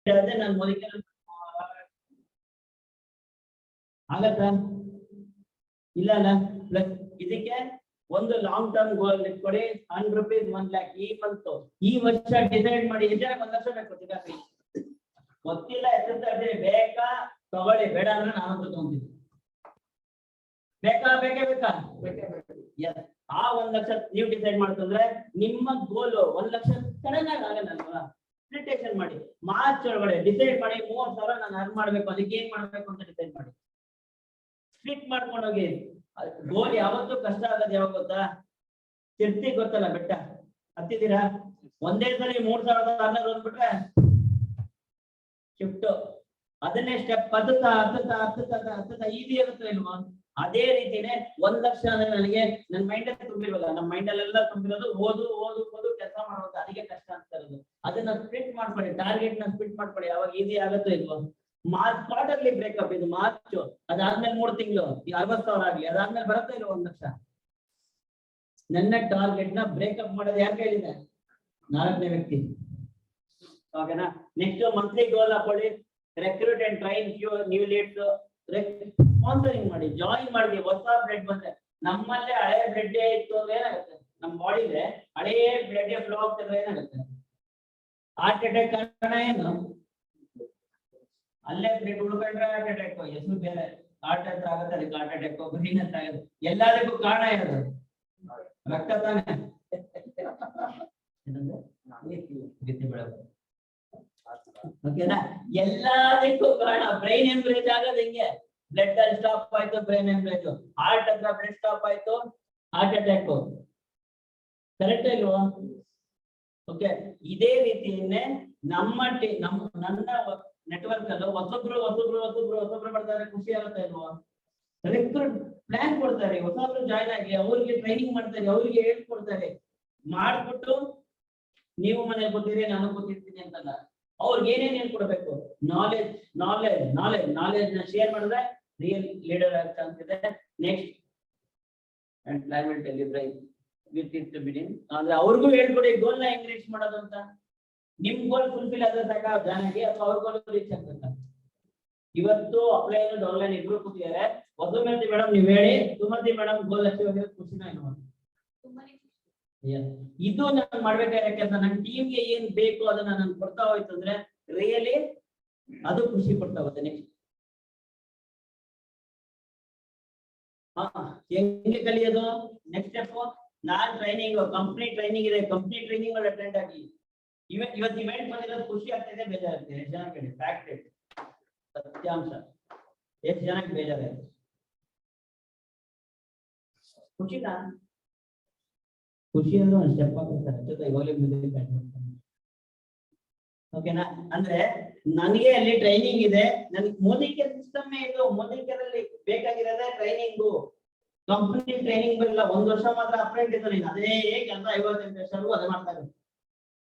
ನಾನು ಮೊದಲಿಗೆ ಆಗತ್ತಾ ಇಲ್ಲ ಅಲ್ಲ ಪ್ಲಸ್ ಇದಕ್ಕೆ ಒಂದು ಲಾಂಗ್ ಟರ್ಮ್ ಗೋಲ್ ಇಟ್ಕೊಡಿ 100 ರೂಪೀಸ್ 1 lakh ಈ ಮಂತ್ ಈ ವರ್ಷ ಡಿಸೈಡ್ ಮಾಡಿ ಎಷ್ಟು ಜನ 1 ಲಕ್ಷ ಬೇಕು ಸಿಗಾಕಿ ಗೊತ್ತಿಲ್ಲ ಎಷ್ಟೇ ಬೇಕಾ ತಗೊಳ್ಳಿ ಬೇಡ ಅಂದ್ರೆ ನಾನು ತಗೊಂತೀನಿ ಬೇಕಾ ಬೇಕೇ ಬೇಕಾ ಆ 1 ಲಕ್ಷ ನೀವು ಡಿಸೈಡ್ ಮಾಡ್ತಂದ್ರೆ ನಿಮ್ಮ ಗೋಲ್ 1 ಲಕ್ಷ ಸಡನ್ ಆಗಿ ಆಗಲ್ಲ ಪ್ರಿಟೇಷನ್ ಮಾಡಿ ಮಾರ್ಚ್ ಒಳಗಡೆ ಡಿಸೈಡ್ ಮಾಡಿ 30,000 ನಾನು ಅರ್ನ್ ಮಾಡ್ಬೇಕು ಅದಕ್ಕೆ ಏನ್ ಮಾಡ್ಬೇಕು ಅಂತ ಡಿಸೈಡ್ ಮಾಡಿ ಸ್ಪ್ಲಿಟ್ ಮಾಡ್ಕೊಂಡು ಹೋಗಿ ಗೋಲ್ ಯಾವತ್ತೂ ಕಷ್ಟ ಆಗೋದು ಯಾವಾಗ ಗೊತ್ತಾ ತಿರ್ತಿ ಗೊತ್ತಲ್ಲ ಬೆಟ್ಟ ಹತ್ತಿದ್ದೀರಾ ಒಂದೇ ಸಲ 3,600 ಓದ್ಬಿಟ್ರೆ ಶಿಫ್ಟ್ ಅದನ್ನೇ ಸ್ಟೆಪ್ ಹತ್ತುತ್ತಾ ಈಸಿ ಆಗುತ್ತೆ ಇಲ್ವಾ ಅದೇ ರೀತಿನೇ 1 ಲಕ್ಷ ಅಂದ್ರೆ ನನಗೆ ನನ್ನ ಮೈಂಡ್ ಅಲ್ಲಿ ತುಂಬಿರೋಲ್ಲ ನಮ್ಮ ಮೈಂಡ್ ಅಲ್ಲೆಲ್ಲ ತುಂಬಿರೋದು ಓದು ಕೆಲಸ ಮಾಡುವಂತ ಅದಕ್ಕೆ ಕಷ್ಟ ಅಂತ ಇರೋದು ಅದನ್ನ ಸ್ಪ್ಲಿಟ್ ಮಾಡ್ಕೊಳ್ಳಿ ಟಾರ್ಗೆಟ್ ನ ಸ್ಪ್ಲಿಟ್ ಮಾಡ್ಕೊಳ್ಳಿ ಯಾವಾಗ ಈಸಿ ಆಗುತ್ತೋ ಇಲ್ವಾ ಮಾರ್ಚ್ ಕ್ವಾರ್ಟರ್ಲಿ ಬ್ರೇಕಪ್ ಇದು ಮಾರ್ಚ್ ಅದಾದ್ಮೇಲೆ 3 ತಿಂಗಳು 60,000 ಆಗ್ಲಿ ಅದಾದ್ಮೇಲೆ ಬರುತ್ತೆ ಇಲ್ಲ 1 ಲಕ್ಷ ನನ್ನ ಟಾರ್ಗೆಟ್ ನ ಬ್ರೇಕಪ್ ಮಾಡೋದು ಯಾಕೆ ಹೇಳಿದೆ 4ನೇ ವ್ಯಕ್ತಿ ಓಕೆನಾ ನೆಕ್ಸ್ಟ್ ಮಂತ್ಲಿ ಗೋಲ್ ಹಾಕೊಳ್ಳಿ recruit and train new leads sponsoring ಮಾಡಿ ಜಾಯಿನ್ ಮಾಡಿ ಹೊಸ ಬ್ಲಡ್ ಬಂದ್ರೆ ನಮ್ಮಲ್ಲೇ ಹಳೆ ಬ್ಲಡ್ ಇತ್ತು ಅಂದ್ರೆ ಏನಾಗುತ್ತೆ ನಮ್ಮ ಬಾಡಿಗೆ ಹಳೆ ಬ್ಲಡ್ ಫ್ಲೋ ಆಗ್ತಿದ್ರೆ ಏನಾಗುತ್ತೆ ಹಾರ್ಟ್ ಅಟ್ಯಾಕ್ ಕಾರಣ ಏನು ಅಲ್ಲೇ ಬ್ಲಡ್ ಉಳ್ಕೊಂಡ್ರೆ ಹಾರ್ಟ್ ಅಟ್ಯಾಕ್ ಹೆಸರು ಬೇರೆ ಹಾರ್ಟ್ ಹತ್ರ ಆಗುತ್ತೆ ಅದಕ್ಕೆ ಹಾರ್ಟ್ ಅಟ್ಯಾಕ್ ಬ್ರೈನ್ ಹತ್ರ ಆಗುತ್ತೆ ಎಲ್ಲದಕ್ಕೂ ಕಾರಣ ಯಾರು ರಕ್ತ ತಾನೆ ಓಕೆನಾ ಎಲ್ಲದಕ್ಕೂ ಕಾರಣ ಬ್ರೈನ್ ಎಂಬ್ರೇಜ್ ಆಗೋದು ಹೆಂಗೆ ಬ್ಲಡ್ ಅಲ್ಲಿ ಸ್ಟಾಪ್ ಆಯ್ತು ಬ್ರೈನ್ ಎಂಬ್ರೇಜ್ ಹಾರ್ಟ್ ಹತ್ರ ಬ್ಲಡ್ ಸ್ಟಾಪ್ ಆಯ್ತು ಹಾರ್ಟ್ ಅಟ್ಯಾಕ್ ಕರೆಕ್ಟ್ ಇಲ್ವಾ ಓಕೆ ಇದೇ ರೀತಿಯನ್ನೇ ನನ್ನ ನೆಟ್ವರ್ಕ್ ಅಲ್ಲೂ ಹೊಸೊಬ್ರು ಬರ್ತಾರೆ ಖುಷಿ ಆಗುತ್ತೆ ಇಲ್ವಾ ರೆಕ್ರೂಟ್ ಪ್ಲಾನ್ ಕೊಡ್ತಾರೆ ಹೊಸಬ್ರು ಜಾಯ್ನ್ ಆಗಿ ಅವ್ರಿಗೆ ಟ್ರೈನಿಂಗ್ ಮಾಡ್ತಾರೆ ಅವ್ರಿಗೆ ಹೇಳ್ಕೊಡ್ತಾರೆ ಮಾಡ್ಬಿಟ್ಟು ನೀವು ಮನೇಲಿ ಗೊತ್ತಿರಿ ನಾನು ಗೊತ್ತಿರ್ತೀನಿ ಅಂತಲ್ಲ ಅವ್ರಿಗೆ ಏನೇನ್ ಹೇಳ್ಕೊಡ್ಬೇಕು ನಾಲೆಜ್ ನ ಶೇರ್ ಮಾಡಿದ್ರೆ ರಿಯಲ್ ಲೀಡರ್ ಆಗ ಚಾನ್ಸ್ ಇದೆ next employment delivery with it bidding ಅಂದ್ರೆ ಅವ್ರಿಗೂ ಹೇಳ್ಕೊಡಿ ಗೋಲ್ ನ ಹೆಂಗ್ ರೀಚ್ ಮಾಡೋದು ಅಂತ ನಿಮ್ ಗೋಲ್ ಫುಲ್ಫಿಲ್ ಆದ್ರೆ ಸಾಕ ಜಾನಾಗಿ ಅಥವಾ ಅವ್ರ ಗೋಲ್ ರೀಚ್ ಆಗ್ತಕ್ಕ ಇವತ್ತು ಅಪ್ಲೈನ್ ಡೌನ್ಲೈನ್ ಇಬ್ರು ಕೂತಿದ್ದಾರೆ ವಸುಮತಿ ಮೇಡಮ್ ನೀವ್ ಹೇಳಿ ಸುಮತಿ ಮೇಡಮ್ ಗೋಲ್ ಅಚೀವ್ ಖುಷಿನ ಏನು ಇದು ನಾನು ಮಾಡ್ಬೇಕಾಗಿರೋ ಕೆಲಸ ನನ್ನ ಟೀಮ್ಗೆ ಏನ್ ಬೇಕು ಅದನ್ನ ನಾನು ಕೊಡ್ತಾ ಹೋಯ್ತು ಅಂದ್ರೆ ರಿಯಲಿ ಅದು ಖುಷಿ ಕೊಡ್ತಾ ಹೋಗುತ್ತೆ ನೆಕ್ಸ್ಟ್ ಹೆಂಗೆ ಕಲಿಯೋದು ನೆಕ್ಸ್ಟ್ ಸ್ಟೆಪ್ ನಾನ್ ಟ್ರೈನಿಂಗ್ ಕಂಪ್ನಿ ಟ್ರೈನಿಂಗ್ ಇದೆ ಕಂಪ್ನಿ ಟ್ರೈನಿಂಗ್ ಅಲ್ಲಿ ಅಟೆಂಡ್ ಆಗಿ ಇವತ್ತು ಇವೆಂಟ್ ಬಂದಿರೋದು ಖುಷಿ ಆಗ್ತಿದೆ ಬೇಜಾರಾಗ್ತಿದೆ ಎಷ್ಟು ಜನ ಕೇಳಿ ಫ್ಯಾಕ್ಟ್ ಸತ್ಯಾಂಶ ಎಷ್ಟು ಜನಕ್ಕೆ ಬೇಜಾರಾಗಿದೆ ಖುಷಿನಾ ಖುಷಿ ಅಂದ್ರೆ ಒಂದು ಸ್ಟೆಪ್ ಹಾಕ್ತಾರೆ ಜೊತೆ ಇವಾಗಲೇ ಮುಂದೆ ಓಕೆನಾ ಅಂದ್ರೆ ನನಗೆ ಅಲ್ಲಿ ಟ್ರೈನಿಂಗ್ ಇದೆ ನನಗೆ ಮೋದಿಕೇರ್ ಸಿಸ್ಟಮ್ ಇದು ಮೋದಿಕೇರಲ್ಲಿ ಬೇಕಾಗಿರೋದೇ ಟ್ರೈನಿಂಗು ಕಂಪನಿ ಟ್ರೈನಿಂಗ್ ಬರಲ್ಲ 1 ವರ್ಷ ಮಾತ್ರ ಅಪ್ರೆಂಟಿಸ್ ಅಲ್ಲಿ ಅದೇ ಕೆಲಸ 58 ವರ್ಷವರೆಗೂ ಅದೇ ಮಾಡ್ತಾರೆ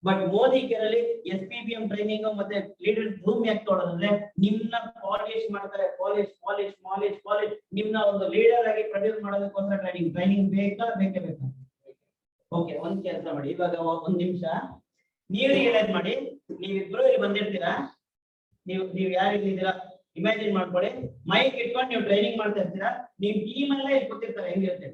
ಬಟ್ ಮೋದಿಕೇರಲ್ಲಿ SPBM ಟ್ರೈನಿಂಗ್ ಮತ್ತೆ ಲೀಡರ್ ರೂಮ್ ಯಾಕೆ ತೊಗೊಳೋದಂದ್ರೆ ನಿಮ್ನ ಪಾಲಿಶ್ ಮಾಡ್ತಾರೆ ಪಾಲಿಶ್ ನಿಮ್ನ ಒಂದು ಲೀಡರ್ ಆಗಿ ಪ್ರೊಡ್ಯೂಸ್ ಮಾಡೋದಕ್ಕೋಸ್ಕರ ಟ್ರೈನಿಂಗ್ ಬೇಕೇ ಬೇಕಾ ಓಕೆ ಒಂದ್ ಕೆಲಸ ಮಾಡಿ ಇವಾಗ 1 ನಿಮಿಷ ನೀವು ರಿಯಲೈಸ್ ಮಾಡಿ ನೀವಿಬ್ರು ಇಲ್ಲಿ ಬಂದಿರ್ತೀರಾ ನೀವು ಯಾರು ಇಲ್ಲಿದ್ದೀರಾ ಇಮ್ಯಾಜಿನ್ ಮಾಡ್ಕೊಳ್ಳಿ ಮೈಕ್ ಇಟ್ಕೊಂಡು ನೀವು ಟ್ರೈನಿಂಗ್ ಮಾಡ್ತಾ ಇರ್ತೀರಾ ನಿಮ್ ಟೀಮ್ ಅಲ್ಲೇ ಇಲ್ಲಿ ಕೂತಿರ್ತಾರೆ ಹೆಂಗಿರುತ್ತೆ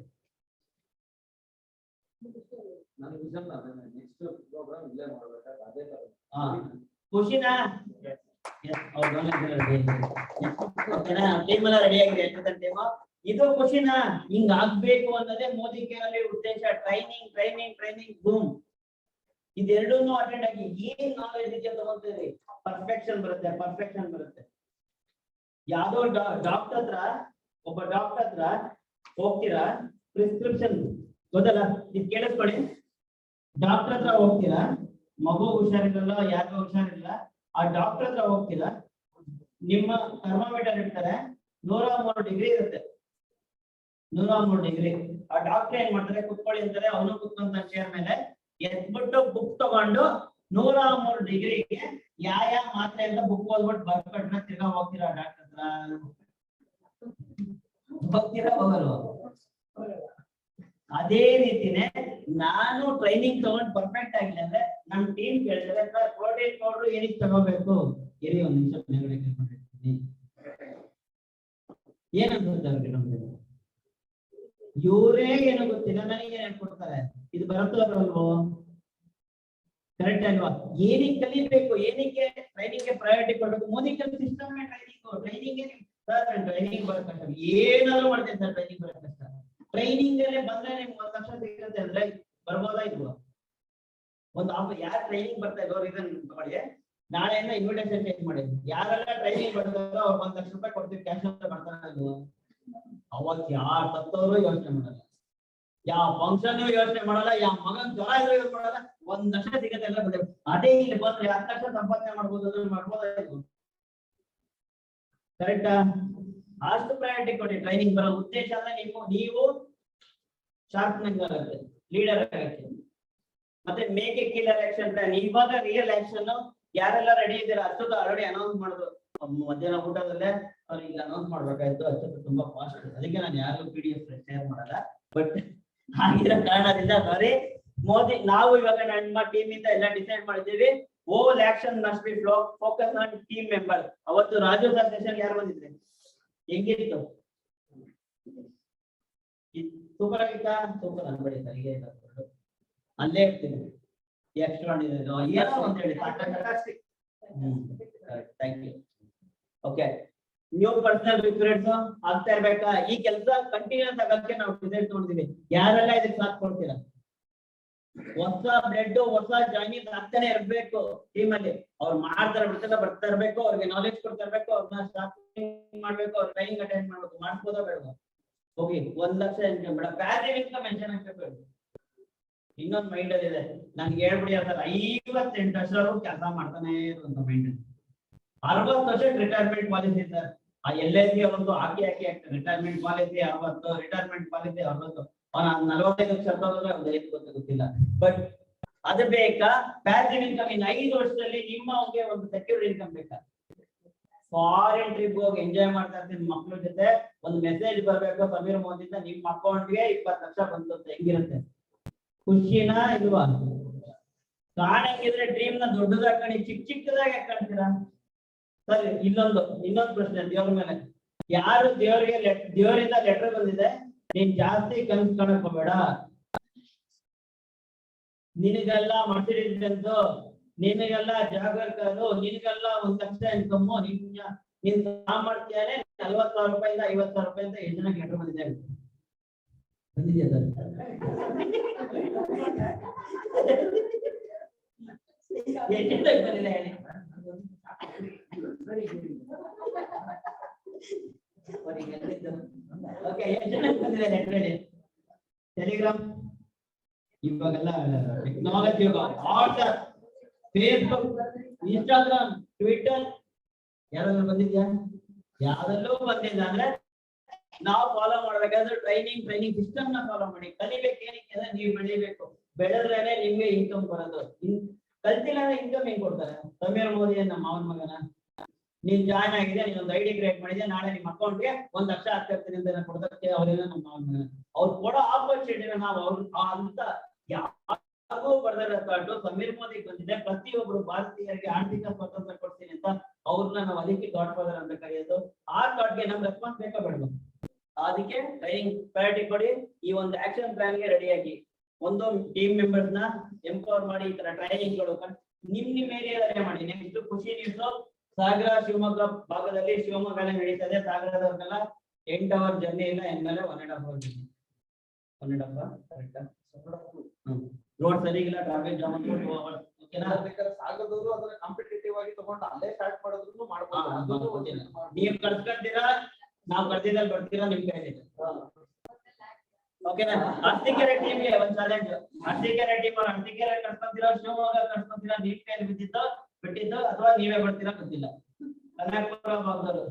ಖುಷಿನಾ ಟೀಮ್ ಎಲ್ಲ ರೆಡಿ ಆಗಿದೆ ಟೀಮ್ ಇದು ಖುಷಿನಾ ಹಿಂಗ್ ಆಗ್ಬೇಕು ಅನ್ನೋದೇ ಮೋದಿ ಕೇರಲ್ಲಿ ಉದ್ದೇಶ ಟ್ರೈನಿಂಗ್ ಬೂಮ್ ಇದೆರಡನ್ನೂ ಅಟೆಂಡ್ ಆಗಿ ಏನ್ ನಾಲೆಜ್ ಇದೆಯಾ ತಗೊಂತೀರಿ ಪರ್ಫೆಕ್ಷನ್ ಬರುತ್ತೆ ಯಾವ್ದೋ ಒಬ್ಬ ಡಾಕ್ಟರ್ ಹತ್ರ ಹೋಗ್ತೀರಾ ಪ್ರಿಸ್ಕ್ರಿಪ್ಷನ್ ಗೊತ್ತಲ್ಲ ಇದು ಕೇಳಿಸ್ಕೊಳ್ಳಿ ಡಾಕ್ಟರ್ ಹತ್ರ ಹೋಗ್ತೀರಾ ಮಗು ಹುಷಾರಿರಲ್ಲ ಯಾರಿಗೂ ಹುಷಾರಿಲ್ಲ ಆ ಡಾಕ್ಟರ್ ಹತ್ರ ಹೋಗ್ತೀರಾ ನಿಮ್ಮ ಥರ್ಮಾಮೀಟರ್ ಇರ್ತಾರೆ 103 ಡಿಗ್ರಿ ಇರುತ್ತೆ 103 ಡಿಗ್ರಿ ಆ ಡಾಕ್ಟರ್ ಏನ್ ಮಾಡ್ತಾರೆ ಕುತ್ಕೊಳ್ಳಿ ಅಂತಾರೆ ಅವನು ಕುತ್ಕೊಂತ ಚೇರ್ ಮೇಲೆ ಎದ್ಬಿಟ್ಟು ಬುಕ್ ತಗೊಂಡು 103 ಡಿಗ್ರಿಗೆ ಯಾವ ಮಾತ್ರೆ ಅಂತ ಬುಕ್ ಓದ್ಬಿಟ್ಟು ಬರ್ಕೊಟ್ರೆ ತಿರ್ಗಾ ಹೋಗ್ತೀರಾ ಡಾಕ್ಟರ್ ಹತ್ರ ಹೋಗ್ತೀರಾ ಹೋಗಲ್ವ ಅದೇ ರೀತಿನೇ ನಾನು ಟ್ರೈನಿಂಗ್ ತಗೊಂಡ್ ಪರ್ಫೆಕ್ಟ್ ಆಗಿಲ್ಲ ಅಂದ್ರೆ ನಮ್ ಟೀಮ್ ಕೇಳ್ತಾರೆ ಸರ್ ಪ್ರೋಟೀನ್ ಪೌಡರ್ ಏನಕ್ಕೆ ತಗೋಬೇಕು ಇರಿ ಒಂದ್ ನಿಮಿಷ ಮೇಲ್ಗಡೆ ಕೇಳ್ಕೊಂಡಿರ್ತೀನಿ ಏನಂತ ನಮ್ಗೆ ಇವರೇ ಏನೋ ಗೊತ್ತಿಲ್ಲ ನನಗೆ ಏನ್ ಕೊಡ್ತಾರೆ ಇದು ಬರುತ್ತೋ ಬರಲ್ವೋ ಕರೆಕ್ಟ್ ಅಲ್ವಾ ಏನಕ್ಕೆ ಕಲಿಬೇಕು ಏನಕ್ಕೆ ಟ್ರೈನಿಂಗ್ ಗೆ ಪ್ರಯಾರಿಟಿ ಕೊಡಬೇಕು ಮೋದಿಕಲ್ ಸಿಸ್ಟಮ್ ಟ್ರೈನಿಂಗ್ ಟ್ರೈನಿಂಗ್ ಬರೋ ಕಷ್ಟ ಏನಾದ್ರು ಮಾಡ್ತೇನೆ ಸರ್ ಟ್ರೈನಿಂಗ್ ಬರೋ ಕಷ್ಟ ಟ್ರೈನಿಂಗ್ ಅಲ್ಲೇ ಬಂದ್ರೆ ನಿಮ್ಗೆ 1 ಲಕ್ಷ ಸಿಗುತ್ತೆ ಅಂದ್ರೆ ಬರ್ಬೋದಾ ಇಲ್ವಾ ಒಂದು ಯಾರು ಟ್ರೈನಿಂಗ್ ಬರ್ತಾ ಇದ್ದವ್ರು ಇದನ್ನ ನೋಡಿ ನಾಳೆಯಿಂದ ಇನ್ವಿಟೇಷನ್ ಚೇಂಜ್ ಮಾಡಿ ಯಾರೆಲ್ಲ ಟ್ರೈನಿಂಗ್ ಬರ್ತಾರೋ ಅವ್ರು 1 ಲಕ್ಷ ರೂಪಾಯಿ ಕೊಡ್ತೀವಿ ಕ್ಯಾಶ್ ಅಂತ ಬರ್ತಾರ ಅವಾಗ ಯಾರು ತತ್ತವರು ಯೋಚನೆ ಮಾಡಲ್ಲ ಯಾವ ಫಂಕ್ಷನ್ ಯೋಚನೆ ಮಾಡಲ್ಲ ಯಾವ ಮಗನ್ ಜ್ವರ ಇದ್ರು ಯೂಸ್ ಮಾಡಲ್ಲ 1 ಲಕ್ಷ ಸಿಗತ್ತೆ ಎಲ್ಲ ಬಂದ್ರೆ ಅದೇ ಇಲ್ಲಿ ಬಂದ್ರೆ 10 ಲಕ್ಷ ಸಂಪಾದನೆ ಮಾಡ್ಬೋದು ಮಾಡ್ಬೋದಾಯ್ತು ಕರೆಕ್ಟಾ ಅಷ್ಟು ಪ್ರಯಾರಿಟಿ ಕೊಡಿ ಟ್ರೈನಿಂಗ್ ಬರೋ ಉದ್ದೇಶ ಅಂದ್ರೆ ನೀವು ಶಾರ್ಪ್ನಿಂಗ್ ಆಗುತ್ತೆ ಲೀಡರ್ ಆಗುತ್ತೆ ಮತ್ತೆ make A killer action plan ಇವಾಗ ರಿಯಲ್ ಆಕ್ಷನ್ ಯಾರೆಲ್ಲ ರೆಡಿ ಇದ್ದೀರಾ ಅಷ್ಟೊಂದು ಆಲ್ರೆಡಿ ಅನೌನ್ಸ್ ಮಾಡಿದ್ರು ಮಧ್ಯಾಹ್ನ ಊಟದಲ್ಲೇ ಅವ್ರಿಗೆ ಅನೌನ್ಸ್ ಮಾಡ್ಬೇಕಾಯ್ತು ಅಷ್ಟೊಂದು ತುಂಬಾ ಫಾಸ್ಟ್ ಅದಕ್ಕೆ ನಾನು ಯಾರಿಗೂ PDF ಶೇರ್ ಮಾಡಲ್ಲ ಬಟ್ ಆಗಿರೋ ಕಾರಣದಿಂದ ಸಾರಿ ಮೋದಿ ನಾವು ಇವಾಗ ನಮ್ಮ ಟೀಮ್ ಇಂದ ಎಲ್ಲ ಡಿಸೈಡ್ ಮಾಡಿದ್ದೀವಿ all action must be focus on team member ಅವತ್ತು ರಾಜು ಸರ್ ಸೆಷನ್ ಯಾರು ಬಂದಿದ್ರೆ ಹೆಂಗಿತ್ತು ಸೂಪರ್ ಆಗಿತ್ತಾ ಸೂಪರ್ ಅನ್ಬೇಡಿ ಸರ್ ಹೀಗೆ ಅಲ್ಲೇ ಇರ್ತೀನಿ ಎಕ್ಸ್ಟ್ರಾ ಏನೋ ಅಂತ ಹೇಳಿ thank you okay new personal recruits ಆಗ್ತಾ ಇರ್ಬೇಕಾ ಈ ಕೆಲಸ ಕಂಟಿನ್ಯೂಸ್ ಆಗಕ್ಕೆ ನಾವು ರಿಸಲ್ಟ್ ನೋಡ್ತೀವಿ ಯಾರೆಲ್ಲ ಇದಕ್ಕೆ ಸಾಥ್ ಕೊಡ್ತೀರಾ ಹೊಸ ಬ್ಲಡ್ ಹೊಸ ಜಾಯಿನಿಂಗ್ ಆಗ್ತಾನೆ ಇರ್ಬೇಕು ಟೀಮ್ ಅಲ್ಲಿ ಅವ್ರು ಮಾಡ್ತಾರೆ ಬರ್ತಾ ಇರ್ಬೇಕು ಅವ್ರಿಗೆ ನಾಲೆಜ್ ಕೊಡ್ತಾ ಇರ್ಬೇಕು ಅವ್ರನ್ನ ಸ್ಟಾರ್ಟಿಂಗ್ ಮಾಡ್ಬೇಕು ಅವ್ರ ಟ್ರೈನಿಂಗ್ ಅಟೆಂಡ್ ಮಾಡ್ಬೇಕು ಮಾಡ್ಬೋದಾ ಬೇಡ ಹೋಗಿ 1 ಲಕ್ಷ ಇನ್ಕಮ್ ಬೇಡ ಪ್ಯಾಸಿವ್ ಇನ್ಕಮ್ ಮೆನ್ಷನ್ ಆಗ್ಬೇಕು ಇನ್ನೊಂದು ಮೈಂಡ್ ಅಲ್ಲಿ ಇದೆ ನನ್ಗೆ ಹೇಳ್ಬಿಡಿ ಸರ್ 58 ವರ್ಷದವರೆಗೂ ಕೆಲಸ ಮಾಡ್ತಾನೆ ಇರುವಂತ ಮೈಂಡ್ 60 ವರ್ಷ ರಿಟೈರ್ಮೆಂಟ್ ಪಾಲಿಸಿ ಸರ್ ಆ LIC ಒಂದು ಹಾಕಿ ರಿಟೈರ್ಮೆಂಟ್ ಪಾಲಿಸಿ 60 ರಿಟೈರ್ಮೆಂಟ್ ಪಾಲಿಸಿ 60 ಅವ್ನ 45 ಲಕ್ಷ ಗೊತ್ತಿಲ್ಲ ಬಟ್ ಅದು ಬೇಕಾ ಪ್ಯಾಸಿವ್ ಇನ್ಕಮ್ ಇನ್ 5 ವರ್ಷದಲ್ಲಿ ನಿಮ್ಮ ಅವ್ಗೆ ಒಂದು ಸೆಕ್ಯೂರ್ ಇನ್ಕಮ್ ಬೇಕಾ ಫಾರಿನ್ ಟ್ರಿಪ್ ಹೋಗಿ ಎಂಜಾಯ್ ಮಾಡ್ತಾ ಇರ್ತೀನಿ ಮಕ್ಳ ಜೊತೆ ಒಂದು ಮೆಸೇಜ್ ಬರ್ಬೇಕು ಸಮೀರ್ ಮೋದಿಯಿಂದ ನಿಮ್ಮ ಅಕೌಂಟ್ಗೆ 20 ಲಕ್ಷ ಬಂತು ಹೆಂಗಿರುತ್ತೆ ಖುಷಿನಾ ಇಲ್ವಾ ಕಾಣಂಗಿದ್ರೆ ಡ್ರೀಮ್ ನ ದೊಡ್ಡದಾಗಿ ಚಿಕ್ಕದಾಗಿ ಕಾಣ್ತೀರಾ ಸರಿ ಇನ್ನೊಂದು ಪ್ರಶ್ನೆ ದೇವ್ರ ಮೇಲೆ ಯಾರು ದೇವರಿಂದ ಲೆಟರ್ ಬಂದಿದೆ ನೀನ್ ಜಾಸ್ತಿ ಕನಸು ಕಾಣಕ್ ಹೋಗ್ಬೇಡ ನಿನಗೆಲ್ಲ ಮರ್ಸಿಡೀಸ್ ಅಂತ ನಿನಗೆಲ್ಲ ಜಾಗರ್ಕರು ನಿನಗೆಲ್ಲ 1 ಲಕ್ಷ ಇನ್ಕಮ್ ನೀನ್ ಮಾಡ್ತೀಯಾನೆ 40,000 ರೂಪಾಯಿಂದ 50,000 ರೂಪಾಯಿ ಅಂತ 8 ಜನಕ್ಕೆ ಲೆಟರ್ ಬಂದಿದೆ ಬಂದಿದ್ಯಾ ಸರ್ ಬಂದಿದೆ ಹೇಳಿ ಓಕೆ ಟೆಲಿಗ್ರಾಮ್ ಇವಾಗೆಲ್ಲ technology WhatsApp Facebook Instagram Twitter ಯಾರಾದ್ರೂ ಬಂದಿದ್ಯಾ ಯಾವ್ದಲ್ಲೂ ಬಂದಿಲ್ಲ ಅಂದ್ರೆ ನಾವು ಫಾಲೋ ಮಾಡ್ಬೇಕಾದ್ರೆ ಟ್ರೈನಿಂಗ್ ಸಿಸ್ಟಮ್ ನ ಫಾಲೋ ಮಾಡಿ ಕಲಿಬೇಕು ಏನಕ್ಕೆ ಅಂದ್ರೆ ನೀವು ಬೆಳಿಬೇಕು ಬೆಳೆದ್ರೇನೆ ನಿಮ್ಗೆ ಇನ್ಕಮ್ ಬರೋದು ಕಲ್ತಿಲ್ಲ ಅಂದ್ರೆ ಇನ್ಕಮ್ ಹೆಂಗ್ ಕೊಡ್ತಾರೆ ಸಮೀರ್ ಮೋದಿ ನಮ್ಮ ಮಾವನ ಮಗನ ನೀನ್ ಜಾಯ್ನ್ ಆಗಿದೆ ನೀನ್ ಒಂದು ID ಕ್ರಿಯೇಟ್ ಮಾಡಿದ್ಯಾ ನಾಳೆ ನಿಮ್ಮ ಅಕೌಂಟ್ಗೆ 1 ಲಕ್ಷ ಆಗ್ತಿರ್ತೀನಿ ಅಂತ ಕೊಡ್ತಕ್ಕೆ ಅವ್ರೇನೋ ನಮ್ಮ ಮಾವನ ಮಗನ ಅವ್ರು ಕೊಡೋ ಆಪರ್ಚುನಿಟಿನ ನಾವು ಅಂತ ಯಾರಿಗೂ ಬರ್ದಿರೋ ಸಮೀರ್ ಮೋದಿ ಬಂದಿದೆ ಪ್ರತಿಯೊಬ್ರು ಭಾರತೀಯರಿಗೆ ಆರ್ಥಿಕ ಸ್ವಾತಂತ್ರ್ಯ ಕೊಡ್ತೀನಿ ಅಂತ ಅವ್ರನ್ನ ನಾವು ಅದಕ್ಕೆ ಗಾಡ್ ಫಾದರ್ ಅಂತ ಕರೆಯೋದು ಆ ಗಾಡ್ಗೆ ನಮ್ ರೆಸ್ಪಾನ್ಸ್ ಬೇಕಾ ಬೇಡ ಅದಕ್ಕೆ ಟ್ರೈನಿಂಗ್ ಪ್ರಯಾರಿಟಿ ಕೊಡಿ ಈ ಒಂದು ಆಕ್ಷನ್ ಪ್ಲಾನ್ ಗೆ ರೆಡಿ ಆಗಿ ಒಂದು ಟೀಮ್ ಮೆಂಬರ್ಸ್ ನ ಎಂಪವರ್ ಮಾಡಿ ಈ ತರ ಟ್ರೈನಿಂಗ್ ಗಳು ನಿಮ್ ಏರಿಯಾದಲ್ಲೇ ಮಾಡಿ ನೆಕ್ಸ್ಟ್ ಖುಷಿ ನ್ಯೂಸ್ ಸಾಗರ ಶಿವಮೊಗ್ಗ ಭಾಗದಲ್ಲಿ ಶಿವಮೊಗ್ಗನೇ ನಡೀತದೆ ಸಾಗರದವ್ರಿಗೆಲ್ಲ 8 ಅವರ್ ಜರ್ನಿ ಇಲ್ಲ ಎಂದಲೇ 1.5 hour journey 1.5 hour correct road ಸರಿಗಿಲ್ಲ ಟ್ರಾಫಿಕ್ ಜಾಮ್ ಓಕೆನಾ ಸಾಗರದವರು ಅದನ್ನ ಕಾಂಪಿಟೇಟಿವ್ ಆಗಿ ತಗೊಂಡು ಅಲ್ಲೇ ಸ್ಟಾರ್ಟ್ ಮಾಡೋದ್ರೂ ಮಾಡ್ಬೋದು ನೀವು ಕರ್ಸ್ಕೊಂತೀರಾ ನಾವು ಕರ್ದಿದ್ದಲ್ಲಿ ಬರ್ತೀರಾ ನಿಮ್ ಕೈಲಿದೆ ಓಕೆನಾ ಅರ್ತಿಕೆರೆ ಟೀಮ್ಗೆ ಒಂದು ಚಾಲೆಂಜ್ ಅರ್ತಿಕೆರೆ ಟೀಮ್ ಅರ್ತಿಕೆರೆ ಕರ್ಸ್ಕೊಂತೀರಾ ಶಿವಮೊಗ್ಗ ಕರ್ಸ್ಕೊಂತೀರಾ ನಿಮ್ ಕೈಲಿ ಬಿಟ್ಟಿದ್ದು ಅಥವಾ ನೀವೇ ಬರ್ತೀರಾ ಗೊತ್ತಿಲ್ಲ ಕನಕಪುರ ಭಾಗದವರು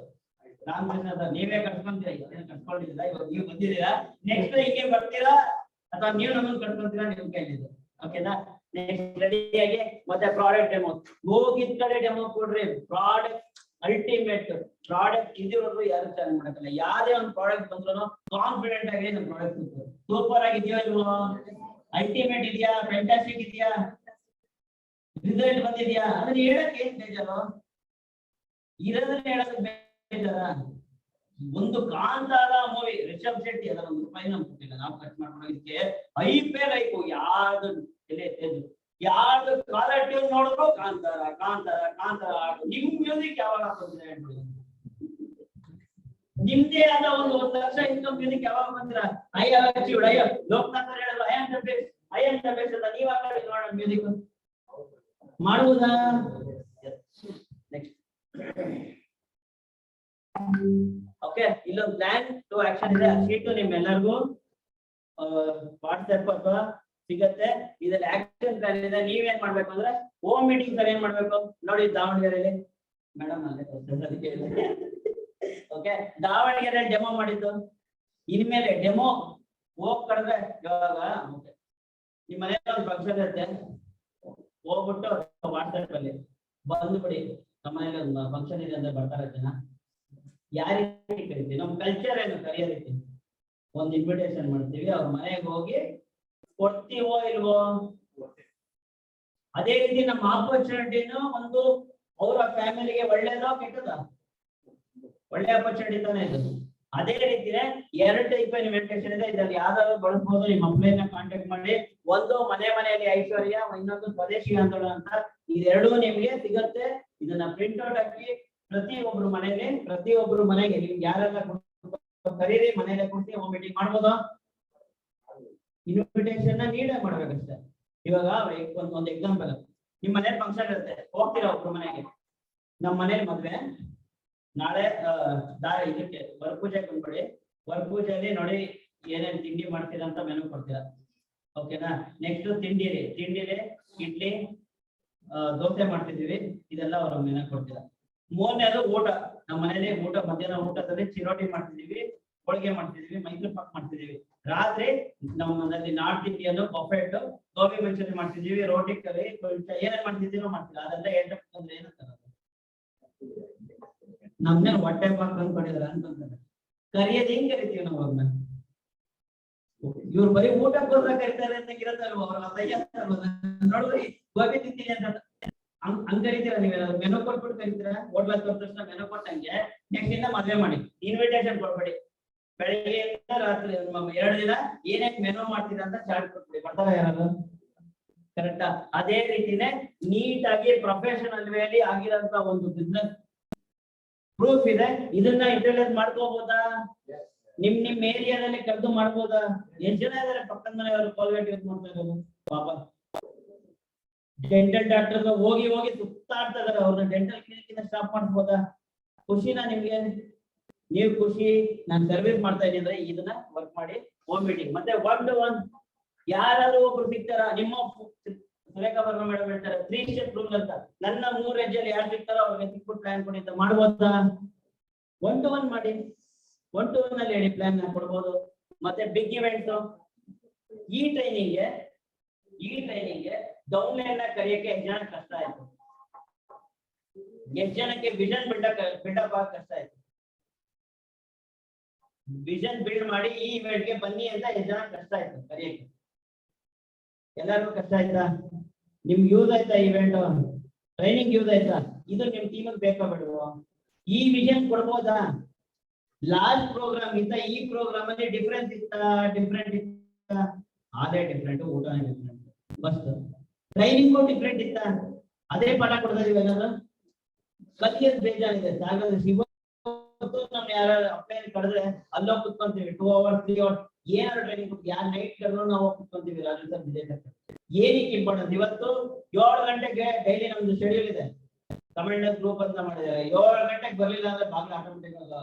ರಾಮಕೃಷ್ಣ ಸರ್ ನೀವೇ ಕರ್ಸ್ಕೊಂತೀರಾ ಕರ್ಸ್ಕೊಂಡಿಲ್ಲ ಇವಾಗ ನೀವು ಬಂದಿದ್ದೀರಾ ನೆಕ್ಸ್ಟ್ ಹಿಂಗೆ ಬರ್ತೀರಾ ಅಥವಾ ನೀವು ನಮ್ಮನ್ನು ಕರ್ಸ್ಕೊಂತೀರಾ ನಿಮ್ ಕೈಲಿದೆ ಓಕೆನಾ ನೆಕ್ಸ್ಟ್ ರೆಡಿಯಾಗಿ ಮತ್ತೆ ಪ್ರಾಡಕ್ಟ್ ಡೆಮೋ ಹೋಗಿದ್ ಕಡೆ ಡೆಮೋ ಕೊಡ್ರಿ ಪ್ರಾಡಕ್ಟ್ ಅಲ್ಟಿಮೇಟ್ ಪ್ರಾಡಕ್ಟ್ ಇದುವರೆಗೂ ಯಾರು ಚಾಲೆಂಜ್ ಮಾಡಕ್ಕಿಲ್ಲ ಯಾವ್ದೇ ಒಂದು ಪ್ರಾಡಕ್ಟ್ ಬಂದ್ರು ಕಾನ್ಫಿಡೆಂಟ್ ಆಗಿ ನಮ್ಮ ಪ್ರಾಡಕ್ಟ್ ಸೂಪರ್ ಆಗಿದೆಯೋ ಇಲ್ವೋ? ಅಲ್ಟಿಮೇಟ್ ಇದೆಯಾ? ಫ್ಯಾಂಟಾಸ್ಟಿಕ್ ಇದೆಯಾ? ರಿಸಲ್ಟ್ ಬಂದಿದ್ಯಾ? ಅದನ್ನ ಹೇಳಕ್ ಏನ್ ಬೇಜಾರು? ಇರೋದನ್ನ ಹೇಳಕ್ ಬೇಜಾರ? ಒಂದು ಕಾಂತಾರ ಮೂವಿ ರಿಷಬ್ ಶೆಟ್ಟಿ ಅದರ ₹1 ನಮ್ಗೆ ಕೊಟ್ಟಿಲ್ಲ, ನಾವು ಖರ್ಚು ಮಾಡ್ಕೊಂಡಿದ್ದಕ್ಕೆ ಐಪು ಯಾವ್ದು ತಲೆ ತೇಜು ಯಾವ್ದು ಕಾಲರ್ ಟ್ಯೂನ್ ನೋಡಿದ್ರು ಕಾಂತಾರ ಕಾಂತಾರ ಕಾಂತಾರ ಹಾಡು. ನಿಮ್ ಮ್ಯೂಸಿಕ್ ಯಾವಾಗ ಬಂದಿದೆ ಹೇಳ್ಬಿಡಿ. ನಿಮ್ದೇ ಆದ ಒಂದು 1 ಲಕ್ಷ ಇನ್ಕಮ್ ಮ್ಯೂಸಿಕ್ ಯಾವಾಗ ಬಂದಿರ? ಅಯ್ಯೋ ಲೋಕನಾಥ್ ಅವ್ರು ಹೇಳಿದ್ರು ಐ ಆಮ್ ದ ಬೆಸ್ಟ್ ಅಂತ. ನೀವ್ ಹಾಕಿ ನೋಡೋಣ ಮ್ಯೂಸಿಕ್ ಮಾಡುವುದಾ? ನೆಕ್ಸ್ಟ್ ಓಕೆ, ಇಲ್ಲೊಂದು ಪ್ಲಾನ್ ಟು ಆಕ್ಷನ್ ಇದೆ. ಶೀಟ್ ನಿಮ್ಮೆಲ್ಲರಿಗೂ ವಾಟ್ಸ್ಆಪ್ ಅಥವಾ ಸಿಗತ್ತೆ. ಇದ್ರಲ್ಲಿ ಆಕ್ಷನ್ ಪ್ಲಾನ್ ಇದೆ. ನೀವೇನ್ ಮಾಡ್ಬೇಕು ಅಂದ್ರೆ ಹೋಮ್ ಮೀಟಿಂಗ್ ಸರ್ ಏನ್ ಮಾಡ್ಬೇಕು ನೋಡಿ, ದಾವಣಗೆರೆಯಲ್ಲಿ ಮೇಡಮ್ ಅಲ್ಲೇ ಓಕೆ, ದಾವಣಗೆರೆ ಡೆಮೋ ಮಾಡಿದ್ದು. ಇನ್ಮೇಲೆ ಡೆಮೋ ಹೋಗ್ ಕರೆದ್ರೆ ಇವಾಗ ನಿಮ್ಮ ಮನೆಯಲ್ಲಿ ಒಂದು ಫಂಕ್ಷನ್ ಇರುತ್ತೆ, ಹೋಗ್ಬಿಟ್ಟು ವಾಟ್ಸ್ಆಪ್ ಅಲ್ಲಿ ಬಂದ್ಬಿಡಿ ನಮ್ಮ ಮನೇಲಿ ಒಂದು ಫಂಕ್ಷನ್ ಇದೆ ಅಂದ್ರೆ ಬರ್ತಾರೆ ಜನ. ಯಾರಿಗೆ ಕರಿತೀವಿ? ನಮ್ ಕಲ್ಚರ್ ಏನು ಕರೆಯೋ ರೀತಿ ಒಂದು ಇನ್ವಿಟೇಷನ್ ಮಾಡ್ತೀವಿ, ಅವ್ರ ಮನೆಗೆ ಹೋಗಿ ಕೊಡ್ತೀವೋ ಇಲ್ವೋ? ಅದೇ ರೀತಿ ನಮ್ಮ ಆಪರ್ಚುನಿಟಿನೂ ಒಂದು ಅವರ ಫ್ಯಾಮಿಲಿಗೆ ಒಳ್ಳೇದೋ ಕೆಟ್ಟದ? ಒಳ್ಳೆ ಆಪರ್ಚುನಿಟಿ ತಾನೇ ಇದು. ಅದೇ ರೀತಿನೇ 2 ಟೈಪ್ ಇನ್ವಿಟೇಷನ್ ಇದೆ. ಇದ್ರಲ್ಲಿ ಯಾವ್ದಾದ್ರು ಬಳಸ್ಬೋದು. ನಿಮ್ಮ ಮಕ್ಕಳನ್ನ ಕಾಂಟ್ಯಾಕ್ಟ್ ಮಾಡಿ. ಒಂದು ಮನೆಯಲ್ಲಿ ಐಶ್ವರ್ಯ, ಇನ್ನೊಂದು ಸ್ವದೇಶಿ ಆಂದೋಲನ ಅಂತ. ಇದೆರಡೂ ನಿಮ್ಗೆ ಸಿಗತ್ತೆ. ಇದನ್ನ ಪ್ರಿಂಟ್ ಔಟ್ ಹಾಕಿ ಪ್ರತಿಯೊಬ್ರು ಮನೆಗೆ ನಿಮ್ಗೆ ಯಾರೆಲ್ಲ ಕರೀರಿ, ಮನೇಲೆ ಕೊಡ್ತೀವಿ, ಹೋಮ್ ಮೀಟಿಂಗ್ ಮಾಡ್ಬೋದಾ? ಇನ್ವಿಟೇಷನ್ ನೀಡೇ ಮಾಡ್ಬೇಕಷ್ಟೇ. ಇವಾಗ ಒಂದು ಎಕ್ಸಾಂಪಲ್, ನಿಮ್ ಮನೇಲಿ ಫಂಕ್ಷನ್ ಇರುತ್ತೆ, ಹೋಗ್ತೀರಾ ಒಬ್ರು ಮನೆಗೆ. ನಮ್ಮ ಮನೇಲಿ ಮದ್ವೆ, ನಾಳೆ ಇದಕ್ಕೆ ವರಪೂಜೆ ಬಂದ್ಬಿಡಿ. ವರಪೂಜೆಯಲ್ಲಿ ನೋಡಿ ಏನೇನ್ ತಿಂಡಿ ಮಾಡ್ತೀರಾ ಅಂತ ಮೆನು ಕೊಡ್ತೀರಾ, ಓಕೆನಾ? ನೆಕ್ಸ್ಟ್ ತಿಂಡಿಲಿ ಇಡ್ಲಿ, ದೋಸೆ ಮಾಡ್ತಿದೀವಿ, ಇದೆಲ್ಲ ಅವ್ರ ಮೆನು ಕೊಡ್ತೀರಾ. ಮೂರನೇದು ಊಟ. ನಮ್ಮ ಮನೇಲಿ ಊಟ, ಮಧ್ಯಾಹ್ನ ಊಟದಲ್ಲಿ ಚಿರೋಟಿ ಮಾಡ್ತಿದೀವಿ, ಹೋಳಿಗೆ ಮಾಡ್ತಿದೀವಿ, ಮೈಸೂರು ಪಾಕ್ ಮಾಡ್ತಿದೀವಿ. ರಾತ್ರಿ ನಮ್ಮಲ್ಲಿ north Indian buffet, gobi manchurian ಮಾಡ್ತಿದೀವಿ, ರೋಟಿ ಕರಿ, ಏನೇನ್ ಮಾಡ್ತಿದ್ದೀರೋ ಮಾಡ್ತೀರಾ. ಅದೆಲ್ಲ ಅಂದ್ರೆ ಏನಂತಾರ, ನಮ್ನೆ ಹೊಟ್ಟೆ ಪಾಕ್ ಅಂದ್ಕೊಂಡಿದಾರೆ ಅಂತಂದ್ರೆ ಕರಿಯೋದು ಹೆಂಗ್ ಕರಿತೀವಿ ನಾವು ಅವ್ರನ್ನ? ಇವ್ರು ಬರೀ ಊಟಕ್ಕೋಸ್ಕರ ಕರಿತಾರೆ ಅಂತ ಇರತ್ತಲ್ವ? ಅವ್ರ ನೋಡ್ರಿ ಗೋಬಿ ತಿಂತೀನಿ ಅಂತ ಹಂಗ್ ಕರಿತೀರಾ? ನೀವೇನಾದ್ರು ಮೆನು ಕೊಟ್ಬಿಟ್ಟು ಕರಿತೀರಾ? ಹೋಟ್ಲ ತೋರ್ ತಕ್ಷಣ ಮೆನು ಕೊಟ್ಟಂಗೆ ನೆಕ್ಸ್ಟ್ ಇಂದ ಮದ್ವೆ ಮಾಡಿ, ಇನ್ವಿಟೇಷನ್ ಕೊಡ್ಬೇಡಿ. ಬೆಳಿಗ್ಗೆಯಿಂದ ರಾತ್ರಿ 2 ದಿನ ಏನೇನ್ ಮೆನು ಮಾಡ್ತೀರಾ ಅಂತ ಚಾರ್ಟ್ ಕೊಟ್ಬಿಡಿ. ಬರ್ತಾರ ಯಾರು? ಕರೆಕ್ಟಾ? ಅದೇ ರೀತಿನೇ ನೀಟಾಗಿ ಪ್ರೊಫೆಷನಲ್ ವೇಲಿ ಆಗಿರೋಂತ ಒಂದು ಬಿಸ್ನೆಸ್ ಪ್ರೂಫ್ ಇದೆ. ಇದನ್ನ ಯುಟಿಲೈಸ್ ಮಾಡ್ಕೋಬಹುದಾ? ನಿಮ್ ಏರಿಯಾದಲ್ಲಿ ಕರೆದು ಮಾಡ್ಬೋದಾ? ಎಷ್ಟು ಜನ ಇದಾರೆ ಪಕ್ಕದ ಮನೆಯವರು ಕಾಲ್ಗೇಟ್ ಯೂಸ್ ಮಾಡ್ತಾ ಇರೋದು? ಪಾಪ ಡೆಂಟಲ್ ಡಾಕ್ಟರ್ ಹೋಗಿ ಸುತ್ತಾಡ್ತಾ ಇದಾರೆ. ಅವ್ರನ್ನ ಡೆಂಟಲ್ ಕ್ಲಿನಿಕ್ ಇಂದ ಸ್ಟಾಪ್ ಮಾಡ್ಬೋದಾ? ಖುಷಿನಾ ನಿಮ್ಗೆ? ನೀವು ಖುಷಿ, ನಾನು ಸರ್ವಿಸ್ ಮಾಡ್ತಾ ಇದ್ದೀನಿ ಅಂದ್ರೆ ಇದನ್ನ ವರ್ಕ್ ಮಾಡಿ. ಹೋಮ್ ಮೀಟಿಂಗ್ ಮತ್ತೆ 1 to 1 ಯಾರಾದ್ರೂ ಒಬ್ರು ಸಿಗ್ತಾರ? ನಿಮ್ಮ ಸುರೇಖಾ ವರ್ಮ ಮೇಡಮ್ ಹೇಳ್ತಾರೆ 3 ಸ್ಟೆಪ್ ರೂಲ್ ಅಂತ. ನನ್ನ 3 ಹೆಜ್ಜೆಯಲ್ಲಿ ಯಾರು ಸಿಗ್ತಾರೋ ಅವ್ರಿಗೆ ಸಿಕ್ಬಿಟ್ಟು ಪ್ಲಾನ್ ಕೊಡಿ ಅಂತ ಮಾಡ್ಬೋದಾ? 1 to 1 ಮಾಡಿ. 1 to 1 ಅಲ್ಲಿ ಹೇಳಿ ಪ್ಲಾನ್ ಕೊಡ್ಬೋದು. ಮತ್ತೆ ಬಿಗ್ ಇವೆಂಟ್ಸ್, ಈ ಟ್ರೈನಿಂಗ್ಗೆ ಡೌನ್ಲೈನ್ ನ ಕರೆಯಕ್ಕೆ ಎಷ್ಟು ಜನ ಕಷ್ಟ ಆಯ್ತು? ಎಷ್ಟು ಜನಕ್ಕೆ ವಿಷನ್ ಬಿಲ್ಡಪ್ ಆಗ ಕಷ್ಟ ಆಯ್ತು? ವಿಷನ್ ಬಿಲ್ಡ್ ಮಾಡಿ ಈ ಇವೆಂಟ್ ಗೆ ಬನ್ನಿ ಅಂತ ಎಷ್ಟು ಜನ ಕಷ್ಟ ಆಯ್ತು ಕರೆಯಕ್ಕೆ? ಎಲ್ಲರಿಗೂ ಕಷ್ಟ ಆಯ್ತಾ? ನಿಮ್ಗೆ ಯೂಸ್ ಆಯ್ತಾ? ಇವೆಂಟ್ ಟ್ರೈನಿಂಗ್ ಯೂಸ್ ಆಯ್ತಾ? ಇದು ನಿಮ್ ಟೀಮಿಗೆ ಬೇಕಾ ಬೇಡವಾ? ಈ ವಿಷನ್ ಕೊಡ್ಬೋದಾ? ಲಾಸ್ಟ್ ಪ್ರೋಗ್ರಾಮ್ ಇಂತ ಈ ಪ್ರೋಗ್ರಾಮ್ ಅಲ್ಲಿ ಡಿಫರೆನ್ಸ್ ಇತ್ತ? ಅದೇ ಡಿಫ್ರೆಂಟ್, ಊಟನೇ ಡಿಫ್ರೆಂಟ್, ಬಸ್ ಟ್ರೈನಿಂಗು ಡಿಫ್ರೆಂಟ್ ಇತ್ತ? ಅದೇ ಪಾಠ ಕೊಡ್ತಾ ಇದೀವಿ. ಏನಾದ್ರು ಕಲಿಯೋದು ಬೇಜಾರಿದೆ. ಇವತ್ತು ನಮ್ ಯಾರು ಅಪ್ಲೈ ಕರೆದ್ರೆ ಅಲ್ಲೋ ಕುತ್ಕೊಂತೀವಿ 2 hours 3 hours ಏನಾದ್ರು ಟ್ರೈನಿಂಗ್ ಕೊಟ್ಟು ಯಾರು ನೈಟ್ ಕರೆದ್ರು ನಾವು ಕುತ್ಕೊಂತೀವಿ. ರಾಜು ಸರ್ ಏನಕ್ಕೆ ಇಂಪಾರ್ಟೆಂಟ್? ಇವತ್ತು 7 ಗಂಟೆಗೆ ಡೈಲಿ ನಮ್ದು ಶೆಡ್ಯೂಲ್ ಇದೆ. ಕಮೆಂಡರ್ ಗ್ರೂಪ್ ಅಂತ ಮಾಡಿದ್ದಾರೆ. 7 ಗಂಟೆಗೆ ಬರ್ಲಿಲ್ಲ ಅಂದ್ರೆ ಬಾಗಿಲು ಆಟೋಮೆಟಿಕ್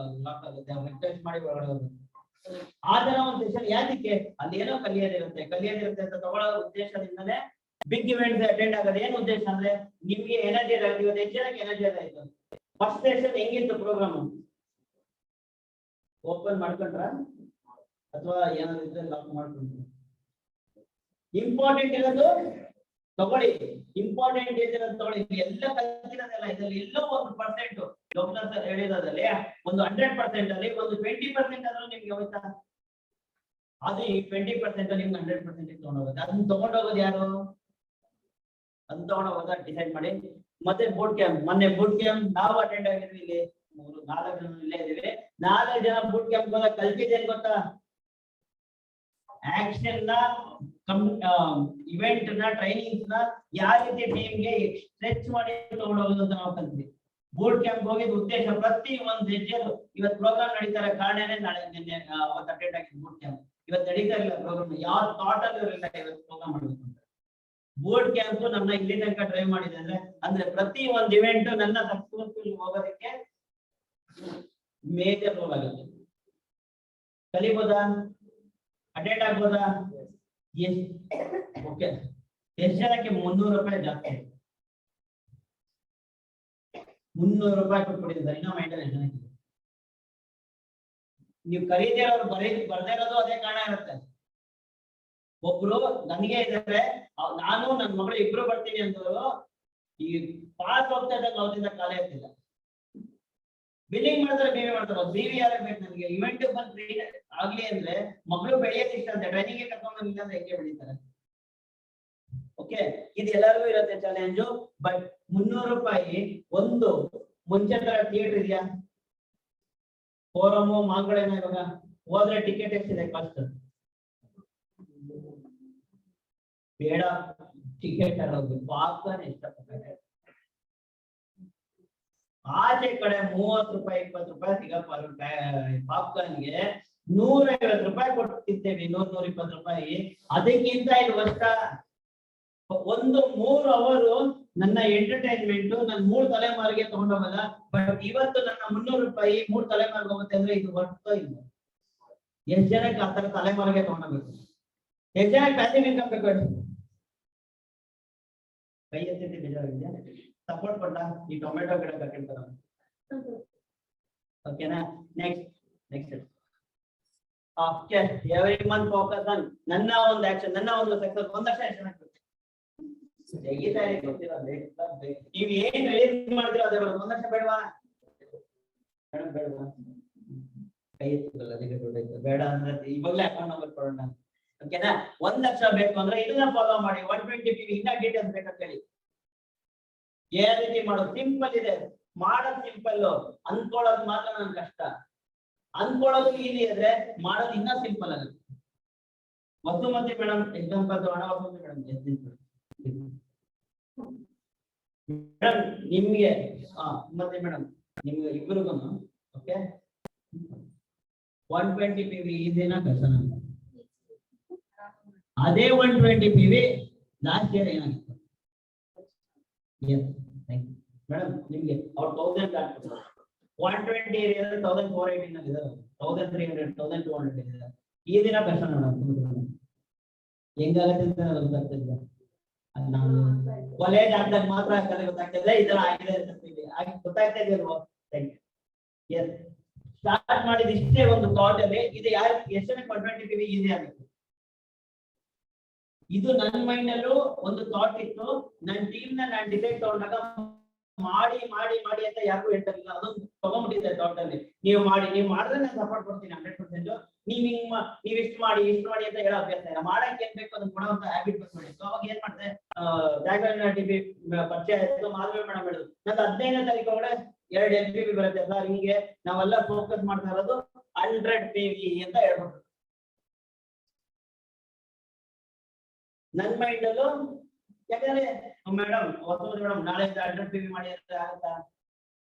ಲಾಕ್ ಆಗುತ್ತೆ. ರಿಕ್ವೆಸ್ಟ್ ಮಾಡಿ ಒಳಗಡೆ ಆ ತರ ಒಂದು ಸೆಷನ್ ಯಾಕೆ? ಅಲ್ಲಿ ಏನೋ ಕಲಿಯೋದಿರುತ್ತೆ ಅಂತ ತಗೊಳ್ಳೋ ಉದ್ದೇಶದಿಂದನೇ ಬಿಗ್ ಇವೆಂಟ್ಸ್ ಅಟೆಂಡ್ ಆಗೋದು. ಏನ್ ಉದ್ದೇಶ ಅಂದ್ರೆ ನಿಮ್ಗೆ ಎನರ್ಜಿ ಆಗುತ್ತೆ. ಇವತ್ತು ಎಷ್ಟು ಜನಕ್ಕೆ ಎನರ್ಜಿ ಆಯ್ತು? ಫಸ್ಟ್ ಸೆಷನ್ ಹೆಂಗಿತ್ತು ಪ್ರೋಗ್ರಾಮ್? ಓಪನ್ ಮಾಡ್ಕೊಂಡ್ರ ಅಥವಾ ಏನಾದ್ರು ಇದ್ರೆ ಲಾಕ್ ಮಾಡ್ಕೊಂಡ್ರ? ಇಂಪಾರ್ಟೆಂಟ್ ಇರೋದು ತಗೊಳ್ಳಿ, ಇಂಪಾರ್ಟೆಂಟ್ ಇರೋದು ತಗೊಳ್ಳಿ. ಎಲ್ಲ ಕಲಿತಿರೋದಲ್ಲ, ಇದರಲ್ಲಿ ಎಲ್ಲೋ 1% ಲೋಕನಾಥ್ ಸರ್ ಹೇಳಿರೋದ್ರಲ್ಲಿ ಒಂದು 100% ಅಲ್ಲಿ ಒಂದು 20% ಆದ್ರೂ ನಿಮ್ಗೆ ಹೋಯ್ತಾ? ಅದು ಈ 20% ನಿಮ್ಗೆ 100% ತಗೊಂಡೋಗುತ್ತೆ. ಅದನ್ನ ತಗೊಂಡೋಗೋದು ಯಾರು? ಅದನ್ನ ತಗೊಂಡೋಗೋದ ಡಿಸೈಡ್ ಮಾಡಿ. ಮತ್ತೆ ಬೂಟ್ ಕ್ಯಾಂಪ್, ಮೊನ್ನೆ ಬೂಟ್ ಕ್ಯಾಂಪ್ ನಾವು ಅಟೆಂಡ್ ಆಗಿದ್ವಿ. ಇಲ್ಲಿ 4 ಜನ ಇಲ್ಲೇ ಇದೀವಿ. 4 ಜನ ಬೂಟ್ ಕ್ಯಾಂಪ್ ಹೋದಾಗ ಕಲ್ತಿದ್ದೇನ್ ಗೊತ್ತಾ? ಆಕ್ಷನ್ ನ ಇವೆಂಟ್ ನ ಟ್ರೈನಿಂಗ್ ನ ಯಾವ ರೀತಿ ಟೀಮ್ಗೆ ಸ್ಟ್ರೆಚ್ ಮಾಡಿ ತಗೊಂಡೋಗೋದು ಅಂತ ನಾವು ಕಲ್ತ್ವಿ. ಬೂಟ್ ಕ್ಯಾಂಪ್ ಹೋಗಿದ್ ಉದ್ದೇಶ ಪ್ರತಿ ಒಂದು ಹೆಜ್ಜೆದು ಇವತ್ತು ಪ್ರೋಗ್ರಾಮ್ ನಡೀತಾರೆ ಕಾರಣನೇ ನಾಳೆ ನಿನ್ನೆ ಅವತ್ತು ಅಟೆಂಡ್ ಆಗಿದ್ದು ಬೂಟ್ ಕ್ಯಾಂಪ್. ಇವತ್ತು ನಡೀತಾ ಇಲ್ಲ ಪ್ರೋಗ್ರಾಮ್, ಯಾವ ಥಾಟ್ ಅಲ್ಲಿ ಇರಲಿಲ್ಲ ಇವತ್ತು ಪ್ರೋಗ್ರಾಮ್ ಮಾಡ್ಬೇಕು ಅಂತ. ಬೂಟ್ ಕ್ಯಾಂಪ್ ನನ್ನ ಇಲ್ಲಿ ತನಕ ಡ್ರೈವ್ ಮಾಡಿದೆ ಅಂದ್ರೆ ಪ್ರತಿ ಒಂದು ಇವೆಂಟ್ ನನ್ನ ಸಕ್ಸಸ್ಫುಲ್ ಹೋಗೋದಕ್ಕೆ ಮೇಜರ್ ರೋಲ್ ಆಗುತ್ತೆ. ಕಲಿಬೋದಾ? ಅಟೆಂಡ್ ಆಗ್ಬೋದಾ? ಓಕೆ. ಎಷ್ಟು ಜನಕ್ಕೆ 300 ರೂಪಾಯಿ ಜಾಸ್ತಿ? 300 ರೂಪಾಯಿ ಕೊಟ್ಬಿಟ್ಟಿದ್ದಾರೆ. ಇನ್ನೂ ಮೈಂಟೈನ್ ಎಷ್ಟು ಜನಕ್ಕೆ? ನೀವು ಕರೀದೇ ಅವ್ರು ಬರ್ದೇ ಇರೋದು ಅದೇ ಕಾರಣ ಇರುತ್ತೆ. ಒಬ್ರು ನನಗೆ ಇದ್ದಾರೆ, ನಾನು ನನ್ನ ಮಗಳು ಇಬ್ರು ಬರ್ತೀನಿ ಅಂತವ್ರು ಈ ಪಾಸ್ ಹೋಗ್ತಾ ಇದ್ದಾಗ ಅವರಿಂದ ಕಾಲೇ ಇರ್ತಿಲ್ಲ. ಬಿಲ್ಲಿಂಗ್ ಮಾಡ್ತಾರೆ, ಬಿವಿ ಮಾಡ್ತಾರೆ. ಬಿವಿ ಯಾರೇ ಬೇಕು ನನಗೆ ಇವೆಂಟ್ ಬಂದು ಆಗ್ಲಿ ಅಂದ್ರೆ ಮಗಳು ಬೆಳೆಯೋಕೆ ಇಷ್ಟ ಅಂತ ಟ್ರೈನಿಂಗ್ ಕರ್ಕೊಂಡು ಇಲ್ಲ ಅಂದ್ರೆ ಹೆಂಗೆ ಬೆಳೀತಾರೆ? ಓಕೆ, ಇದು ಎಲ್ಲರಿಗೂ ಇರುತ್ತೆ ಚಾಲೆಂಜು. ಬಟ್ 300 ರೂಪಾಯಿ ಒಂದು ಮುಂಚೆ ತರ ಥಿಯೇಟರ್ ಇದೆಯಾ? ಫೋರಮ್ ಮಾಲ್ಗಳೇನ ಇವಾಗ ಹೋದ್ರೆ ಟಿಕೆಟ್ ಎಷ್ಟಿದೆ ಕಾಸ್ಟ್? ಬೇಡ, ಟಿಕೆಟ್ ಅರೋದು ಪಾಪ್ಕಾರ್ನ್ ಇಷ್ಟಪಡ್ತಾರೆ. ಆಚೆ ಕಡೆ 30 ರೂಪಾಯಿ 20 ರೂಪಾಯಿ ಸಿಗಪ್ಪ ಪಾಪ್ಕಾರ್ನ್ಗೆ 150 ರೂಪಾಯಿ ಕೊಡ್ತಿದ್ದೇವೆ. 100-120 ರೂಪಾಯಿ. ಅದಕ್ಕಿಂತ ಇದು ವರ್ಷ ಒಂದು 3 ಅವರು ನನ್ನ ಎಂಟರ್ಟೈನ್ಮೆಂಟ್ ನನ್ನ 3 ತಲೆಮಾರಿಗೆ ತಗೊಂಡೋಗಲ್ಲ. ಬಟ್ ಇವತ್ತು ನನ್ನ 300 ರೂಪಾಯಿ 3 ತಲೆಮಾರಿಗೆ ಹೋಗುತ್ತೆ ಅಂದ್ರೆ ಇದು ಬರ್ತೋ ಇಲ್ಲ? ಎಷ್ಟು ಜನಕ್ಕೆ ಆ ತರ ತಲೆಮಾರಿಗೆ ತಗೊಂಡೋಗ್ಬೇಕು? ಎಷ್ಟು ಜನಕ್ಕೆ ಪ್ಯಾಸಿವ್ ಇನ್ಕಮ್ ಬೇಕು? ಕೈ ಎತ್ತಿದ್ದು ಬೇಜಾರಾಗಿದೆಯಾ? ಸಪೋರ್ಟ್ ಕೊಟ್ಟ ಈ ಟೊಮೆಟೊ ಗಿಡ ಕಟ್ಟಿರ್ತಾರ. ಓಕೆನಾ? Next okay. Every month focus on ನನ್ನ ಒಂದು ಆಕ್ಷನ್, ನನ್ನ ಒಂದು ಸಕ್ಸಸ್. 1 ಲಕ್ಷ ಎಷ್ಟು ಜನಕ್ಕೆ ಗೊತ್ತಿಲ್ಲ. ನೀವು ಏನ್ ರಿಲೀಸ್ ಮಾಡಿದ್ರೋ ಅದೇ ಬರೋದು. 1 ಲಕ್ಷ ಬೇಡವಾ? ಬೇಡವಾ? ಕೈ ಎತ್ತಿಲ್ಲ, ಅದಕ್ಕೆ ದುಡ್ಡು ಬೇಡ ಅಂದ್ರೆ ಇವಾಗಲೇ ಅಕೌಂಟ್ ನಂಬರ್ ಕೊಡೋಣ. ಓಕೆನಾ? 1 ಲಕ್ಷ ಬೇಕು ಅಂದ್ರೆ ಇದನ್ನ ಫಾಲೋ ಮಾಡಿ. 120 PV ಇನ್ನ ಡೀಟೇಲ್ಸ್ ಬೇಕಂತ ಹೇಳಿ. ಯಾವ ರೀತಿ ಮಾಡೋದು? ಸಿಂಪಲ್ ಇದೆ, ಮಾಡೋದು ಸಿಂಪಲ್, ಅನ್ಕೊಳ್ಳೋದು ಮಾತ್ರ ನನ್ ಕಷ್ಟ. ಅನ್ಕೊಳ್ಳೋದು ಈಸಿ ಆದ್ರೆ ಮಾಡೋದು ಇನ್ನ ಸಿಂಪಲ್ ಆಗುತ್ತೆ. ವಸುಮತಿ ಮೇಡಮ್ ಎಕ್ಸಾಂಪಲ್ ತಗೋಣ. ವಸುಮತಿ ಮೇಡಮ್ ಮೇಡಮ್ ನಿಮ್ಗೆ ಮತ್ತೆ ಮೇಡಮ್ ನಿಮ್ಗೆ ಇಬ್ಬರಿಗೂ ಓಕೆ 120 PV ಈಸಿನಾ ಕಷ್ಟನಾ? ಅದೇ 120 PV ಲಾಸ್ಟ್ ಇಯರ್ ಏನಾಗಿತ್ತು? ಮೇಡಮ್ ನಿಮ್ಗೆ ಅವ್ರು 1000 120 ಏರಿಯಾದಲ್ಲಿ 1480 ನಲ್ಲಿ ಇದ್ದಾರೆ. 1300 1200 ಇದೆ. ಈ ದಿನ ಕಷ್ಟ ಮೇಡಮ್. ಹೆಂಗಾಗತ್ತೆ ಅಂತ ಗೊತ್ತಾಗ್ತಿಲ್ಲ. ನಾನು ಕಾಲೇಜ್ ಆದಾಗ ಮಾತ್ರ ಗೊತ್ತಾಗ್ತಿಲ್ಲ ಈ ತರ ಆಗಿದೆ ಅಂತ ಗೊತ್ತಾಗ್ತಾ ಇದೆಯಲ್ವಾ? ಎಸ್, ಸ್ಟಾರ್ಟ್ ಮಾಡಿದ ಇಷ್ಟೇ ಒಂದು ಥಾಟ್ ಅಲ್ಲಿ ಇದು ಯಾರು ಎಷ್ಟು 120 PV ಈಸಿ ಆಗುತ್ತೆ. ಇದು ನನ್ನ ಮೈಂಡ್ ಅಲ್ಲೂ ಒಂದು ಥಾಟ್ ಇತ್ತು. ನನ್ನ ಟೀಮ್ ನಾನು ಡಿಸೈಡ್ ತಗೊಂಡಾಗ ಮಾಡಿ ಮಾಡಿ ಮಾಡಿ ಅಂತ ಯಾರಿಗೂ ಹೇಳ್ತಾರಿಲ್ಲ. ಅದೊಂದು ತಗೊಂಡ್ಬಿಟ್ಟಿದೆ ಥಾಟ್ ಅಲ್ಲಿ. ನೀವು ಮಾಡಿದ್ರೆ ನಾನು ಸಪೋರ್ಟ್ ಕೊಡ್ತೀನಿ 100%. ನೀವ್ ಇಷ್ಟು ಮಾಡಿ ಅಂತ ಹೇಳೋ ಅಭ್ಯಾಸ ಇಲ್ಲ. ಮಾಡಕ್ಕೆ ಏನ್ ಬೇಕು ಅದನ್ನ ಕೊಡುವಂತ ಹ್ಯಾಬಿಟ್ ಮಾಡಿ. ಸೊ ಅವಾಗ ಏನ್ ಮಾಡಿದೆ, ಟಿವಿ ಪರಿಚಯ ಆಯ್ತು. ಮಾಧವಿ ಮೇಡಮ್ ಹೇಳಿದ್ರು ನಂದು 15ನೇ ತಾರೀಕು ಒಳಗಡೆ 2 LPV ಬರುತ್ತೆ ಸರ್. ಹಿಂಗೆ ನಾವೆಲ್ಲ ಫೋಕಸ್ ಮಾಡ್ತಾ ಇರೋದು 100 PV ಅಂತ ಹೇಳ್ಬಿಟ್ರು. ನನ್ ಮೈಂಡ್ ಅಲ್ಲೂ ಯಾಕಂದ್ರೆ ಮೇಡಮ್ ಮೇಡಮ್ ನಾಳೆಯಿಂದ 100 PV ಮಾಡಿ ಅಂತ ಆಗುತ್ತಾ?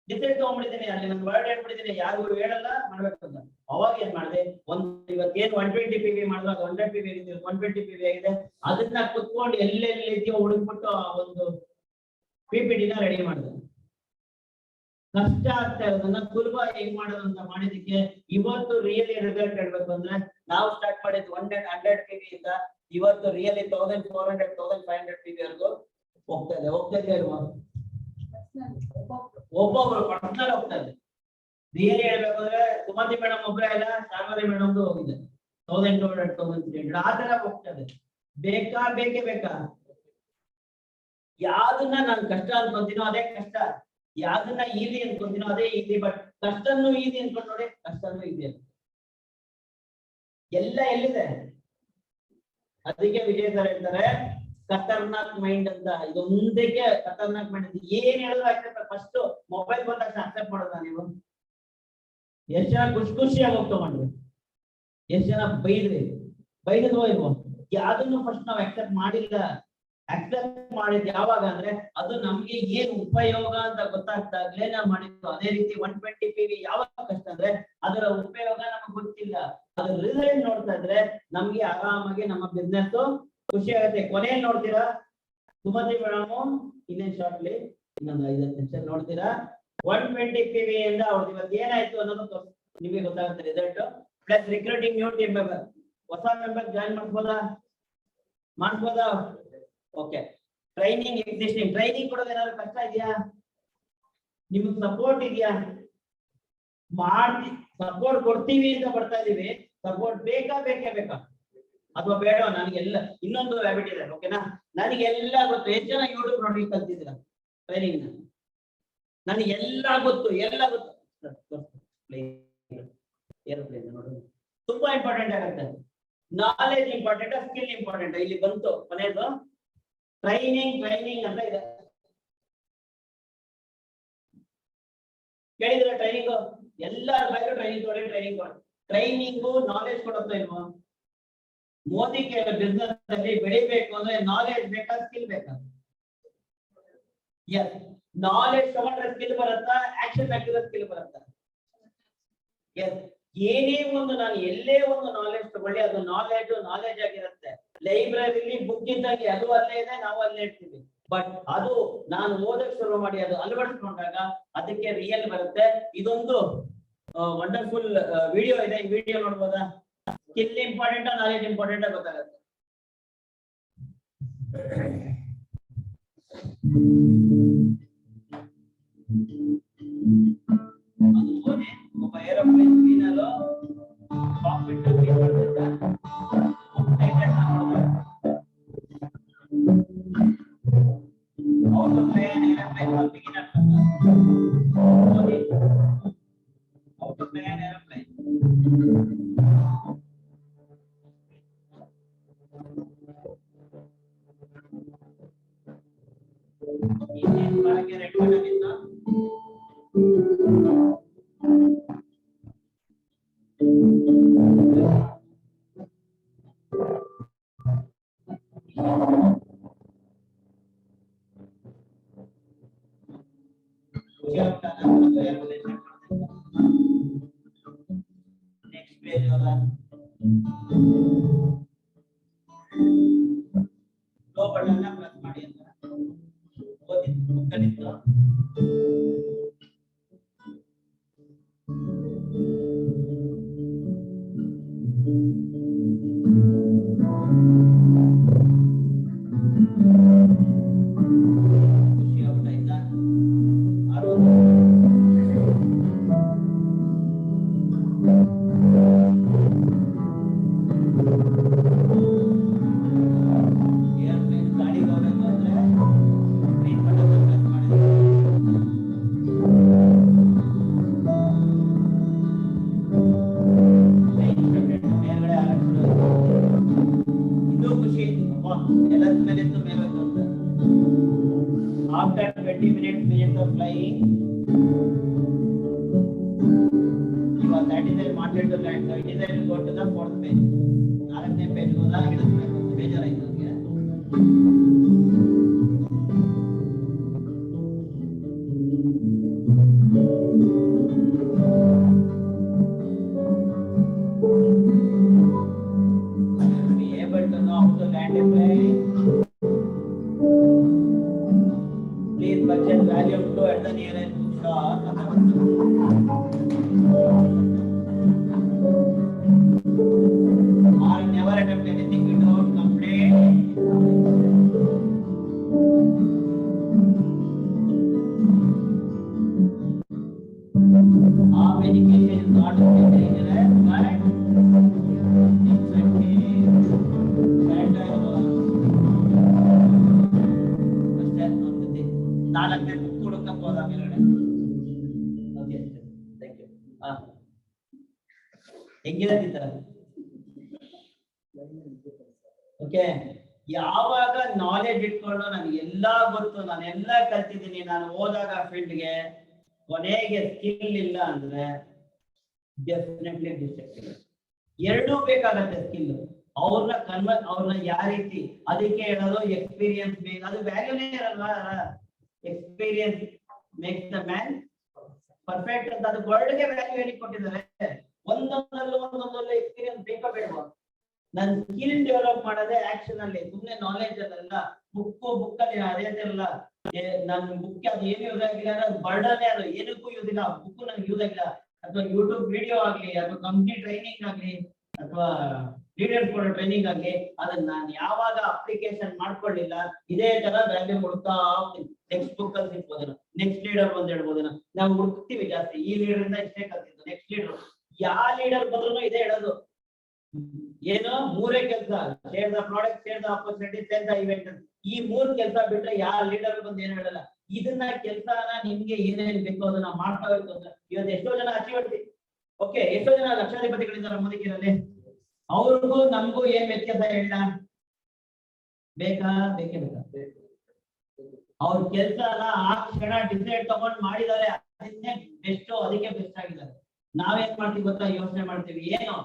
ಡಿಸೈಡ್ ತಗೊಂಡ್ಬಿಟ್ಟಿದ್ದೀನಿ. ಅಲ್ಲಿ ನನ್ನ ವರ್ಡ್ ಹೇಳ್ಬಿಟ್ಟಿದ್ದೀನಿ, ಯಾರಿಗೂ ಹೇಳಲ್ಲ ಮಾಡ್ಬೇಕು ಅಂತ. ಅವಾಗ ಏನ್ ಮಾಡಿದೆ, ಇವತ್ತೇನು 120 PV ಮಾಡಿದ್ರು ಅದು 100 PV 120 PV ಆಗಿದೆ. ಅದನ್ನ ಕುತ್ಕೊಂಡು ಎಲ್ಲೆಲ್ಲಿ ಇದೆಯೋ ಹುಡುಕ್ಬಿಟ್ಟು ಒಂದು PPT ನ ರೆಡಿ ಮಾಡಿದೆ. ಕಷ್ಟ ಆಗ್ತಾ ಇರೋದನ್ನ ಸುಲಭ ಹೆಂಗ್ ಮಾಡೋದು ಅಂತ ಮಾಡಿದಕ್ಕೆ ಇವತ್ತು ರಿಯಲಿ ರಿಸಲ್ಟ್ ಹೇಳ್ಬೇಕು ಅಂದ್ರೆ ನಾವು ಸ್ಟಾರ್ಟ್ ಮಾಡಿದ್ದು 100 PV ಇಂದ ಇವತ್ತು ರಿಯಲಿ 1400 1500 PV ವರೆಗೂ ಹೋಗ್ತಾ ಇದೆ ಅಲ್ವಾ? ಒಬ್ಬೊಬ್ರು ಪರ್ಸನಲ್ ಹೋಗ್ತಾ ಇದೆ. ರಿಯಲಿ ಹೇಳ್ಬೇಕಂದ್ರೆ ಸುಮತಿ ಮೇಡಮ್ ಒಬ್ಬರೇ ಇಲ್ಲ, ಶಾರ್ವರಿ ಮೇಡಮ್ದು ಹೋಗಿದೆ 1200 1300 ಆ ತರ ಹೋಗ್ತಾ ಇದೆ. ಬೇಕೇ ಬೇಕಾ? ಯಾವ್ದನ್ನ ನಾನು ಕಷ್ಟ ಅನ್ಕೊಂತೀನೋ ಅದೇ ಕಷ್ಟ, ಯಾವ್ದನ್ನ ಈಸಿ ಅನ್ಕೊಂತೀನೋ ಅದೇ ಈಸಿ. ಬಟ್ ಕಷ್ಟನ್ನು ಈಸಿ ಅನ್ಕೊಂಡು ನೋಡಿ, ಕಷ್ಟನ್ನು ಈಸಿ ಅಂತ ಎಲ್ಲ ಎಲ್ಲಿದೆ? ಅದಕ್ಕೆ ವಿಜಯ್ ಸರ್ ಹೇಳ್ತಾರೆ ಖತರ್ನಾಕ್ ಮೈಂಡ್ ಅಂತ. ಇದೊಂದಕ್ಕೆ ಖತರ್ನಾಕ್ ಮೈಂಡ್ ಅಂತ. ಏನ್ ಹೇಳಿದ್ರು ಅಕ್ಸೆಪ್ಟ್. ಫಸ್ಟ್ ಮೊಬೈಲ್ ಬಂದ ತಕ್ಷಣ ಅಕ್ಸೆಪ್ಟ್ ಮಾಡೋದ ನೀವು? ಎಷ್ಟ್ ಜನ ಖುಷಿಯಾಗಿ ಹೋಗಿ ತಗೊಂಡ್ರಿ? ಎಷ್ಟ್ ಜನ ಬೈದಿದ್ವೋ ಇಲ್ವೋ? ಯಾವ್ದನ್ನು ಫಸ್ಟ್ ನಾವು ಅಕ್ಸೆಪ್ಟ್ ಮಾಡಿಲ್ಲ. ಅಕ್ಸೆಪ್ಟ್ ಮಾಡಿದ್ ಯಾವಾಗ ಅಂದ್ರೆ ಅದು ನಮ್ಗೆ ಏನ್ ಉಪಯೋಗ ಅಂತ ಗೊತ್ತಾಗ್ತಾಗ್ಲೇ ನಾವು ಮಾಡಿದ್ದು. ಅದೇ ರೀತಿ 120 PV ಯಾವಾಗ ಕಷ್ಟ ಅಂದ್ರೆ ಅದರ ಉಪಯೋಗ ನಮಗ್ ಗೊತ್ತಿಲ್ಲ. ಅದ್ರ ರಿಸಲ್ಟ್ ನೋಡ್ತಾ ಇದ್ರೆ ನಮ್ಗೆ ಆರಾಮಾಗಿ ನಮ್ಮ ಬಿಸ್ನೆಸ್ ಖುಷಿ ಆಗುತ್ತೆ. ಕೊನೆಯಲ್ಲಿ ನೋಡ್ತೀರಾ ಸುಮತಿ ಮೇಡಮ್ ಇನ್ನೇನ್ ಶಾರ್ಟ್ಲಿ ಇನ್ನೊಂದು 5 ನಿಮಿಷ ನೋಡ್ತೀರಾ 120 PV ಇಂದ ಅವ್ರದ್ದು ಇವತ್ತು ಏನಾಯ್ತು ಅನ್ನೋದು ನಿಮಗೆ ಗೊತ್ತಾಗುತ್ತೆ result. Plus recruiting new team member, ಹೊಸ ಮೆಂಬರ್ ಜಾಯಿನ್ ಮಾಡ್ಬೋದಾ? ಓಕೆ. ಟ್ರೈನಿಂಗ್ ಎಕ್ಸಿಸ್ಟಿಂಗ್ ಟ್ರೈನಿಂಗ್ ಕೊಡೋದು ಏನಾದ್ರು ಕಷ್ಟ ಇದೆಯಾ? ನಿಮ್ಗೆ ಸಪೋರ್ಟ್ ಇದೆಯಾ? ಸಪೋರ್ಟ್ ಕೊಡ್ತೀವಿ ಅಂತ ಬರ್ತಾ ಇದೀವಿ. ಸಪೋರ್ಟ್ ಬೇಕೇ ಬೇಕಾ ಅಥವಾ ಬೇಡ? ನನಗೆಲ್ಲ ಇನ್ನೊಂದು ಹ್ಯಾಬಿಟ್ ಇದೆ, ಓಕೆನಾ? ನನಗೆಲ್ಲ ಗೊತ್ತು. ಎಷ್ಟು ಜನ ಯೂಟ್ಯೂಬ್ ನೋಡಿ ಕಲ್ತಿದ್ದೀರಾ ಟ್ರೈನಿಂಗ್? ನನಗೆಲ್ಲ ಗೊತ್ತು. ಏರೋಪ್ಲೇನ್ ನೋಡಿ ತುಂಬಾ ಇಂಪಾರ್ಟೆಂಟ್ ಆಗುತ್ತೆ. Knowledge important, skill important. ಇಲ್ಲಿ ಬಂತು ಕೊನೆಯದು ಟ್ರೈನಿಂಗ್ ಅಂತ ಇದೆ. ಕೇಳಿದ್ರೆ ಟ್ರೈನಿಂಗ್ ಎಲ್ಲರ ಬಗ್ಗೆ ಟ್ರೈನಿಂಗು ನಾಲೆಜ್ ಕೊಡುತ್ತೋ ಇಲ್ವಾ? ಮೋದಿ ಬಿಸ್ನೆಸ್ ಅಲ್ಲಿ ಬೆಳಿಬೇಕು ಅಂದ್ರೆ ನಾಲೆಜ್ ಬೇಕಾ, ಸ್ಕಿಲ್ ಬೇಕಾ? ಎಸ್. ನಾಲೆಜ್ ತಗೊಂಡ್ರೆ ಸ್ಕಿಲ್ ಬರುತ್ತಾ? ಆಕ್ಷನ್ ಹಾಕಿದ್ರೆ ಸ್ಕಿಲ್ ಬರುತ್ತಾ? ಎಸ್. ಏನೇ ಒಂದು ನಾನು ಎಲ್ಲೇ ಒಂದು ನಾಲೆಜ್ ತಗೊಳ್ಳಿ, ಅದು ನಾಲೆಜ್ ಆಗಿರುತ್ತೆ. ಲೈಬ್ರರಿಲಿ ಬುಕ್ ಇದ್ದಾಗ ಅದು ಅಲ್ಲೇ ಇದೆ, ನಾವು ಅಲ್ಲೇ ಇರ್ತೀವಿ. ಬಟ್ ಅದು ನಾನು ಓದಕ್ ಶುರು ಮಾಡಿ ಅದು ಅಳವಡಿಸ್ಕೊಂಡಾಗ ಅದಕ್ಕೆ ರಿಯಲ್ ಬರುತ್ತೆ. ಇದೊಂದು ವಂಡರ್ಫುಲ್ ವಿಡಿಯೋ ಇದೆ. ಈ ವಿಡಿಯೋ ನೋಡ್ಬೋದಾ? ಸ್ಕಿಲ್ ಇಂಪಾರ್ಟೆಂಟ್, ನಾಲೆಜ್ ಇಂಪಾರ್ಟೆಂಟ್ ಗೊತ್ತಾಗುತ್ತೆ. ಅದು ಓದಿ ಒಬ್ಬ ಏರೋಪ್ಲೇನ್ ಕ್ಲೀನರ್ ಕಾಕ್ಪಿಟ್ ಕ್ಲೀನ್ ಮಾಡ್ತಿದ್ದ. How to fly an airplane for beginners. How to fly an airplane. Indian flag red button is the next page होगा दो बटन ना प्रेस ಮಾಡಿ ಅಂತ ಓದಿ ಮುಕ್ಕಲಿತ್ತು after 20 minutes of flying you are satisfied wanted to land, so it is to go to the fourth page. 4ನೇ page ಹೋದ ಹಿಡಿಸಬೇಕು ಬೇಜಾರಾಯ್ತು ನನಗೆ. be able to know how to land a plane. Please purchase volume 2 at the nearest bookstore. Or never attempt anything without complaint. Our education is not dangerous, but it's ನಾಲ್ಕನೇ book ಹುಡುಕಕ್ಕೆ ಹೋದ ಮೇಲ್ಗಡೆ. Okay thank you. ಹೆಂಗಿದೆ ಈ ತರ okay, ಯಾವಾಗ knowledge ಇಟ್ಕೊಂಡು ನನಗೆ ಎಲ್ಲಾ ಗೊತ್ತು, ನಾನು ಎಲ್ಲ ಕಲ್ತಿದ್ದೀನಿ, ನಾನು ಹೋದಾಗ ಫೀಲ್ಡ್ಗೆ ಕೊನೆಗೆ ಸ್ಕಿಲ್ ಇಲ್ಲ ಅಂದ್ರೆ ಡೆಫಿನೆಟ್ಲಿ ಡಿಸ್ಟ್ರಕ್ಟಿವ್. ಎರಡೂ ಬೇಕಾಗತ್ತೆ ಸ್ಕಿಲ್. ಅವ್ರನ್ನ ಯಾವ ರೀತಿ, ಅದಕ್ಕೆ ಹೇಳೋದು ಎಕ್ಸ್ಪೀರಿಯನ್ಸ್ ಬೇಕು. ಅದು ವ್ಯಾಲ್ಯೂನೇ ಇರಲ್ವಾ? Experience makes the man perfect ಅಂತ ಅದು ವರ್ಡ್ಗೆ ವ್ಯಾಲ್ಯೂ ಹೇಳಿ ಕೊಟ್ಟಿದ್ದಾರೆ. ಒಂದೊಂದಲ್ಲೂ ಎಕ್ಸ್ಪೀರಿಯನ್ಸ್ ಬೇಕೋ ಬೇಡವಾ? ನನ್ ಸ್ಕಿಲ್ ಡೆವಲಪ್ ಮಾಡೋದೇ ಆಕ್ಷನ್ ಅಲ್ಲಿ, ಸುಮ್ನೆ ನಾಲೆಜ್ ಅಲ್ಲ. ಬುಕ್ ಅಲ್ಲಿ ಅದೇನಿಲ್ಲ, ನನ್ ಬುಕ್ ಅದು ಏನು ಯೂಸ್ ಆಗಿಲ್ಲ ಅಂದ್ರೆ ಅದು ಬರ್ಡನೇ, ಅದು ಏನಕ್ಕೂ ಯೂಸ್ ಇಲ್ಲ. ಬುಕ್ ನನ್ಗೆ ಯೂಸ್ ಆಗಿಲ್ಲ, ಅಥವಾ ಯೂಟ್ಯೂಬ್ ವಿಡಿಯೋ ಆಗ್ಲಿ, ಅಥವಾ ಕಂಪ್ನಿ ಟ್ರೈನಿಂಗ್ ಆಗ್ಲಿ, ಅಥವಾ ಲೀಡರ್ಸ್ ಕೊಡೋ ಟ್ರೈನಿಂಗ್ ಆಗ್ಲಿ, ಅದನ್ನ ನಾನು ಯಾವಾಗ ಅಪ್ಲಿಕೇಶನ್ ಮಾಡ್ಕೊಳ್ಳಿಲ್ಲ, ಇದೇ ತರ ವ್ಯಾಲ್ಯೂ ಹುಡುಕ್ತಾ ಹೋಗ್ತೀನಿ. ನೆಕ್ಸ್ಟ್ ಬುಕ್ ಅಲ್ಲಿ ಸಿಗ್ಬೋದೇನೋ, ನೆಕ್ಸ್ಟ್ ಲೀಡರ್ ಬಂದ್ ಹೇಳ್ಬೋದೇನೋ, ನಾವು ಹುಡುಕ್ತಿವಿ ಜಾಸ್ತಿ. ಈ ಲೀಡರ್ ಇಂದ ಇಷ್ಟೇ ಕಲ್ತಿದ್ದು, ನೆಕ್ಸ್ಟ್ ಲೀಡರ್ ಯಾವ ಲೀಡರ್ ಬಂದ್ರು ಇದೇ ಹೇಳೋದು. ಏನು ಮೂರೇ ಕೆಲಸ: share the product, share the opportunity, share the event. ಈ ಮೂರ್ ಕೆಲಸ ಬಿಟ್ರೆ ಯಾವ ಲೀಡರ್ ಬಂದು ಏನು ಹೇಳಲ್ಲ. ಇದನ್ನ ಕೆಲಸನ ನಿಮ್ಗೆ ಏನೇನ್ ಬೇಕೋ ಅದನ್ನ ಮಾಡ್ತಾ ಹೋಗ್ತು ಅಂತ. ಇವತ್ತು ಎಷ್ಟೋ ಜನ ಅಚೀವ್, ಓಕೆ, ಎಷ್ಟೋ ಜನ ಲಕ್ಷಾಧಿಪತಿಗಳಿದ್ದಾರೆ ಮೋದಿಗಿರಲ್ಲಿ. ಅವ್ರಿಗೂ ನಮಗೂ ಏನ್ ವ್ಯತ್ಯಾಸ ಹೇಳ? ಬೇಕಾ? ಬೇಕೇ ಬೇಕಾ? ಅವ್ರ ಕೆಲ್ಸನ ಆ ಕ್ಷಣ ಡಿಸೈಡ್ ತಗೊಂಡ್ ಮಾಡಿದ್ದಾರೆ, ಅದನ್ನೇ ಬೆಸ್ಟ್, ಅದಕ್ಕೆ ಬೆಸ್ಟ್ ಆಗಿದ್ದಾರೆ. ನಾವೇನ್ ಮಾಡ್ತೀವಿ ಗೊತ್ತಾ? ಯೋಚನೆ ಮಾಡ್ತೀವಿ, ಏನು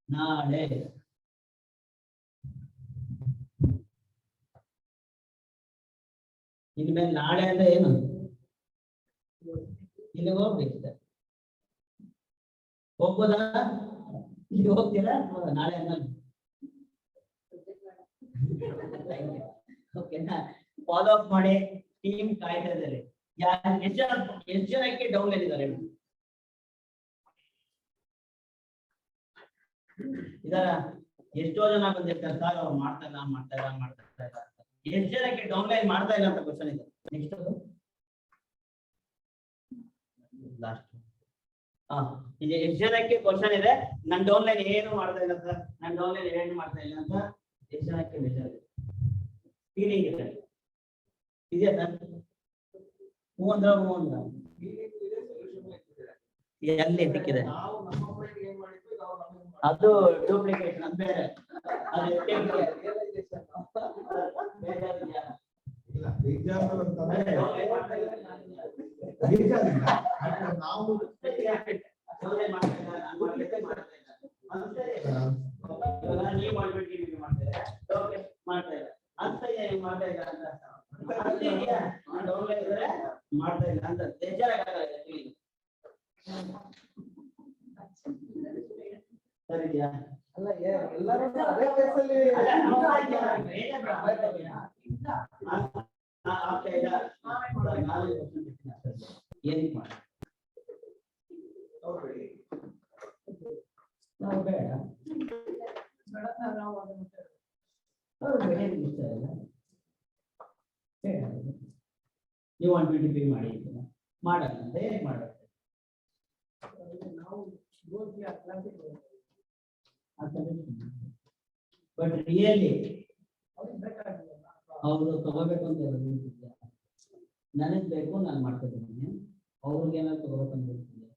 ನಾಳೆ ಇನ್ಮೇಲೆ ನಾಳೆ ಅಂದ್ರೆ ಏನು? ಇಲ್ಲಿ ಹೋಗ್ಬೇಕಿದೆ, ಹೋಗ್ಬೋದಾ? ಇಲ್ಲಿ ಹೋಗ್ತೀರಾ? ನಾಳೆ ಅನ್ನೋದು ಓಕೆನಾ? ಫಾಲೋ ಅಪ್ ಮಾಡಿ, ಟೀಮ್ ಕಾಯ್ತಾ ಇದ್ದಾರೆ. ಎಷ್ಟು ಜನಕ್ಕೆ ಡೌನ್ ಇದ್ದಾರೆ ಇದಾರ? ಎಷ್ಟೋ ಜನ ಬಂದಿರ್ತಾರೆ ಸರ್, ಅವ್ರು ಮಾಡ್ತಾ ಇಲ್ಲ. ಎಷ್ಟು ಜನಕ್ಕೆ ಡೌನ್ ಲೈನ್ ಮಾಡ್ತಾ ಇಲ್ಲ ಅಂತ ಕ್ವಶನ್ ಇದೆ. ನೆಕ್ಸ್ಟ್ ಲಾಸ್ಟ್, ಇದು ಎಷ್ಟು ಜನಕ್ಕೆ ಕ್ವಶನ್ ಇದೆ, ನನ್ ಡೌನ್ ಲೈನ್ ಏನು ಮಾಡ್ತಾ ಇಲ್ಲ ಸರ್, ನನ್ ಡೌನ್ ಲೈನ್ ಏನು ಮಾಡ್ತಾ ಇಲ್ಲ ಅಂತ ಎಷ್ಟು ಜನಕ್ಕೆ ಬೇಜಾರ್ ಇದೆ? ಫೀಲಿಂಗ್ ಇದೆ ಇದೆಯಾ ಸರ್? ಹ್ಞೂ ಅಂದ್ರ ಹ್ಞೂ ಅಂದ್ರ ಎಲ್ಲಿ ಸಿಕ್ಕಿದೆ? ಅದು ಡೂಪ್ಲಿಕೇಟ್, ಅದು ಬೇರೆ. ಮಾಡ್ತಾ ಇಲ್ಲ ಅಂತ ಸರಿಯಾ? ಅಲ್ಲ, ಎಲ್ಲರೂ ಅದೇ ಕೇಸಲ್ಲಿ ಏನ್ ಮಾಡಿ ನಾವು ಬೇಡ ನೀವು 120 ಮಾಡಿ ಮಾಡಲ್ಲ ಅಂತ ಹೇಗೆ ಮಾಡುತ್ತೆ? ಬಟ್ ರಿಯಲಿ ಅವರು ತಗೋಬೇಕು ಅಂತ ನನಗ್ ಬೇಕು, ನಾನು ಮಾಡ್ತಿದ್ದೀನಿ. ಅವ್ರಿಗೆ ಏನಾದ್ರು ತಗೋಬೇಕಂತ ಹೇಳ್ತೀನಿ,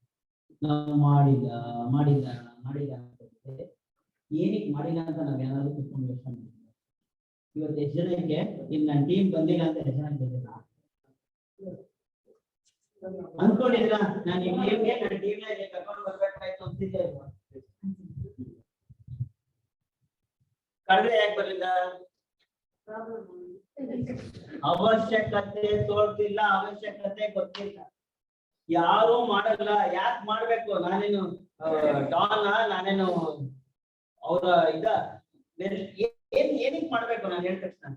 ನಾವು ಮಾಡಿಲ್ಲ ಅಂತ ಏನಕ್ಕೆ ಮಾಡಿಲ್ಲ ಅಂತ ನಾವೇನಾದ್ರು ಕುತ್ಕೊಂಡು ಯೋಚನೆ ಮಾಡ್ತೀವಿ. ಇವತ್ತು ಎಷ್ಟು ಜನಕ್ಕೆ ಇನ್ನು ನನ್ನ ಟೀಮ್ ಬಂದಿಲ್ಲ ಅಂತ ಎಷ್ಟು ಜನ ಬಂದಿಲ್ಲ ಅನ್ಕೊಂಡಿದ್ರ? ನಾನು ನಿಮ್ಗೆ ನನ್ನ ಟೀಮ್ ಕರ್ಕೊಂಡು ಬರ್ಬೇಕಾಯ್ತು ಅಂತಿದ್ದೆ. ಕಡಿಮೆ ಯಾಕೆ ಬರ್ಲಿಲ್ಲ? ಅವಶ್ಯಕತೆ ತೋರ್ತಿಲ್ಲ, ಅವಶ್ಯಕತೆ ಗೊತ್ತಿಲ್ಲ, ಯಾರು ಮಾಡಲ್ಲ. ಯಾಕೆ ಮಾಡ್ಬೇಕು? ನಾನೇನು ಡಾನ್? ನಾನೇನು ಅವರ ಏನಕ್ಕೆ ಮಾಡ್ಬೇಕು? ನಾನು ಹೇಳಿದ ತಕ್ಷಣ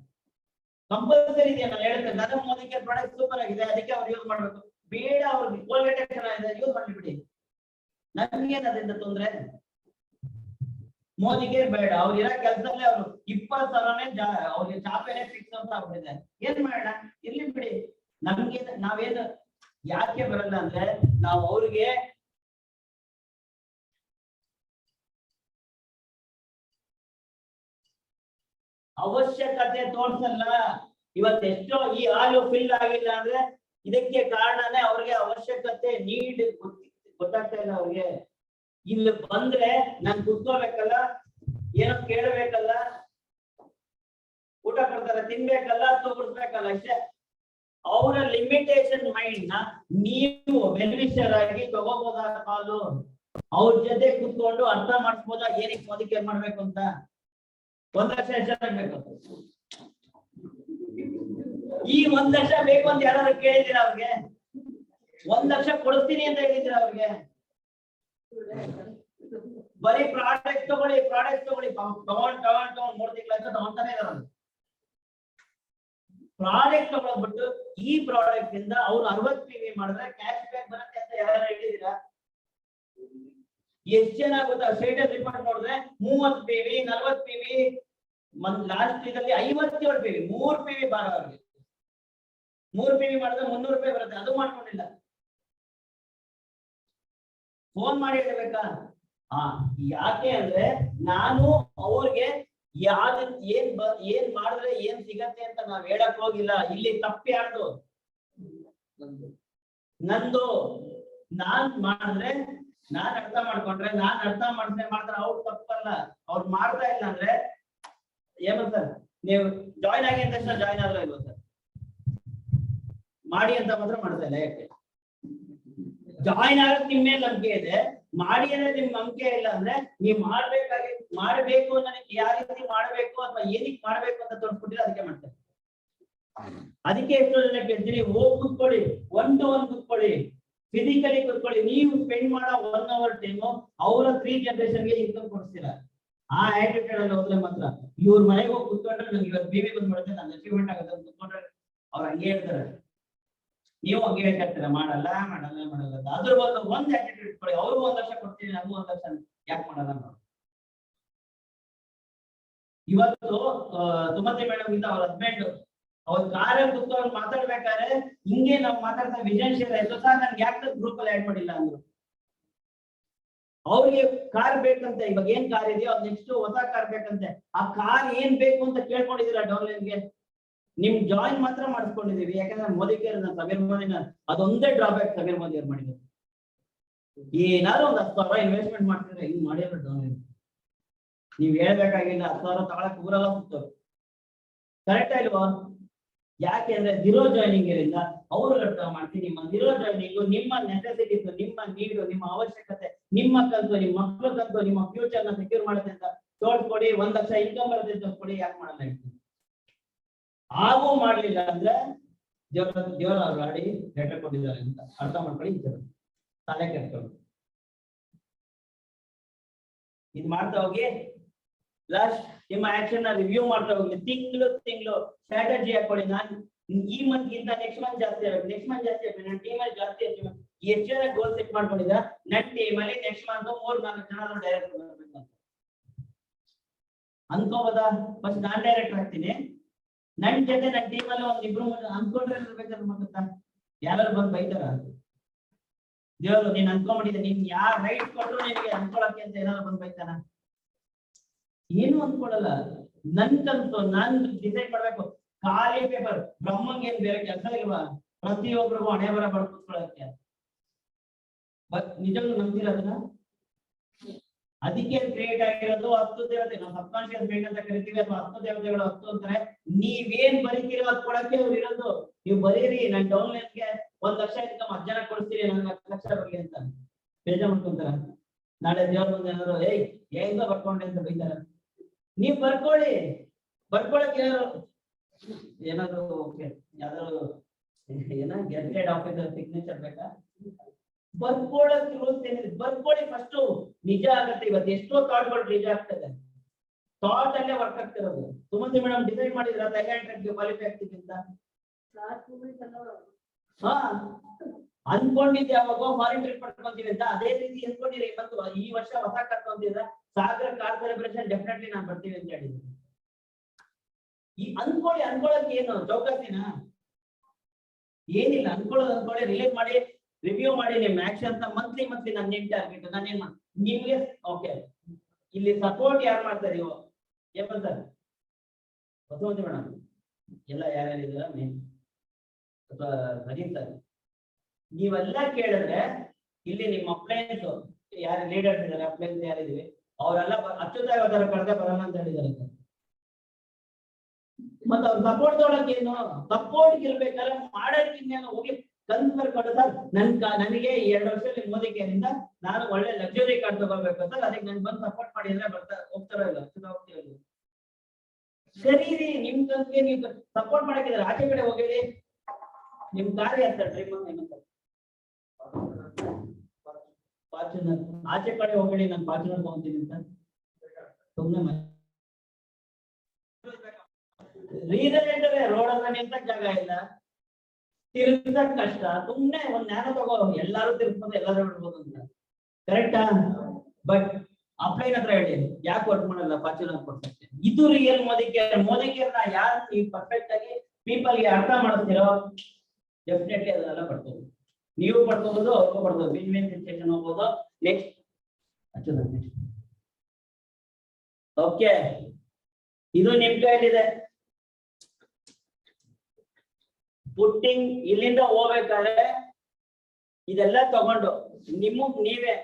ಕಂಪಲ್ಸರಿ ಇದೆಯಾ? ನಾನು ಹೇಳಿದ್ರೆ ನನ್ನ ಮೋದಿಗೆ ಪ್ರಾಡಕ್ಟ್ ಸೂಪರ್ ಆಗಿದೆ, ಅದಕ್ಕೆ ಅವ್ರು ಯೂಸ್ ಮಾಡ್ಬೇಕು. ಬೇಡ, ಅವ್ರಿಗೆ ಕೋಲ್ಗೇಟ್ ಚೆನ್ನಾಗಿದೆ, ಯೂಸ್ ಮಾಡ್ಬಿಡಿ. ನನ್ಗೇನ್ ಅದರಿಂದ ತೊಂದ್ರೆ? ಮೋದಿಗೆ ಬೇಡ, ಅವ್ರು ಇರೋ ಕೆಲಸದಲ್ಲೇ ಅವರು 20,000ನೇ ಅವ್ರಿಗೆ ಚಾಪೆನೆ ಫಿಕ್ಸ್ ಅಂತ ಆಗ್ಬಿಟ್ಟಿದೆ. ಏನ್ ಮಾಡೋಣ? ಇರ್ಲಿ ಬಿಡಿ. ನಮ್ಗೆ ನಾವೇನು ಯಾಕೆ ಬರಲ್ಲ ಅಂದ್ರೆ, ನಾವು ಅವ್ರಿಗೆ ಅವಶ್ಯಕತೆ ತೋರ್ಸಲ್ಲ. ಇವತ್ತೆಷ್ಟೋ ಈ ಹಾಲು ಫಿಲ್ ಆಗಿಲ್ಲ ಅಂದ್ರೆ ಇದಕ್ಕೆ ಕಾರಣನೇ ಅವ್ರಿಗೆ ಅವಶ್ಯಕತೆ, ನೀಡ್ ಗೊತ್ತಾಗ್ತಾ ಇಲ್ಲ ಅವ್ರಿಗೆ. ಇಲ್ಲಿ ಬಂದ್ರೆ ನಾನ್ ಕುತ್ಕೋಬೇಕಲ್ಲ, ಏನೋ ಕೇಳಬೇಕಲ್ಲ, ಊಟ ಕೊಡ್ತಾರೆ, ತಿನ್ಬೇಕಲ್ಲ, ತೋರಿಸ್ಬೇಕಲ್ಲ, ಅಷ್ಟೇ. ಅವರ ಲಿಮಿಟೇಷನ್ ಮೈಂಡ್ ನ ನೀವು ಬೆನಿಫಿಷಿಯರ್ ಆಗಿ ತಗೋಬಹುದಾದ ಕಾಲು. ಅವ್ರ ಜೊತೆ ಕುತ್ಕೊಂಡು ಅರ್ಥ ಮಾಡಿಸ್ಬೋದಾ ಏನಕ್ಕೆ ಮೋದಿ ಕೇರ್ ಮಾಡ್ಬೇಕು ಅಂತ. 1 ಲಕ್ಷ ಎಷ್ಟಾಗಬೇಕು? ಈ 1 ಲಕ್ಷ ಬೇಕು ಅಂತ ಯಾರಾದ್ರೂ ಕೇಳಿದ್ದೀರಾ ಅವ್ರಿಗೆ? 1 ಲಕ್ಷ ಕೊಡಿಸ್ತೀನಿ ಅಂತ ಹೇಳಿದ್ದೀರಾ ಅವ್ರಿಗೆ? ಬರೀ ಪ್ರಾಡಕ್ಟ್ ತಗೊಳ್ಳಿ ತಗೊಂಡ್ 3 ತಿಂಗಳಿಂದ ತಗೊಂತಾನೆ ಇದಾರೆ. ಪ್ರಾಡಕ್ಟ್ ತಗೊಳ್ಬಿಟ್ಟು ಈ ಪ್ರಾಡಕ್ಟ್ ಇಂದ ಅವ್ರು 60 PV ಮಾಡಿದ್ರೆ ಕ್ಯಾಶ್ ಬ್ಯಾಕ್ ಬರುತ್ತೆ ಅಂತ ಯಾರು ಹೇಳಿದೀರಾ? ಎಷ್ಟು ಜನ ಗೊತ್ತಾ? ಸ್ಟೇಟಸ್ ರಿಪೋರ್ಟ್ ನೋಡಿದ್ರೆ 30 PV 40 PV ಲಾಸ್ಟ್ ಇದರಲ್ಲಿ 57 PV 3 PV ಬಾರ ಅವ್ರಿಗೆ. 3 PV ಮಾಡಿದ್ರೆ 300 ರೂಪಾಯಿ ಬರುತ್ತೆ. ಅದು ಮಾಡ್ಕೊಂಡಿಲ್ಲ. ಫೋನ್ ಮಾಡಿ ಹೇಳ್ಬೇಕಾ? ಯಾಕೆ ಅಂದ್ರೆ ನಾನು ಅವ್ರಿಗೆ ಏನ್ ಮಾಡಿದ್ರೆ ಏನ್ ಸಿಗತ್ತೆ ಅಂತ ನಾವ್ ಹೇಳಕ್ ಹೋಗಿಲ್ಲ. ಇಲ್ಲಿ ತಪ್ಪಿ ಯಾರ್ದು? ನಂದು. ನಾನ್ ಮಾಡಿದ್ರೆ, ನಾನ್ ಅರ್ಥ ಮಾಡ್ಕೊಂಡ್ರೆ, ನಾನ್ ಅರ್ಥ ಮಾಡಿದ್ರೆ ಮಾತ್ರ ಅವ್ರು ತಪ್ಪಲ್ಲ. ಅವ್ರು ಮಾಡ್ತಾ ಇಲ್ಲ ಅಂದ್ರೆ ಏನು ಸರ್, ನೀವು ಜಾಯ್ನ್ ಆಗಿ ಅಂತ ಜಾಯ್ನ್ ಆದ್ರೆ ಇಲ್ವ ಸರ್? ಮಾಡಿ ಅಂತ ಮಾತ್ರ ಮಾಡ್ತಾ ಇಲ್ಲ. ಯಾಕೆ? ಜಾಯ್ನ್ ಆಗೋದ್ ನಿಮ್ ಮೇಲೆ ನಂಬಿಕೆ ಇದೆ, ಮಾಡಿ ಅಂದ್ರೆ ನಿಮ್ ನಂಬಿಕೆ ಇಲ್ಲ ಅಂದ್ರೆ ನೀವ್ ಮಾಡ್ಬೇಕು ನನಗೆ ಯಾವ ರೀತಿ ಮಾಡ್ಬೇಕು ಅಥವಾ ಏನಕ್ಕೆ ಮಾಡ್ಬೇಕು ಅಂತ ತೋರಿಸ್ಬಿಟ್ಟಿದ್ರೆ ಅದಕ್ಕೆ ಮಾಡ್ತಾರೆ. ಅದಕ್ಕೆ ಎಷ್ಟೋ ಜನ ಕೇಳ್ತೀನಿ, ಹೋಗಿ ಕುತ್ಕೊಳ್ಳಿ, 1 to 1 ಕುತ್ಕೊಳ್ಳಿ, ಫಿಸಿಕಲಿ ಕುತ್ಕೊಳ್ಳಿ. ನೀವು ಸ್ಪೆಂಡ್ ಮಾಡೋ 1 hour ಟೈಮು ಅವರ 3 ಜನರೇಷನ್ಗೆ ಇನ್ಕಮ್ ಕೊಡ್ತೀರಾ. ಆ ಆಟಿಟ್ಯೂಡ್ ಅಲ್ಲಿ ಹೋದ್ರೆ ಮಾತ್ರ. ಇವ್ರ ಮನೆಗೆ ಹೋಗಿ ಕುತ್ಕೊಂಡ್ರೆ ನನ್ಗೆ ಇವತ್ತು BV ಬಂದ್ಬಿಡುತ್ತೆ, ನನ್ನ ಅಚೀವ್ಮೆಂಟ್ ಆಗುತ್ತೆ ಅಂತ ಕುತ್ಕೊಂಡ್ರೆ ಅವ್ರು ಹಂಗೆ ಹೇಳ್ತಾರೆ. ನೀವು ಹಂಗೆ ಹೇಳ್ತಾ ಮಾಡಲ್ಲ ಅದ್ರ ಬದಲು ಒಂದ್ ಆಟಿಟ್ಯೂಡ್ ಇಟ್ಕೊಳ್ಳಿ. ಅವ್ರಿಗೂ 1 ಲಕ್ಷ ಕೊಡ್ತೀನಿ, ನಮಗೂ 1 ಲಕ್ಷ ಯಾಕೆ ಮಾಡಲ್ಲ ನಾವು? ಇವತ್ತು ಸುಮತಿ ಮೇಡಮ್ ಇಂದ ಅವ್ರ ಹಸ್ಬೆಂಡ್ ಅವ್ರ ಕಾರಲ್ಲಿ ಕುತ್ಕೊಂಡು ಮಾತಾಡ್ಬೇಕಾದ್ರೆ ಹಿಂಗೆ ನಾವು ಮಾತಾಡ್ತಾ ವಿಜಯನ್ ಶೇರ್ ಆಯ್ತು ಸರ್, ನನ್ಗೆ ಯಾಕೆ ಗ್ರೂಪ್ ಅಲ್ಲಿ ಆಡ್ ಮಾಡಿಲ್ಲ ಅಂದ್ರು. ಅವ್ರಿಗೆ ಕಾರ್ ಬೇಕಂತೆ. ಇವಾಗ ಏನ್ ಕಾರ್ ಇದೆಯೋ ಅದ್ ನೆಕ್ಸ್ಟ್ ಹೊಸ ಕಾರ್ ಬೇಕಂತೆ. ಆ ಕಾರ್ ಏನ್ ಬೇಕು ಅಂತ ಕೇಳ್ಕೊಂಡಿದೀರಾ ಡೌನ್ಲೈನ್ಗೆ? ನಿಮ್ ಜಾಯಿನ್ ಮಾತ್ರ ಮಾಡಿಸ್ಕೊಂಡಿದೀವಿ. ಯಾಕಂದ್ರೆ ಮೋದಿ ಕೇರ್ ಸಮೀರ್ ಮೋದಿನ ಅದೊಂದೇ ಡ್ರಾಬ್ಯಾಕ್ ಸಮೀರ್ ಮೋದಿ ಅವ್ರು ಮಾಡಿದ್ರು. ಏನಾದ್ರು ಒಂದ್ 10,000 ಇನ್ವೆಸ್ಟ್ಮೆಂಟ್ ಮಾಡ್ತಿದ್ರೆ ಹಿಂಗ್ ಮಾಡಿರೋ ಡೌನ್ಲೈನ್. ನೀವ್ ಹೇಳ್ಬೇಕಾಗಿಲ್ಲ, 10,000 ತಗೊಳಕ್ ಊರೆಲ್ಲ ಹೋಗ್ತವ್ರು. ಕರೆಕ್ಟ್ ಇಲ್ವಾ? ಯಾಕೆ ಅಂದ್ರೆ ಝೀರೋ ಜಾಯ್ನಿಂಗ್ ಇರಿಂದ ಅವ್ರು ಅರ್ಥ ಮಾಡ್ತೀನಿ. ನಿಮ್ಮ ಝೀರೋ ಜಾಯ್ನಿಂಗ್ ನಿಮ್ಮ ನೆಸೆಸಿಟೀಸ್, ನಿಮ್ಮ ನೀಡು, ನಿಮ್ಮ ಅವಶ್ಯಕತೆ, ನಿಮ್ಮ ಕಂತು, ನಿಮ್ಮ ಮಕ್ಕಳ ಕಂತು, ನಿಮ್ಮ ಫ್ಯೂಚರ್ ನ ಸೆಕ್ಯೂರ್ ಮಾಡುತ್ತೆ ಅಂತ ತೋರ್ಸ್ಕೊಡಿ. 1 ಲಕ್ಷ ಇನ್ಕಮ್ ಬರುತ್ತೆ ತೋರ್ಸ್ಕೊಡಿ. ಯಾಕೆ ಮಾಡಲ್ಲ ಹೇಳ್ತೀನಿ? ಹಾಗೂ ಮಾಡ್ಲಿಲ್ಲ ಅಂದ್ರೆ ದೇವರ ಆಡಿ ಲೆಟರ್ ಕೊಟ್ಟಿದ್ದಾರೆ ಅಂತ ಅರ್ಥ ಮಾಡ್ಕೊಳ್ಳಿ. ತಲೆ ಕೆಡ್ಕೊಂಡು ಇದ್ ಮಾಡ್ತಾ ಹೋಗಿ. ಲಾಸ್ಟ್ ನಿಮ್ಮ ಆಕ್ಷನ್ ನ ರಿವ್ಯೂ ಮಾಡ್ತಾ ಹೋಗಿ. ತಿಂಗಳು ಸ್ಟ್ರಾಟಜಿ ಹಾಕೊಳ್ಳಿ. ನಾನು ಈ ಮಂತ್ ಗಿಂತ ನೆಕ್ಸ್ಟ್ ಮಂತ್ ಜಾಸ್ತಿ ಆಗ್ಬೇಕು, ನೆಕ್ಸ್ಟ್ ಮಂತ್ ಜಾಸ್ತಿ ಆಗ್ಬೇಕು, ನನ್ನ ಟೀಮ್ ಅಲ್ಲಿ ಜಾಸ್ತಿ ಆಗ್ತೀವಿ. ಎಷ್ಟು ಜನ ಗೋಲ್ ಸೆಟ್ ಮಾಡ್ಕೊಂಡಿದ್ದ? ನನ್ನ ಟೀಮ್ ಅಲ್ಲಿ ನೆಕ್ಸ್ಟ್ ಮಂತ್ 3-4 ಜನ ಡೈರೆಕ್ಟರ್ ಬರ್ಬೇಕು ಅಂತ ಅನ್ಕೋಬೋದಾ? ಫಸ್ಟ್ ನಾನ್ ಡೈರೆಕ್ಟರ್ ಆಗ್ತೀನಿ, ನನ್ ಜೊತೆ ನನ್ನ ಟೀಮ್ ಅಲ್ಲಿ 1-2 ಅನ್ಕೊಂಡ್ರೆ ಬೇಕಾದ್ರೆ ಮತ್ತ ಯಾರು ಬಂದು ಬೈತಾರ? ದೇವರು ನೀನ್ ಅನ್ಕೊಂಡ್ಬಿಟ್ಟಿದ್ದೆ, ನೀನ್ ಯಾರ್ ರೈಟ್ ಕೊಟ್ರು ನಿನಗೆ ಅನ್ಕೊಳಕ್ಕೆ ಅಂತ ಏನಾದ್ರು ಬಂದು ಬೈತಾನ? ಏನು ಅನ್ಕೊಳಲ್ಲ. ನನ್ ಕಂತು ನಾನ್ ಡಿಸೈಡ್ ಮಾಡ್ಬೇಕು. ಖಾಲಿ ಪೇಪರ್ ಬ್ರಹ್ಮಂಗೆ ಏನ್ ಬೇರೆ ಕೆಲಸ ಇಲ್ವಾ? ಪ್ರತಿಯೊಬ್ಬರಿಗೂ ಹಣೆ ಬರ ಬಡ ಕೂತ್ಕೊಳ್ಳಕ್ಕೆ. ನಿಜವಾಗ್ಲೂ ನಂಬ್ತೀರ ಅದನ್ನ? ಅದಕ್ಕೆ ಕ್ರಿಯೇಟ್ ಆಗಿರೋದು 10 ದೇವತೆ. ನಾವು ಸಬ್ಕಾನ್ಶಿಯಸ್ ಮೈಂಡ್ ಅಂತ ಕರಿತೀವಿ, ಅಥವಾ 10 ದೇವತೆಗಳು 10 ಅಂತಾರೆ. ನೀವೇನ್ ಬರೀತೀರೋ ಅದ್ ಕೊಡಕ್ಕೆ ಅವ್ರು ಇರೋದು. ನೀವು ಬರೀರಿ, ನನ್ ಡೌನ್ಲೈನ್ಗೆ 1 ಲಕ್ಷ ಇನ್ಕಮ್ 10 ಜನ ಕೊಡ್ತೀರಿ, ನನ್ಗೆ 10 ಲಕ್ಷ ಬರ್ಲಿ ಅಂತ ಬೇಜಾರ್ ಮಾಡ್ಕೊಂತಾರ. ನಾಳೆ ದೇವ್ರ ಮುಂದೆ ಏನಾದ್ರು ಹೆಂಗ ಬರ್ಕೊಂಡೆ ಅಂತ ಬೈತಾರ. ನೀವ್ ಬರ್ಕೊಳಕ್ ಏನಾದ್ರು ಯಾವ್ದಾದ್ರು ಗೆಜೆಟೆಡ್ ಆಫೀಸರ್ ಸಿಗ್ನೇಚರ್ ಬೇಕಾ? ಬರ್ಕೊಳಕ್ ರೂಲ್ಸ್ ಏನಿದೆ? ಬರ್ಕೊಳ್ಳಿ ಫಸ್ಟ್. ನಿಜ ಆಗತ್ತೆ. ಇವತ್ತು ಎಷ್ಟೋ ಥಾಟ್ಗಳು ನಿಜ ಆಗ್ತದೆ. ಥಾಟ್ ಅಲ್ಲೇ ವರ್ಕ್ ಆಗ್ತಿರೋದು. ಸುಮತಿ ಮೇಡಮ್ ಡಿಸೈಡ್ ಮಾಡಿದ್ರ ಸೈಕಾಟ್ರಿಸ್ಟ್ ಕ್ವಾಲಿಫೈ ಆಗ್ತಿದೆ ಅಂತ? ಅನ್ಕೊಂಡಿದ್ದೆ ಯಾವಾಗ ಫಾರಿನ್ ಟ್ರಿಪ್ ಮಾಡ್ಕೊಂತೀವಿ ಅಂತ. ಅದೇ ರೀತಿ ಅನ್ಕೊಂಡಿರಿ. ಮತ್ತು ಈ ವರ್ಷ ಹೊಸ ಕರ್ಕೊಂತಿದ್ರ ಸಾಗರ ಕಾರ್ ಸೆಲೆಬ್ರೇಷನ್ ಡೆಫಿನೆಟ್ಲಿ ನಾನ್ ಬರ್ತೀವಿ ಅಂತ ಹೇಳಿದ್ದೀನಿ. ಈ ಅನ್ಕೊಳಕ್ ಏನು ಚೌಕಸಿನ? ಏನಿಲ್ಲ. ಅನ್ಕೊಳ್ಳಿ, ರಿಲೀಸ್ ಮಾಡಿ, ರಿವ್ಯೂ ಮಾಡಿ ನಿಮ್ ಆಕ್ಷನ್ ಮಂತ್ಲಿ ನಾನು ನಿಮ್ ಟಾರ್ಗೆಟ್ ನಾನು ಏನ್ ನಿಮ್ಗೆ ಓಕೆ. ಇಲ್ಲಿ ಸಪೋರ್ಟ್ ಯಾರು ಮಾಡ್ತಾರೆ? ಏನ್ ಸರ್ ಬಸವಂತಿ ಮೇಡಮ್ ಎಲ್ಲ ಯಾರ್ಯಾರಿದ್ದೀರಾ ಮೇನ್ ಅಥವಾ ರಜೀತ್ ಸರ್, ನೀವೆಲ್ಲ ಕೇಳಿದ್ರೆ ಇಲ್ಲಿ ನಿಮ್ಮ ಅಪ್ಲೈನ್ಸ್ ಯಾರು ಲೀಡರ್ಸ್ ಇದಾರೆ, ಅಪ್ಲೈನ್ಸ್ ಯಾರಿದೀವಿ ಅವರೆಲ್ಲ ಅಚ್ಚುತಾಗಿ ಕಳೆದೇ ಬರೋಣ ಅಂತ ಹೇಳಿದ್ದಾರೆ ಸರ್. ಮತ್ತೆ ಅವ್ರು ಸಪೋರ್ಟ್ ತೊಗೊಳಕ್ಕೇನು ಸಪೋರ್ಟ್ ಇರ್ಬೇಕಾದ್ರೆ ಮಾಡೋದಕ್ಕಿನ್ನೇನು ಹೋಗಿ ಕನ್ಸ್ ಬರ್ಕೊಂಡು ಸರ್ ನನಗೆ 2 ವರ್ಷದಲ್ಲಿ ಮೋದಿ ಕೇರಿಂದ ನಾನು ಒಳ್ಳೆ ಲಕ್ಸುರಿ ಕಾರ್ ತಗೋಬೇಕು ಸರ್ ಅದಕ್ಕೆ ನನ್ ಬಂದು ಸಪೋರ್ಟ್ ಮಾಡಿ ಅಂದ್ರೆ ಹೋಗ್ತಾರೋ ಇಲ್ಲ ಹೋಗ್ತೀವಿ. ಸರಿ ರೀ ನಿಮ್ ಕನ್ಸ್ಗೆ ನೀವು ಸಪೋರ್ಟ್ ಮಾಡಕ್ಕಿದ್ರೆ ಆಚೆ ಕಡೆ ಹೋಗಿರಿ ನಿಮ್ ಕಾರ್ಯ ಅಂತ ಡ್ರೀಮ್ ಫಾರ್ಚುನರ್ ಆಚೆ ಕಡೆ ಹೋಗಿ ನಾನು ಫಾರ್ಚುನರ್ ತಗೊಂತೀನಿ ಅಂತ ಸುಮ್ಮನೆ ರೀಸನ್ ఏంటంటే ರೋಡ್ ಹತ್ರ ನಿಂತಕ್ ಜಾಗ ಇಲ್ಲ ತಿರ್ಸಕ್ ಕಷ್ಟ ಸುಮ್ನೆ ಒಂದ್ ನ್ಯಾನೋ ತಗೋ ಎಲ್ಲಾರು ತಿರ್ಸ್ಬೋದು ಎಲ್ಲಾರು ಬಿಡ್ಬೋದು ಅಂತ ಕರೆಕ್ಟಾ ಬಟ್ ಅಪ್ಲೈನ್ ಹತ್ರ ಹೇಳಿ ಯಾಕೆ ವರ್ಕ್ ಮಾಡಲ್ಲ ಫಾರ್ಚುನರ್ ಕೊಡ್ಸಕ್ಕೆ ಇದು ರಿಯಲ್ ಮೋದಿ ಕೇರ್ನ ಯಾರು ಈ ಪರ್ಫೆಕ್ಟ್ ಆಗಿ ಪೀಪಲ್ ಗೆ ಅರ್ಥ ಮಾಡಿಸ್ತಿರೋ ಡೆಫಿನೆಟ್ಲಿ ಅದನ್ನೆಲ್ಲ ಪಡ್ಕೋಬಹುದು ನೀವು ಪಡ್ಕೋಬಹುದು ಅವ್ರಿಗೂ ಪಡ್ಕೋಬಹುದು ವಿನ್ ವಿನ್ ಸಿಚುಯೇಷನ್ ಹೋಗ್ಬೋದು ನೆಕ್ಸ್ಟ್ ಓಕೆ ಇದು ನಿಮ್ ಕೈಲಿದೆ ಪುಟ್ಟಿಂಗ್ ಇಲ್ಲಿಂದ ಹೋಗ್ಬೇಕಾದ್ರೆ ಇದೆಲ್ಲ ತಗೊಂಡು ನಿಮಗ್ ನೀವೇ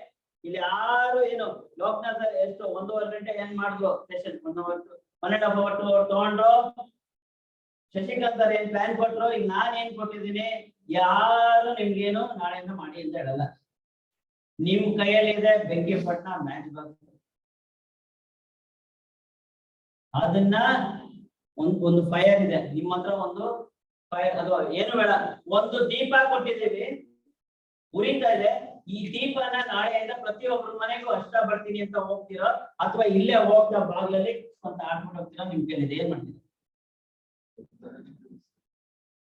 ಇಲ್ಲಿ ಯಾರು ಏನು ಲೋಕನಾಥ್ ಸರ್ ಎಷ್ಟು 1.5 ಗಂಟೆ ಏನ್ ಮಾಡಿದ್ರು ಸೆಷನ್ 1.5 ಅವರ್ ತಗೊಂಡ್ರು ಶಶಿಕಾಂತ್ ಸರ್ ಏನ್ ಪ್ಲಾನ್ ಕೊಟ್ರು ಈಗ ನಾನ್ ಏನ್ ಕೊಟ್ಟಿದ್ದೀನಿ ಯಾರು ನಿಮ್ಗೇನು ನಾಳೆಯಿಂದ ಮಾಡಿ ಅಂತ ಹೇಳಲ್ಲ ನಿಮ್ ಕೈಯಲ್ಲಿದೆ ಬೆಂಕಿಪಟ್ಟಣ ಮ್ಯಾಚ್ ಬಾಕ್ಸ್ ಅದನ್ನ ಒಂದು ಫೈರ್ ಇದೆ ನಿಮ್ಮ ಹತ್ರ ಒಂದು ಫೈರ್ ಅಥವಾ ಏನು ಬೇಡ ಒಂದು ದೀಪ ಕೊಟ್ಟಿದ್ದೀವಿ ಉರಿತಾ ಇದೆ ಈ ದೀಪನ ನಾಳೆಯಿಂದ ಪ್ರತಿಯೊಬ್ಬರ ಮನೆಗೂ ಅಷ್ಟ ಬರ್ತೀನಿ ಅಂತ ಹೋಗ್ತೀರಾ ಅಥವಾ ಇಲ್ಲೇ ಹೋಗ್ತಾ ಬಾಗ್ಲಲ್ಲಿ ಅಂತ ಆಡ್ಕೊಂಡು ಹೋಗ್ತೀರಾ ನಿಮ್ ಕೈಲಿದೆ ಏನ್ ಮಾಡ್ತೀರಾ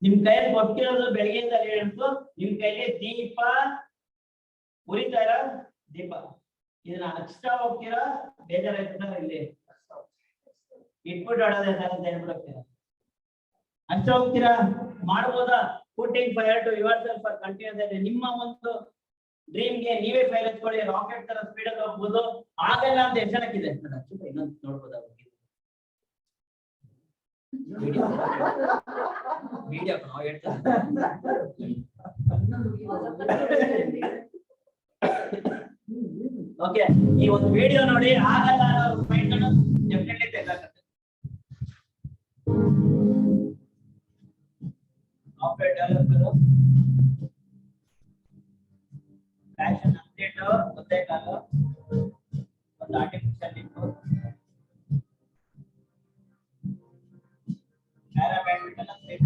ನಿಮ್ ಕೈಯಲ್ಲಿ ಕೊಟ್ಟಿರೋದು ಬೆಳಗ್ಗೆಯಿಂದ ಹೇಳಿದ್ದು ನಿಮ್ ಕೈಲಿ ದೀಪ ಉರಿತಾ ಇರೋ ದೀಪ ಇದನ್ನ ಹಚ್ತಾ ಹೋಗ್ತೀರಾ ಬೇಜಾರಾಯ್ತದ ಇಲ್ಲಿ ಇಟ್ಬಿಟ್ಟು ಆಡೋದೇ ಸರ್ ಅಂತ ಹೇಳ್ಬಿಡ್ತೀರಾ ಹಚ್ತಾ ಹೋಗ್ತೀರಾ ಮಾಡ್ಬೋದಾ putting fire to yourself for continues ನಿಮ್ಮ ಒಂದು ಡ್ರೀಮ್ ಗೆ ನೀವೇ ಫೈರ್ ಹಚ್ಕೊಳ್ಳಿ ರಾಕೆಟ್ ತರ ಸ್ಪೀಡ್ ಅಲ್ಲಿ ಹೋಗ್ಬೋದು ಆಗಲ್ಲ ಅಂತ ಎಷ್ಟು ಜನಕ್ಕಿದೆ ಇನ್ನೊಂದು ನೋಡ್ಬೋದಾ ವಿಡಿಯೋ ನಾವು ಹೇಳ್ತಾರೆ ಓಕೆ ಈ ಒಂದು ವಿಡಿಯೋ ನೋಡಿ ಆಗಲ್ಲ ಮೈಂಡ್ ಅನ್ನು ಡೆಫಿನೆಟ್ಲಿ ತೆಗೆದಾಕತ್ತೆ ಸಾಫ್ಟ್ವೇರ್ ಡೆವಲಪರ್ ಫ್ಯಾಷನ್ ಅಪ್ಡೇಟ್ ಗೊತ್ತಾಗಲ್ಲ ಒಂದು artificial intelligence para badminton update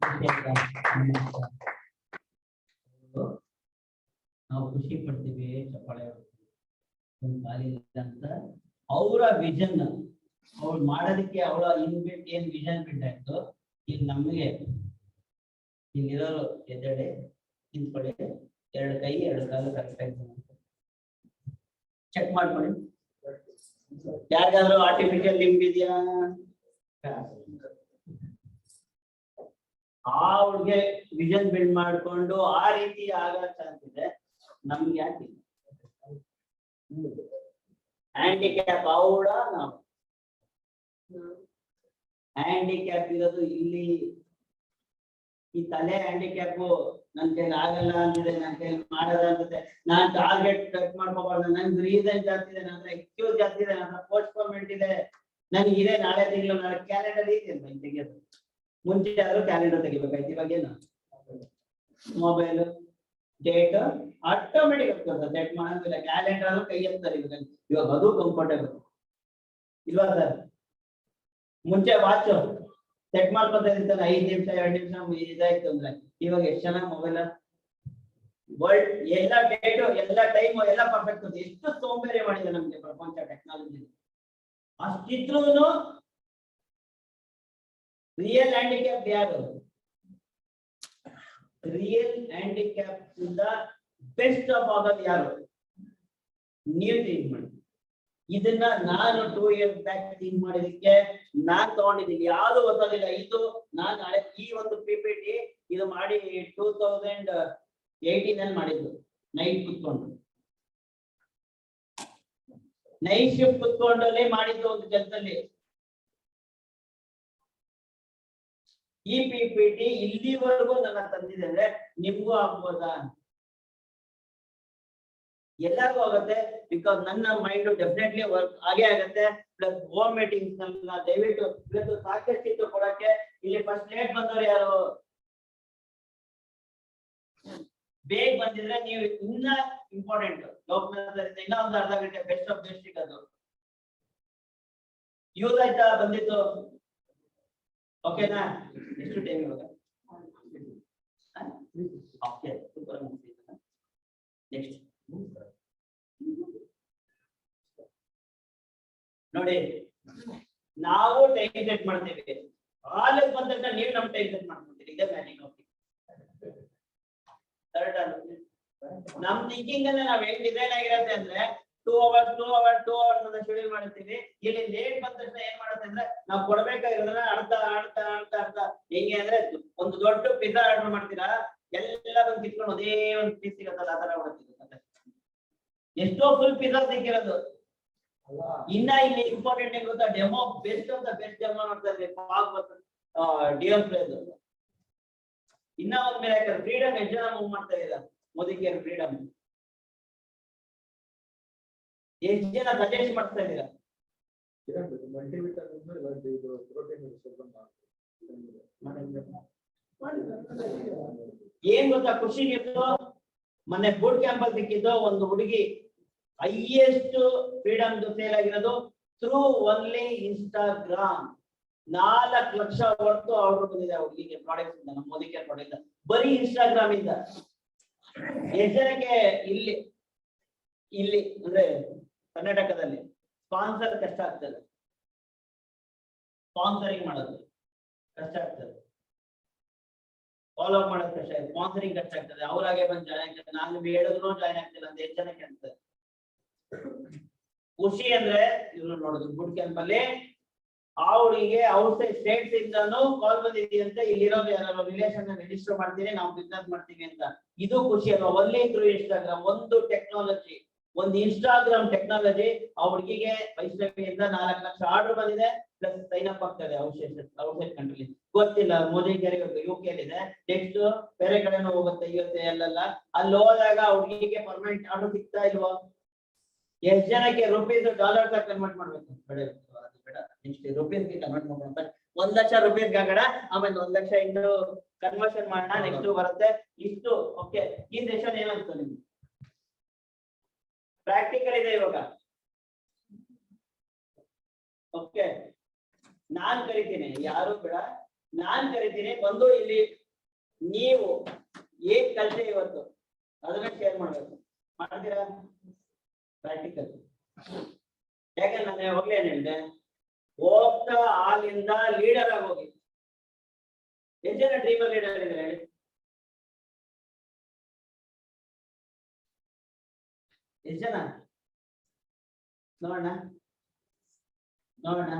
2011 ನಾವು ಖುಷಿ ಪಡ್ತೀವಿ ಚಪ್ಪಾಳೆ ಒಂದು ಖಾಲಿ ಅಂತ ಅವರ ವಿಷನ್ ಅವ್ರು ಮಾಡೋದಕ್ಕೆ ಅವಳ ಇನ್ಬಿಟ್ ಏನ್ ವಿಷನ್ ಬಿಟ್ಟಾಯ್ತು ಈಗ ನಮಗೆ ಇಲ್ಲಿರೋರು ಎದ್ದಡೆ ನಿಂತ್ಕೊಳ್ಳಿ 2 ಕೈ 2 ಕಾಲು ಕರೆಕ್ಟ್ ಆಗಿ ಚೆಕ್ ಮಾಡ್ಕೊಳ್ಳಿ ಯಾರಿಗಾದ್ರೂ ಆರ್ಟಿಫಿಷಿಯಲ್ ಲಿಂಬ್ ಇದೆಯಾ ಅವ್ರಿಗೆ ವಿಷನ್ ಬಿಲ್ಡ್ ಮಾಡ್ಕೊಂಡು ಆ ರೀತಿ ಆಗೋ ಚಾನ್ಸ್ ಇದೆ ನಮ್ಗೆ ಯಾಕೆ ಹ್ಯಾಂಡಿಕ್ಯಾಪ್ ಅವಳ ನಾವು ಹ್ಯಾಂಡಿಕ್ಯಾಪ್ ಇರೋದು ಇಲ್ಲಿ ಈ ತಲೆ ಹ್ಯಾಂಡಿಕ್ಯಾಪ್ ನನ್ ಕೈಲಿ ಆಗಲ್ಲ ಅಂತಿದೆ ನನ್ ಕೈಲಿ ಮಾಡಲ್ಲ ಅಂತಿದೆ ನಾನ್ ಟಾರ್ಗೆಟ್ ಕಟ್ ಮಾಡ್ಕೋಬಾರ್ದು ನನ್ಗೆ ರೀಸನ್ ಜಾಸ್ತಿ ಇದೆ ನನ್ನ ಎಕ್ಸ್ಕ್ಯೂಸ್ ಜಾಸ್ತಿ ಇದೆ ನನ್ನ ಪೋಸ್ಟ್ಪೋನ್ಮೆಂಟ್ ಇದೆ ನನ್ಗೆ ಇದೆ ನಾಳೆ ತಿಂಗಳು ನಾಳೆ ಕ್ಯಾಲೆಂಡರ್ ಇದೆ ತೆಗೆಯೋದು ಮುಂಚೆ ಆದ್ರೂ ಕ್ಯಾಲೆಂಡರ್ ತೆಗಿಬೇಕಾಯ್ತು ಇವಾಗೇನು ಮೊಬೈಲ್ ಡೇಟ್ ಆಟೋಮೆಟಿಕ್ ಆಗ್ತದೆ ಸೆಟ್ ಮಾಡೋದಿಲ್ಲ ಕ್ಯಾಲೆಂಡರ್ ಆದ್ರೂ ಕೈ ಎತ್ತಾರೆ ಇವಾಗ ಅದು ಕಂಫರ್ಟೇಬಲ್ ಇಲ್ವಾ ಸರ್ ಮುಂಚೆ ವಾಚ್ ಸೆಟ್ ಮಾಡ್ಕೊತಾ ಇರ್ತಾನೆ 5 ನಿಮಿಷ 2 ನಿಮಿಷ ಇದಾಯ್ತು ಅಂದ್ರೆ ಇವಾಗ ಎಷ್ಟು ಚೆನ್ನಾಗಿ ಮೊಬೈಲ್ ವರ್ಲ್ಡ್ ಎಲ್ಲ ಡೇಟ್ ಎಲ್ಲ ಟೈಮ್ ಎಲ್ಲ ಪರ್ಫೆಕ್ಟ್ ಎಷ್ಟು ಸೋಂಬೇರಿ ಮಾಡಿದೆ ನಮ್ಗೆ ಪ್ರಪಂಚ ಟೆಕ್ನಾಲಜಿ ಅಷ್ಟಿದ್ರು ರಿಯಲ್ ಹ್ಯಾಂಡಿಕ್ಯಾಪ್ ಯಾರು? ರಿಯಲ್ ಹ್ಯಾಂಡಿಕ್ಯಾಪ್ ಇಂದ ಬೆಸ್ಟ್ ಆಫ್ ಆಗೋದು ಯಾರು? ನೀವು ಥಿಂಕ್ ಮಾಡಿ. ಇದನ್ನ ನಾನು 2 years ಬ್ಯಾಕ್ ಥಿಂಕ್ ಮಾಡಿದಕ್ಕೆ ನಾನ್ ತಗೊಂಡಿದ್ದೀನಿ, ಯಾವ್ದು ಹೊಸದಿಲ್ಲ. ಇದು ನಾನು ಹಳೆ ಈ ಒಂದು PPT ಇದು ಮಾಡಿ 2018 ಅಲ್ಲಿ ಮಾಡಿದ್ದು. ನೈಟ್ ಕುತ್ಕೊಂಡು ನೈಟ್ ಶಿಫ್ಟ್ ಕುತ್ಕೊಂಡಲ್ಲೇ ಮಾಡಿದ್ದು ಒಂದು ಕೆಲಸದಲ್ಲಿ. ಈ PPT ಇಲ್ಲಿವರೆಗೂ ನನ್ನ ತಂದಿದೆ ಅಂದ್ರೆ ನಿಮ್ಗೂ ಆಗ್ಬೋದಾ? ಎಲ್ಲರಿಗೂ ಆಗುತ್ತೆ. ಬಿಕಾಸ್ ನನ್ನ ಮೈಂಡ್ ಡೆಫಿನೆಟ್ಲಿ ವರ್ಕ್ ಆಗೇ ಆಗುತ್ತೆ. ಪ್ಲಸ್ ಹೋಮ್ ಮೀಟಿಂಗ್ಸ್ ನ ದಯವಿಟ್ಟು ಇವತ್ತು ಸಾಕಷ್ಟಿತ್ತು ಕೊಡಕ್ಕೆ. ಇಲ್ಲಿ ಫಸ್ಟ್ ಲೇಟ್ ಬಂದವರು ಯಾರು? ಬೇಗ ಬಂದಿದ್ರೆ ನೀವು ಇನ್ನ ಇಂಪಾರ್ಟೆಂಟ್. ಲೋಕನಾಥ್ ಇನ್ನ ಒಂದು ಅರ್ಧ ಗಂಟೆ ಬೆಸ್ಟ್ ಆಫ್ ಬೆಸ್ಟ್ ಸಿಗೋದು. ಯೂಸ್ ಆಯ್ತಾ ಬಂದಿತ್ತು? ಓಕೆನಾ? ಎಷ್ಟು ಟೈಮ್ ಇವಾಗ? Okay, super. ನೆಕ್ಸ್ಟ್ ನೋಡಿ, ನಾವು ಟೈಮ್ ಸೆಟ್ ಮಾಡ್ತೀವಿ. ಹಾಲಿಗೆ ಬಂದ ತಕ್ಷಣ ನೀವು ನಮ್ಮ ಟೈಮ್ ಸೆಟ್ ಮಾಡ್ಕೊತೀರಿ. ಇದೇ ಮ್ಯಾಜಿಕ್. ನಮ್ ಥಿಂಕಿಂಗ್ ಅನ್ನ ನಾವ್ ಹೆಂಗ್ ಡಿಸೈನ್ ಆಗಿರತ್ತೆ ಅಂದ್ರೆ 2 hours ಅಂತ ಶೆಡ್ಯೂಲ್ ಮಾಡ್ತೀವಿ. ಇಲ್ಲಿ ಲೇಟ್ ಬಂದ ತಕ್ಷಣ ಏನ್ ಮಾಡುತ್ತೆ ಅಂದ್ರೆ ನಾವು ಕೊಡ್ಬೇಕಾಗಿರೋದನ್ನ ಅರ್ಧ ಹೆಂಗೆ ಅಂದ್ರೆ ಒಂದು ದೊಡ್ಡ ಪಿಜ್ಜಾ ಆರ್ಡರ್ ಮಾಡ್ತೀರಾ, ಎಲ್ಲ ಬಂದು ಕಿತ್ಕೊಂಡು ಅದೇ ಒಂದು ಪೀಸ್ ಸಿಗತ್ತಲ್ಲ, ಆ ತರ ಮಾಡ್ತೀವಿ. ಎಷ್ಟೋ ಫುಲ್ ಪಿಜ್ಜಾ ಸಿಕ್ಕಿರೋದು. ಇನ್ನ ಇಲ್ಲಿ ಇಂಪಾರ್ಟೆಂಟ್ ಏನ್ ಗೊತ್ತಾ? ಡೆಮೋ ಬೆಸ್ಟ್ ಅಂತ ಬೆಸ್ಟ್ ಡೆಮೋ ಮಾಡ್ತಾ ಇದ್ವಿ. ಇನ್ನ ಒಂದ್ ಮೇಲೆ ಫ್ರೀಡಮ್ ಎಷ್ಟು ಜನ ಮೂವ್ ಮಾಡ್ತಾ ಇದ್ದೀರಾ? ಮೋದಿ ಕೇರ್ ಫ್ರೀಡಮ್ ಎಷ್ಟು ಜನ ಸಜೆಸ್ಟ್ ಮಾಡ್ತಾ ಇದ್ದೀರಾ? ಏನ್ ಗೊತ್ತಾ ಖುಷಿ ನೀವು? ಮೊನ್ನೆ ಬೂಟ್ ಕ್ಯಾಂಪ್ ಅಲ್ಲಿ ಸಿಕ್ಕಿದ್ದು ಒಂದು ಹುಡುಗಿ ಹೈಯೆಸ್ಟ್ ಫ್ರೀಡಮ್ ಸೇಲ್ ಆಗಿರೋದು ಥ್ರೂ ಓನ್ಲಿ ಇನ್ಸ್ಟಾಗ್ರಾಮ್. 4 ಲಕ್ಷ ಹೊರತು ಆರ್ಡರ್ ಬಂದಿದೆ ಹುಡುಗಿಗೆ ಪ್ರಾಡಕ್ಟ್ಸ್ ಇಂದ, ನಮ್ಮ ಮೋದಿ ಕೇರ್ ಪ್ರಾಡಕ್ಟ್ ಬರೀ ಇನ್ಸ್ಟಾಗ್ರಾಮ್ ಇಂದ. ಎಷ್ಟು ಜನಕ್ಕೆ ಇಲ್ಲಿ ಅಂದ್ರೆ ಕರ್ನಾಟಕದಲ್ಲಿ ಸ್ಪಾನ್ಸರ್ ಕಷ್ಟ ಆಗ್ತದೆ, ಸ್ಪಾನ್ಸರಿಂಗ್ ಮಾಡೋದು ಕಷ್ಟ ಆಗ್ತದೆ, ಫಾಲೋ ಅಪ್ ಮಾಡೋದು ಕಷ್ಟ ಆಗ್ತದೆ, ಸ್ಪಾನ್ಸರಿಂಗ್ ಕಷ್ಟ ಆಗ್ತದೆ. ಅವ್ರಾಗೆ ಬಂದು ಜಾಯ್ನ್ ಆಗ್ತದೆ. ನಾನು ನಿಮ್ಗೆ ಹೇಳಿದ್ರು ಜಾಯ್ನ್ ಆಗ್ತಿಲ್ಲ ಅಂತ ಎಷ್ಟು ಜನಕ್ಕೆ ಅನ್ಸುತ್ತೆ. ಖುಷಿ ಅಂದ್ರೆ ಇವ್ರು ನೋಡುದು ಬುಟ್ ಕ್ಯಾಂಪ್ ಅಲ್ಲಿ ಆ ಹುಡುಗಿಗೆ ಔಟ್ಸೈಡ್ ಸ್ಟೇಟ್ಸ್ ಇಂದಾನು ಕಾಲ್ ಬಂದಿದೆಯಂತೆ. ಇಲ್ಲಿರೋದು ಯಾರು ರಿಲೇಷನ್ ರಿಜಿಸ್ಟರ್ ಮಾಡ್ತೀನಿ, ನಾವು ಬಿಸ್ನೆಸ್ ಮಾಡ್ತೀವಿ ಅಂತ. ಇದು ಖುಷಿ ಅಲ್ವಾ? Only through Instagram. ಒಂದು ಟೆಕ್ನಾಲಜಿ, ಒಂದು ಇನ್ಸ್ಟಾಗ್ರಾಮ್ ಟೆಕ್ನಾಲಜಿ ಆ ಹುಡುಗಿಗೆ ವೈಷ್ಣವಿಯಿಂದ 4 ಲಕ್ಷ ಆರ್ಡರ್ ಬಂದಿದೆ. ಪ್ಲಸ್ ಸೈನ್ ಅಪ್ ಆಗ್ತದೆ ಔಟ್ಸೈಡ್ ಕಂಟ್ರಿ. ಗೊತ್ತಿಲ್ಲ, ಮೋದಿ ಕೇರ್ UK ಇದೆ. ನೆಕ್ಸ್ಟ್ ಬೇರೆ ಕಡೆನೂ ಹೋಗುತ್ತೆ, USA ಅಲ್ಲೆಲ್ಲ. ಅಲ್ಲಿ ಹೋದಾಗ ಹುಡುಗಿಗೆ ಪರ್ಮನೆಂಟ್ ಆರ್ಡರ್ ಸಿಗ್ತಾ ಇಲ್ವಾ? ಎಷ್ಟು ಜನಕ್ಕೆ ರುಪೀಸ್ ಡಾಲರ್ಸ್ ಕನ್ವರ್ಟ್ ಮಾಡ್ಬೇಕು? ಬೇಡ ನೆಕ್ಸ್ಟ್ ರುಪೀಸ್ಗೆ ಕನ್ವರ್ಟ್ ಮಾಡೋಣ. 1 ಲಕ್ಷ ರುಪೀಸ್ಗೆ ಆಗಣ, ಆಮೇಲೆ 1 ಲಕ್ಷ ಇಂಟು ಕನ್ವರ್ಷನ್ ಮಾಡೋಣ. ನೆಕ್ಸ್ಟ್ ಬರುತ್ತೆ ಇಷ್ಟು. ಓಕೆ, ಈ ಸೆಷನ್ ಏನಾಗ್ತದೆ ನಿಮ್ಗೆ? ಪ್ರಾಕ್ಟಿಕಲ್ ಇದೆ ಇವಾಗ. ಓಕೆ, ನಾನ್ ಕರಿತೀನಿ, ಯಾರು ಬೇಡ, ನಾನ್ ಕರಿತೀನಿ. ಬಂದು ಇಲ್ಲಿ ನೀವು ಏನ್ ಕಲಿತೆ ಇವತ್ತು ಅದನ್ನ ಶೇರ್ ಮಾಡ್ಬೇಕು. ಮಾಡ್ತೀರಾ? ಪ್ರಾಕ್ಟಿಕಲ್. ಯಾಕಂದ್ರೆ ನಾನು ಯಾವಾಗ್ಲೇ ಏನ್ ಹೇಳಿದೆ, ಹೋಗ್ತಾ ಹಾಲಿಂದ ಲೀಡರ್ ಆಗಿ ಹೋಗಿ. ಎಷ್ಟು ಜನ ಡ್ರೀಮರ್ ಲೀಡರ್ ಇದ್ದಾರೆ ಹೇಳಿ? ಎಷ್ಟು ಜನ? ನೋಡೋಣ ನೋಡೋಣ.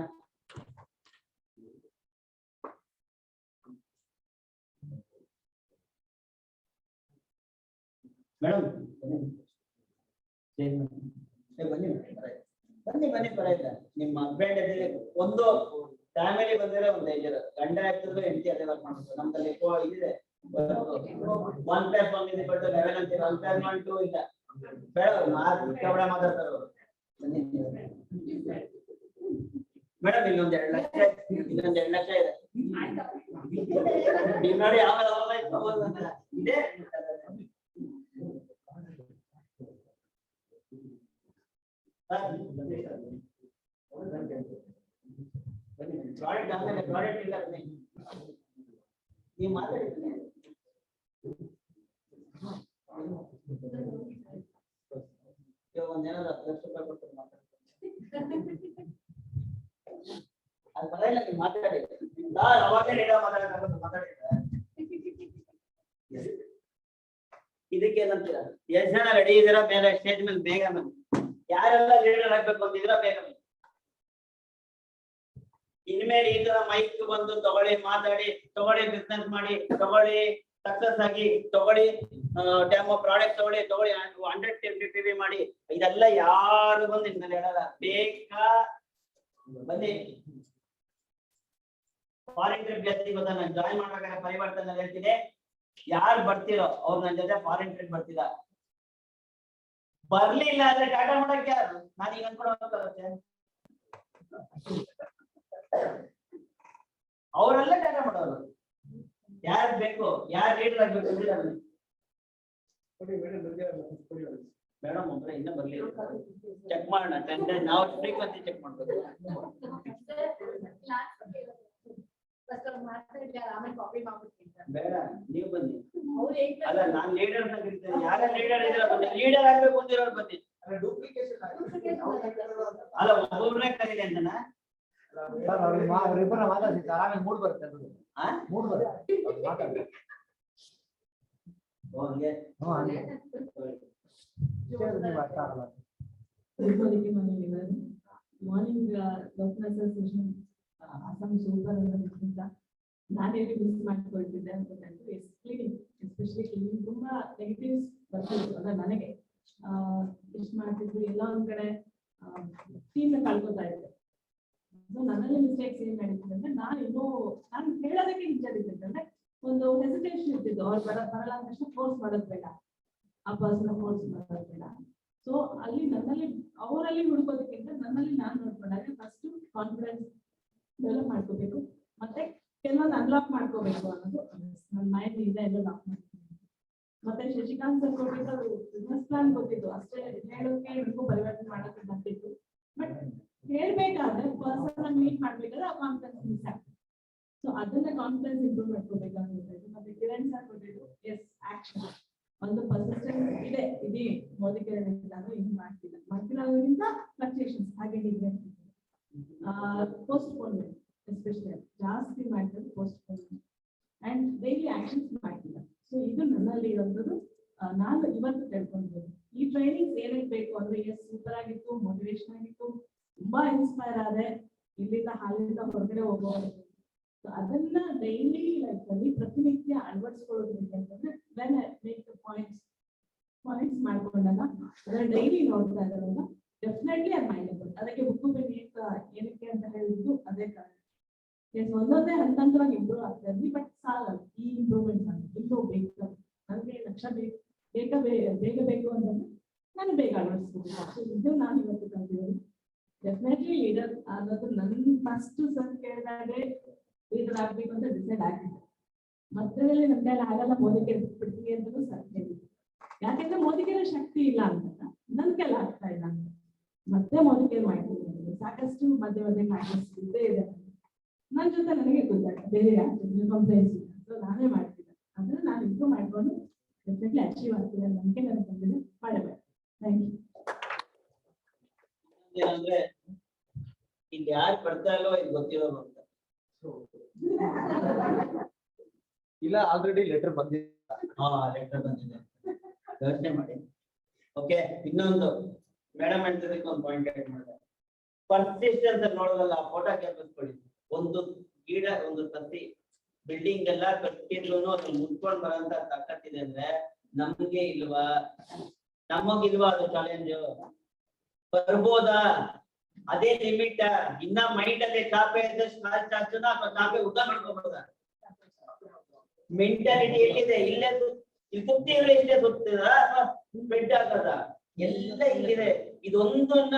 ಮೇಡಮ್ ಬನ್ನಿ ಬನ್ನಿ ಬನ್ನಿ, ಪರವಾಗಿಲ್ಲ. ನಿಮ್ಮ ಹಸ್ಬೆಂಡ್ ಒಂದು ಫ್ಯಾಮಿಲಿ ಬಂದಿರೋ ಒಂದು 5 ಜನ ಗಂಡ ಆಗ್ತಿದ್ರು, ಹೆಂಡತಿ ಅದೇ ವರ್ಕ್ ಮಾಡ್ತಾರೆ. ನಮ್ದಲ್ಲಿ ಇದಿದೆ 1+1 is equal to 11 ಅಂತೀವಿ. 1+1 2 ಇಲ್ಲ. ಬೇಡ, ಮಾತಾಡ್ತಾರೆ ಅವರು. ಮೇಡಮ್ ಇನ್ನೊಂದು 2 ಲಕ್ಷ ಇದೆ. ನೀವು ನೋಡಿ ಆಮೇಲೆ ಇದೆ. ಪ್ರಾಡಕ್ಟ್ ಇಲ್ಲ ನೀವು ಮಾತಾಡ್ತೀನಿ. ಒಂದೇನಾದ್ರು 10 ಲಕ್ಷ ರೂಪಾಯಿ ಕೊಡ್ತಾರೆ ಮಾತಾಡ್ತೀನಿ. ಅದು ಬರಲ್ಲ, ನೀವು ಮಾತಾಡಿ. ಅವಾಗೇ ಮಾತಾಡಿದ್ರೆ ಇದಕ್ಕೆ ಏನಂತೀರ? ಎಷ್ಟು ಜನ ರೆಡಿ ಇದೀರಾ? ಮೇಲೆ ಸ್ಟೇಜ್ ಮೇಲೆ ಬೇಗ ಬನ್ನಿ. ಯಾರೆಲ್ಲ ಲೀಡರ್ ಆಗ್ಬೇಕು ಅಂತಿದ್ದೀರಾ ಬೇಗ ಬನ್ನಿ. ಇನ್ಮೇಲೆ ಈ ತರ ಮೈಕ್ ಬಂದು ತಗೊಳ್ಳಿ, ಮಾತಾಡಿ, ತಗೊಳ್ಳಿ, ಬಿಸ್ನೆಸ್ ಮಾಡಿ, ತಗೊಳ್ಳಿ, ಸಕ್ಸಸ್ ಆಗಿ, ತಗೊಳ್ಳಿ, ಡೆಮೋ ಪ್ರಾಡಕ್ಟ್ ತಗೊಳ್ಳಿ, 100 PPV ಮಾಡಿ, ಇದೆಲ್ಲ ಯಾರು ಬಂದು ಇನ್ಮೇಲೆ ಹೇಳಲ್ಲ. ಬೇಕಾ ಬನ್ನಿ. ಫಾರಿನ್ ಟ್ರಿಪ್ ಜಾಸ್ತಿ ಗೊತ್ತಾ? ನಾನು ಜಾಯಿನ್ ಮಾಡ್ಬೇಕಾದ್ರೆ ಪರಿವರ್ತನೆ ಹೇಳ್ತೀನಿ, ಯಾರು ಬರ್ತಿರೋ ಅವ್ರು ನನ್ನ ಜೊತೆ ಫಾರಿನ್ ಟ್ರಿಪ್ ಬರ್ತಿಲ್ಲ. ಬರ್ಲಿಲ್ಲ ಅಂದ್ರೆ ಟಾಟಾ ಮಾಡಕ್ಕೆ ಯಾರು? ನಾನು ಈಗ ಅನ್ಕೊಳ್ಳೋಕೆ ಅವರೆಲ್ಲ ಟಾಟಾ ಮಾಡೋರು. ಯಾರು ಬೇಕು, ಯಾರು ಲೀಡರ್ ಆಗ್ಬೇಕು ಮೇಡಮ್ ಒಬ್ಬರೇ ಇನ್ನ ಬರ್ಲಿ, ಚೆಕ್ ಮಾಡೋಣ. ನಾವು ಫ್ರೀಕ್ವೆನ್ಸಿ ಚೆಕ್ ಮಾಡ್ಬೇಕು. ಬೇಡ, ನೀವು ಬನ್ನಿ. ಅಲ್ಲ, ನಾನ್ ಲೀಡರ್ ಅಂತ ಕರಿತೇನೆ. ಯಾರ ಲೀಡರ್ ಇದ್ದೀರಾ ಬನ್ನಿ. ಲೀಡರ್ ಆಗ್ಬೇಕು ಅಂತಿರೋರು ಬನ್ನಿ. ಡೂಪ್ಲಿಕೇಶನ್ ಅಲ್ಲ, ಒಬ್ಬೊಬ್ರೇ ಕರೀಲಿ ಅಂತನಾ? ಅವರಿಬ್ಬರ ಮಾತಾಡ್ತಿದ್ದ ಆಮೇಲೆ ಮೂಡ್ ಬರುತ್ತೆ. ಮೂಡ್ ಬರುತ್ತೆ ಮಾರ್ನಿಂಗ್ ಸೆಷನ್ ಅಸ್ಸಾಂ ಸೂಪರ್ ಅನ್ನೋದಕ್ಕಿಂತ ನಾನೇನು ಮಿಸ್ ಮಾಡ್ಕೊಳ್ತಿದ್ದೆ ಅಂತಂದ್ರೆ ಎಸ್ಪೆಷಲಿ ಕ್ಲೀನಿಂಗ್ ತುಂಬಾ ನೆಗೆಟಿವ್ಸ್ ಬರ್ತಿದ್ರು. ಅಂದ್ರೆ ನನಗೆ ಎಷ್ಟು ಮಾಡ್ತಿದ್ರು, ಎಲ್ಲ ಒಂದ್ ಕಡೆ ಟೀಮ್ ಕಳ್ಕೊತಾ ಇದ್ದೆ. ಸೊ ನನ್ನಲ್ಲಿ ಮಿಸ್ಟೇಕ್ಸ್ ಏನ್ ನಡೀತಿದೆ ಅಂದ್ರೆ ನಾನು ಹೇಳೋದಕ್ಕೆ ಹಿಂಜರಿದ್ದೆ. ಅಂದ್ರೆ ಒಂದು ಹೆಸಿಟೇಷನ್ ಇರ್ತಿದ್ದು. ಅವ್ರು ಬರಲ್ಲ ಅಂದ ತಕ್ಷಣ ಫೋರ್ಸ್ ಮಾಡೋದ್ ಬೇಡ, ಆ ಪರ್ಸನ್ ಫೋರ್ಸ್ ಮಾಡೋದ್ ಬೇಡ. ಸೊ ಅಲ್ಲಿ ನನ್ನಲ್ಲಿ ಅವರಲ್ಲಿ ಹುಡ್ಕೋದಕ್ಕಿಂತ ನನ್ನಲ್ಲಿ ನಾನು ನೋಡ್ಕೊಂಡಾಗ ಫಸ್ಟ್ ಕಾನ್ಫಿಡೆನ್ಸ್ ಡೆವಲಪ್ ಮಾಡ್ಕೋಬೇಕು, ಮತ್ತೆ ಕೆಲವೊಂದು ಅನ್ಲಾಕ್ ಮಾಡ್ಕೋಬೇಕು ಅನ್ನೋದು ನನ್ನ ಮೈಂಡ್ ಇಂದ ಎಲ್ಲ ಲಾಕ್ ಮಾಡ್ತೀನಿ. ಮತ್ತೆ ಶಶಿಕಾಂತ್ ಸರ್ ಕೊಟ್ಟಿದ್ದು ಬಿಸ್ನೆಸ್ ಪ್ಲಾನ್ ಗೊತ್ತಿತ್ತು, ಅಷ್ಟೇ ಹೇಳೋಕೆ ನನಗೂ ಪರಿವರ್ತನೆ ಮಾಡೋಕೆ ಬರ್ತಿತ್ತು. ಬಟ್ ಹೇಳ್ಬೇಕಾದ್ರೆ ಪರ್ಸನ್ ಮೀಟ್ ಮಾಡ್ಬೇಕಾದ್ರೆ ಆ ಕಾನ್ಫಿಡೆನ್ಸ್ ಮಿಸ್ ಆಗ್ತದೆ. ಸೊ ಅದನ್ನ ಕಾನ್ಫಿಡೆನ್ಸ್ ಇಂಪ್ರೂವ್ ಮಾಡ್ಕೋಬೇಕಾಗುತ್ತೆ. ಮತ್ತೆ ಕಿರಣ್ ಸರ್ ಕೊಟ್ಟಿದ್ದು ಎಸ್ ಆಕ್ಷನ್, ಒಂದು ಪರ್ಸಿಸ್ಟೆನ್ಸ್ ಇದೆ. ಇಡೀ ಮೋದಿಕೆರೆದಾಗ ಇದು ಮಾಡ್ತಿರೋದ್ರಿಂದ ಫ್ಲಕ್ಚುಯೇಷನ್ಸ್ ಹಾಗೆ ಹೀಗೆ ಪೋಸ್ಟ್ಪೋನ್ಮೆಂಟ್ ಎಸ್ಪೆಷಲಿ ಜಾಸ್ತಿ ಮಾಡ್ತಾರೆ. ಪೋಸ್ಟ್ಪೋನ್ಮೆಂಟ್ ಅಂಡ್ ಡೈಲಿ ಆಕ್ಷನ್ಸ್ ಮಾಡ್ತಿಲ್ಲ. ಸೊ ಇದು ನನ್ನಲ್ಲಿ ಇರೋದು ನಾನು ಇವತ್ತು ತಿಳ್ಕೊಂಡಿದ್ದೀನಿ. ಈ ಟ್ರೈನಿಂಗ್ಸ್ ಏನೇನ್ ಬೇಕು ಅಂದ್ರೆ ಎಸ್ ಸೂಪರ್ ಆಗಿತ್ತು, ಮೋಟಿವೇಶನ್ ಆಗಿತ್ತು, ತುಂಬಾ ಇನ್ಸ್ಪೈರ್ ಆದ್ರೆ ಇಲ್ಲಿಂದ ಹಾಲಿಂದ ಹೊರಗಡೆ ಹೋಗೋದು. ಸೊ ಅದನ್ನ ಡೈಲಿ ಲೈಫ್ ಅಲ್ಲಿ ಪ್ರತಿನಿತ್ಯ ಅಳವಡಿಸ್ಕೊಳ್ಳೋದ್ರಿಂತಂದ್ರೆ when I make the points ಮಾಡ್ಕೊಂಡಾಗ ಅದನ್ನ ಡೈಲಿ ನೋಡ್ತಾ ಇರೋದ್ರಿಂದ ಡೆಫಿನೆಟ್ಲಿ ಅದು ಮೈಂಡಬಲ್. ಅದಕ್ಕೆ ಉಪ್ಪು ಬೆಲೆ ಏನಕ್ಕೆ ಅಂತ ಹೇಳಿದ್ದು ಅದೇ ಕಾರಣ. ಎಸ್ ಒಂದೊಂದೇ ಹಂತವಾಗಿ ಇಂಪ್ರೂವ್ ಆಗ್ತಾ ಇದ್ವಿ, ಬಟ್ ಸಾಲಲ್ಲ ಈ ಇಂಪ್ರೂವ್ಮೆಂಟ್ ಅಂತ. ಇನ್ನೂ ಬೇಕು ನನಗೆ ಲಕ್ಷ ಬೇಗ ಬೇಕು ಅಂತಂದ್ರೆ ನಾನು ಬೇಗ ಅಳವಡಿಸ್ಬೇಕು. ಇದು ನಾನು ಇವತ್ತು ಕಲ್ತಿರೋದು. ಡೆಫಿನೆಟ್ಲಿ ಲೀಡರ್ ಅನ್ನೋದು ನನ್ನ ಫಸ್ಟ್ ಸರ್ ಕೇಳಿದಾಗೆ ಲೀಡರ್ ಆಗ್ಬೇಕು ಅಂತ ಡಿಸೈಡ್ ಆಗಿದ್ದೆ. ಮಧ್ಯದಲ್ಲಿ ನನ್ನ ಕೈಲಿ ಆಗಲ್ಲ, ಮೋದಿಗೆ ಬಿಡ್ತೀವಿ ಅಂತಲೂ ಸರ್ ಹೇಳಿದ್ರು. ಯಾಕೆಂದ್ರೆ ಮೋದಿಗೆ ಶಕ್ತಿ ಇಲ್ಲ ಅಂತ, ನನ್ನ ಕೈಲಿ ಆಗ್ತಾ ಇಲ್ಲ ಅಂತ ಮತ್ತೆ ಮೋದಿಗೆ ಮಾಡ್ತೀನಿ. ಸಾಕಷ್ಟು ಮಧ್ಯೆ ಇದ್ದೇ ಇದೆ. ನನ್ನ ಜೊತೆ ನನಗೆ ಗೊತ್ತಾಗ್ತದೆ ಬೇರೆ ಆಗ್ತದೆ ಕಂಪ್ಲೇಂಟ್ಸ್ ಇಲ್ಲ. ಸೊ ನಾನೇ ಮಾಡ್ತಿದ್ದೆ. ಅಂದ್ರೆ ನಾನು ಇಂಪ್ರೂವ್ ಮಾಡ್ಕೊಂಡು ಡೆಫಿನೆಟ್ಲಿ ಅಚೀವ್ ಆಗ್ತೀನಿ ಅಂತ ನನಗೆ ನನಗೆ ಬಂದಿದೆ. ಮಾಡಬೇಕು. Thank you. ಏನಂದ್ರೆ ಇಲ್ಲಿ ಯಾರು ಬರ್ತಾ ಇಲ್ವೋ ಇದು ಗೊತ್ತಿರೋದು ಅಂತ ಇಲ್ಲ, ಆಲ್ರೆಡಿ ಲೆಟರ್ ಬಂದಿದೆ. ಲೆಟರ್ ಬಂದಿದೆ, ಯೋಚನೆ ಮಾಡಿ. ಓಕೆ, ಇನ್ನೊಂದು ಮೇಡಮ್ ಹೇಳ್ತಿದ್ದಕ್ಕೆ ಒಂದು ಪಾಯಿಂಟ್ ಆಡ್ ಮಾಡಿದೆ. ಪರ್ಸಿಸ್ಟೆನ್ಸ್ ನೋಡೋದಲ್ಲ, ಫೋಟೋ ಕ್ಯಾಪ್ಸ್ಕೊಳ್ಳಿ. ಒಂದು ಗಿಡ, ಒಂದು ಸಸಿ, ಬಿಲ್ಡಿಂಗ್ ಎಲ್ಲ ಕಟ್ಟಿದ್ರು ಅದ್ರ ಮುಟ್ಕೊಂಡ್ ಬರೋಂತ ತಾಕತ್ತಿದೆ ಅಂದ್ರೆ ನಮ್ಗೆ ಇಲ್ವಾ? ನಮಗಿಲ್ವಾ ಅದು ಚಾಲೆಂಜ್? ಬರ್ಬೋದಾ? ಅದೇ ಲಿಮಿಟ್. ಇನ್ನ ಮೈಂಡ್ ಅಲ್ಲಿ ಚಾಪೆ ಇದ್ದಷ್ಟು ಅಥವಾ ಚಾಪೆ ಉದ್ದ ಮಾಡ್ಕೋಬೋದ? ಮೆಂಟಾಲಿಟಿ ಎಲ್ಲಿದೆ? ಇಲ್ಲೇ ಸುತ್ತಿದ್ರೆ ಇಷ್ಟೇ ಸುತ್ತಿದ ಅಥವಾ ಬೆಡ್ ಹಾಕದ? ಎಲ್ಲ ಇಲ್ಲಿದೆ. ಇದೊಂದನ್ನ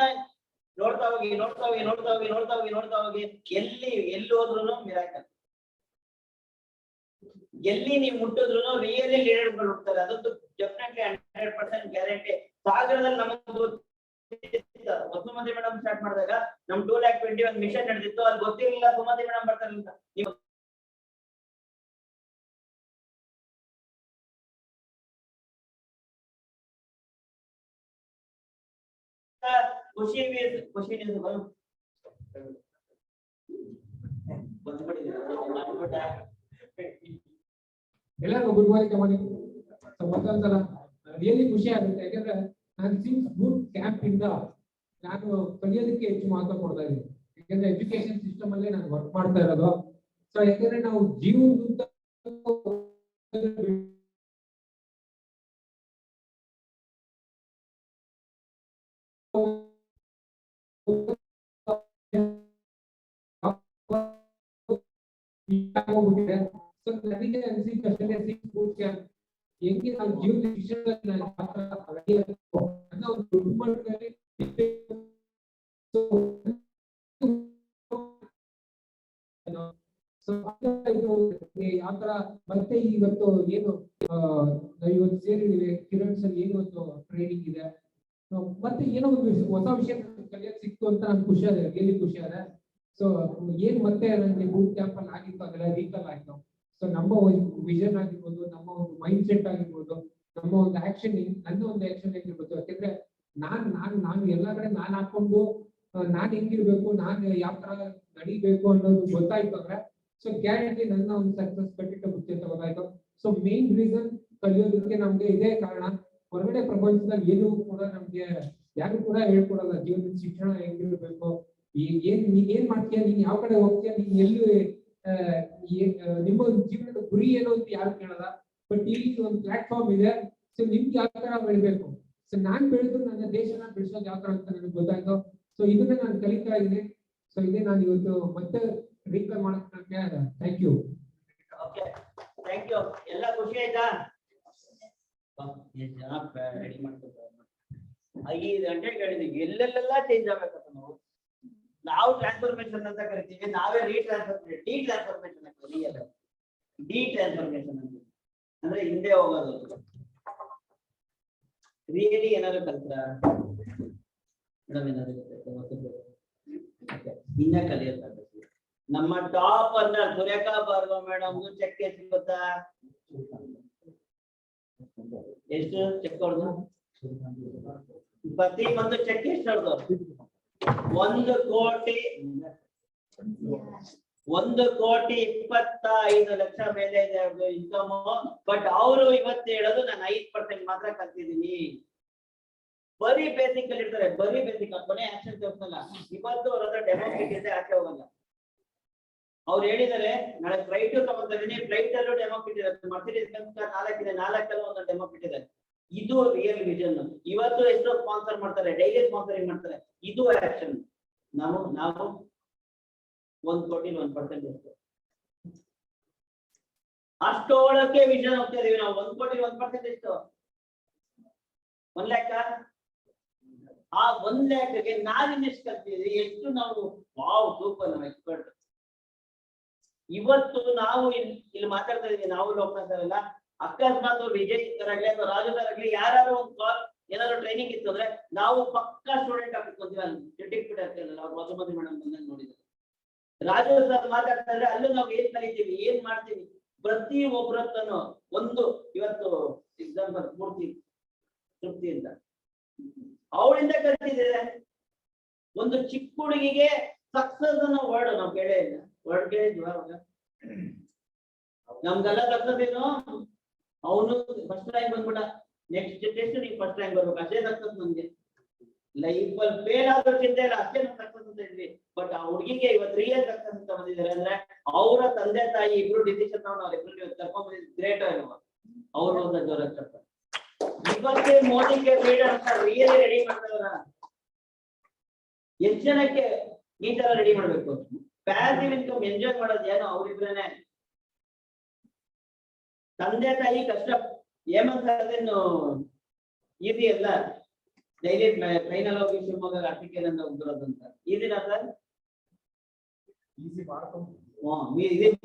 ನೋಡ್ತಾ ಹೋಗಿ ನೋಡ್ತಾ ಹೋಗಿ ನೋಡ್ತಾ ಹೋಗಿ ನೋಡ್ತಾ ಹೋಗಿ ನೋಡ್ತಾ ಹೋಗಿ ಎಲ್ಲಿ ಹೋದ್ರು ಮಿರಾಕಲ್. ಎಲ್ಲಿ ನೀವು ಮುಟ್ಟಿದ್ರು ರಿಯಲಿ ಲೀಡರ್ಗಳು ಹುಡ್ತಾರೆ. ಅದಂತೂ ಡೆಫಿನೆಟ್ಲಿ 100% ಗ್ಯಾರಂಟಿ. ಸಾಗರದಲ್ಲಿ ನಮಗೆ ಸುಮತಿ ಮೇಡಮ್ ಸ್ಟಾರ್ಟ್ ಮಾಡಿದಾಗ ನಮ್ 2,20,000 ಮಿಷನ್ ನಡೆದಿತ್ತು. ಅಲ್ಲಿ ಗೊತ್ತಿರಲಿಲ್ಲ ಸುಮತಿ ಮೇಡಮ್ ಬರ್ತಾರೆ ಅಂತ. ಎಲ್ಲರಿಗೂ ಗುಡ್ ಮಾರ್ನಿಂಗ್ ಮತ್ತೊಂದ್ಸಲ ರಿಯಲಿ ಖುಷಿ ಆಗುತ್ತೆ. ಯಾಕಂದ್ರೆ ನಾನು ಸಿನ್ಸ್ ಗುಡ್ ಕ್ಯಾಂಪ್ ಇಂದ ನಾನು ಕಲಿಯೋದಕ್ಕೆ ಹೆಚ್ಚು ಮಹತ್ವ ಕೊಡ್ತಾ ಇದ್ದೀನಿ. ಯಾಕಂದ್ರೆ ಎಜುಕೇಶನ್ ಸಿಸ್ಟಮ್ ಅಲ್ಲೇ ನಾನು ವರ್ಕ್ ಮಾಡ್ತಾ ಇರೋದು. ಸೊ ಯಾಕಂದ್ರೆ ನಾವು ಜೀವನದ ನನಗೆ ಅನಿಸಿದ ಹೆಂಗೆ ನಾವು ಜೀವನ ಶಿಕ್ಷಣದಲ್ಲಿ ಆತರ ಮತ್ತೆ ಇವತ್ತು ಏನು ನಾವು ಇವತ್ತು ಸೇರಿದ್ದೀವಿ ಕಿರಣ್ ಸರ್ ಏನು ಒಂದು ಟ್ರೈನಿಂಗ್ ಇದೆ ಮತ್ತೆ ಏನೋ ಒಂದು ಹೊಸ ವಿಷಯ ಕಲಿಯಕ್ ಸಿಕ್ತು ಅಂತ ನನ್ಗೆ ಖುಷಿ ಆಗಿದೆ, ರಿಯಲಿ ಖುಷಿ ಆಗಿದೆ. ಸೊ ಏನ್ ಮತ್ತೆ ನನಗೆ ಬೂಟ್ ಕ್ಯಾಂಪ್ ಅಲ್ಲಿ ಆಗಿತ್ತು ಅದೆಲ್ಲ ರೀಕಲ್ ಆಯ್ತು. ಸೊ ನಮ್ಮ ಒಂದು ವಿಷನ್ ಆಗಿರ್ಬೋದು, ನಮ್ಮ ಒಂದು ಮೈಂಡ್ ಸೆಟ್ ಆಗಿರ್ಬೋದು, ನಮ್ಮ ಒಂದು ಆಕ್ಷನ್, ನನ್ನ ಒಂದು ಆಕ್ಷನ್ ಆಗಿರ್ಬೋದು. ಯಾಕಂದ್ರೆ ನಾನು ಎಲ್ಲಾ ಕಡೆ ನಾನ್ ಹಾಕೊಂಡು ನಾನ್ ಹೆಂಗಿರ್ಬೇಕು, ನಾನ್ ಯಾವ ತರ ನಡಿಬೇಕು ಅನ್ನೋದು ಗೊತ್ತಾಯ್ತು ಅಂದ್ರೆ ಸೊ ಗ್ಯಾರಂಟಿ ನನ್ನ ಒಂದು ಸಕ್ಸಸ್ ಖಂಡಿತ ಬುದ್ಧಿ ಅಂತ ಗೊತ್ತಾಯ್ತು. ಸೊ ಮೇನ್ ರೀಸನ್ ಕಲಿಯೋದಕ್ಕೆ ನಮ್ಗೆ ಇದೇ ಕಾರಣ. ಹೊರಗಡೆ ಪ್ರಪಂಚದಲ್ಲಿ ಏನು ಕೂಡ ನಮ್ಗೆ ಯಾರು ಕೂಡ ಹೇಳ್ಕೊಡಲ್ಲ ಜೀವನದ ಶಿಕ್ಷಣ ಹೆಂಗಿರ್ಬೇಕು, ನೀನ್ ಏನ್ ಮಾಡ್ತೀಯ, ನೀನ್ ಯಾವ ಕಡೆ ಹೋಗ್ತೀಯ, ನೀನ್ ಎಲ್ಲಿ ನಿಮ್ಮ ಜೀವನದ ಗುರಿ ಏನು ಅಂತ ಯಾರು ಕೇಳಲ್ಲ. ಬಟ್ ಇಲ್ಲಿ ಒಂದು ಪ್ಲಾಟ್ಫಾರ್ಮ್ ಇದೆ. ಸೊ ನಿಮ್ಗೆ ಯಾವ ತರ ಬೆಳಿಬೇಕು, ಸೊ ನಾನ್ ಬೆಳೆದು ನನ್ನ ದೇಶನ ಬೆಳೆಸೋದು ಯಾವ ತರ ಅಂತ ನನಗೆ ಗೊತ್ತಾಯ್ತು. ಸೊ ಇದನ್ನ ನಾನು ಕಲಿತಾ ಇದ್ದೀನಿ. ಸೊ ಇದೇ ನಾನು ಇವತ್ತು ಮತ್ತೆ ರೀಕಾಲ್ ಮಾಡಕ್ಕೆ thank you. Okay, thank you. ಎಲ್ಲ ಖುಷಿ ಆಯ್ತಾ? ರೆಡಿ ಮಾಡ್ಕೊತಾರೆ 5 ಗಂಟೆಗೆ ಹೇಳಿದ್ವಿ. ಎಲ್ಲೆಲ್ಲ ಚೇಂಜ್ ಆಗ್ಬೇಕಂತ ನಾವು ಟ್ರಾನ್ಸ್ಫಾರ್ಮೇಶನ್ ಅಂತ ಕರಿತೀವಿ, ನಾವೇ ಡಿಟ್ರಾನ್ಸ್ಫಾರ್ಮೇಶನ್ ಅಂತ ಅಂದ್ರೆ ಹಿಂದೆ ಹೋಗೋದು. ರಿಯಲಿ ಏನಾದ್ರು ಕಲ್ತ್ರ ಮೇಡಮ್ ಏನಾದ್ರು ಇನ್ನ ಕಲಿಯೋದು. ನಮ್ಮ ಟಾಪ್ ಅನ್ನ ಸುರೇಖಾ ಭಾರ್ಗವ ಮೇಡಮ್ ಚೆಕ್ ಎಷ್ಟು ಗೊತ್ತಾ? ಎಷ್ಟು ಚೆಕ್ ಹೊಡೆದು ಪ್ರತಿ ಒಂದು ಚೆಕ್ ಎಷ್ಟು ಹೊಡೆದು 1,25,00,000 ಮೇಲೆ ಇದೆ ಅವ್ರದ್ದು ಇನ್ಕಮ್. ಬಟ್ ಅವರು ಇವತ್ತು ಹೇಳೋದು ನಾನು 5% ಮಾತ್ರ ಕಲ್ತಿದ್ದೀನಿ. ಬರೀ ಬೇಸಿಕ್ ಅಲ್ಲಿ ಇರ್ತಾರೆ, ಬರೀ ಬೇಸಿಕ್ ಕೊನೆ ಆಕ್ಷನ್ ತೋರಿಸಲ್ಲ. ಇವತ್ತು ಅವ್ರ ಹತ್ರ ಡೆಮೋ ಕಿಟ್ ಇದೆ, ಆಚೆ ಹೋಗಲ್ಲ. ಅವ್ರು ಹೇಳಿದಾರೆ ನಾಳೆ ಫ್ಲೈಟ್ ತಗೊಂತ ಇದೀನಿ, ಫ್ಲೈಟ್ ಅಲ್ಲೂ ಡೆಮೋ ಕಿಟ್ ಇರುತ್ತೆ. ಮರ್ಸಿಡೀಸ್ ಬೆಂಜ್ 4 ಇದೆ, 4 ಒಂದು ಡೆಮೋ ಕಿಟ್ ಇದೆ. ಇದು ರಿಯಲ್ ವಿಷನ್. ಇವತ್ತು ಎಷ್ಟೋ ಸ್ಪಾನ್ಸರ್ ಮಾಡ್ತಾರೆ, ಡೈಲಿ ಸ್ಪಾನ್ಸರಿಂಗ್ ಮಾಡ್ತಾರೆ. ಇದು ಆಕ್ಷನ್. ನಾವು 1% ಎಷ್ಟು ಅಷ್ಟೊಳಕ್ಕೆ ವಿಷನ್ ಹೋಗ್ತಾ ಇದೀವಿ ನಾವು. 1% ಎಷ್ಟು? 1 ಲಕ್ಷ. ಆ 1 ಲಕ್ಷಕ್ಕೆ ನಾವಿನ್ನೆಷ್ಟು ಕಲ್ತಿದ್ವಿ, ಎಷ್ಟು ನಾವು ವಾವ್ ಸೂಪರ್ ನಾವು ಎಕ್ಸ್ಪರ್ಟ್. ಇವತ್ತು ನಾವು ಇಲ್ಲಿ ಮಾತಾಡ್ತಾ ಇದೀವಿ, ನಾವು ಲೋಕನಾಥ್ ಅಲ್ಲ. ಅಕಸ್ಮಾತ್ ವಿಜಯ್ ತರಾಗ್ಲಿ ಅಥವಾ ರಾಜು ತರಾಗ್ಲಿ ಯಾರು ಒಂದು ಕಾಲ್ ಏನಾದ್ರು ಟ್ರೈನಿಂಗ್ ಇತ್ತು ಅಂದ್ರೆ ನಾವು ಪಕ್ಕಾ ಸ್ಟೂಡೆಂಟ್ ಆಗ್ತಿದ್ವಿ. ಅಲ್ಲಿ ಸರ್ಟಿಫಿಕೇಟ್ ಆಗ್ತಿರಲ್ಲ, ಅವ್ರು ಮಧುಮತಿ ಮೇಡಮ್ ಬಂದಾಗ ನೋಡಿದ್ರು. ರಾಜು ಸರ್ ಮಾತಾಡ್ತಾ ಇದ್ರೆ ಅಲ್ಲೂ ನಾವು ಏನ್ ಕಲಿತೀವಿ, ಏನ್ ಮಾಡ್ತೀವಿ, ಪ್ರತಿ ಒಬ್ಬರತ್ತನು ಒಂದು. ಇವತ್ತು ಎಕ್ಸಾಂಪಲ್ ಪೂರ್ತಿ ತೃಪ್ತಿ ಅಂತ ಅವಳಿಂದ ಕಲಿತಿದ್ದೇವೆ. ಒಂದು ಚಿಕ್ಕ ಹುಡುಗಿಗೆ ಸಕ್ಸಸ್ ಅನ್ನೋ ವರ್ಡ್ ನಾವು ಕೇಳೇ ಇಲ್ಲ. ವರ್ಡ್ ಕೇಳಿದ್ವಿ ಅವಾಗ. ನಮ್ಗೆಲ್ಲ ಸಕ್ಸಸ್ ಏನು, ಅವನು ಫಸ್ಟ್ ರ್ಯಾಂಕ್ ಬಂದ್ಬಿಟ್ಟ, ನೆಕ್ಸ್ಟ್ ಟೆಸ್ಟ್ ನೀನ್ ಫಸ್ಟ್ ರ್ಯಾಂಕ್ ಬರ್ಬೇಕು, ಅಷ್ಟೇ ಸಕ್ಸಸ್. ನಮ್ಗೆ ಲೈಫ್ ಅಲ್ಲಿ ಫೇಲ್ ಆದ್ರೂ ಚಿಂತೆ ಇಲ್ಲ, ಅಷ್ಟೇ ನಾವು ಸಕ್ಸಸ್ ಅಂತ ಇದ್ವಿ. ಬಟ್ ಆ ಹುಡುಗಿಗೆ ಇವತ್ತು ರಿಯಲ್ ಸಕ್ಸಸ್ ಅಂತ ಬಂದಿದ್ದಾರೆ ಅಂದ್ರೆ ಅವರ ತಂದೆ ತಾಯಿ ಇಬ್ರು ಡಿಸಿಷನ್ ತಗೊಂಡು ಅವ್ರಿಬ್ರು ಕರ್ಕೊಂಡ್ ಬಂದಿದ್ದು ಗ್ರೇಟ್ ಅಲ್ವಾ? ಅವ್ರು ಒಂದು ಜೋರ ಕರ್ತಾರೆ. ಇವತ್ತೇ ಮೋದಿಗೆ ಫ್ರೀಡಮ್ ಅಂತ ರಿಯಲಿ ರೆಡಿ ಮಾಡ್ತಾರ. ಎಷ್ಟು ಜನಕ್ಕೆ ಈ ತರ ರೆಡಿ ಮಾಡ್ಬೇಕು? ಪ್ಯಾಸಿವ್ ಇನ್ಕಮ್ ಎಂಜಾಯ್ ಮಾಡೋದು ಏನೋ ಅವ್ರಿಬ್ರೇನೆ. ತಂದೆ ತಾಯಿ ಕಷ್ಟ ಏಮಂತೇನು ಈಸಿ ಅಲ್ಲ. ಡೈಲಿ ಟ್ರೈನಲ್ಲಿ ಹೋಗಿ ಶಿವಮೊಗ್ಗ ಅರ್ಟಿಕೆಯಿಂದ ಹೋಗಿರೋದಂತ ಈಸಿನ ಸರ್? ಈಸಿ ಮಾಡ್ಕೊಂಡು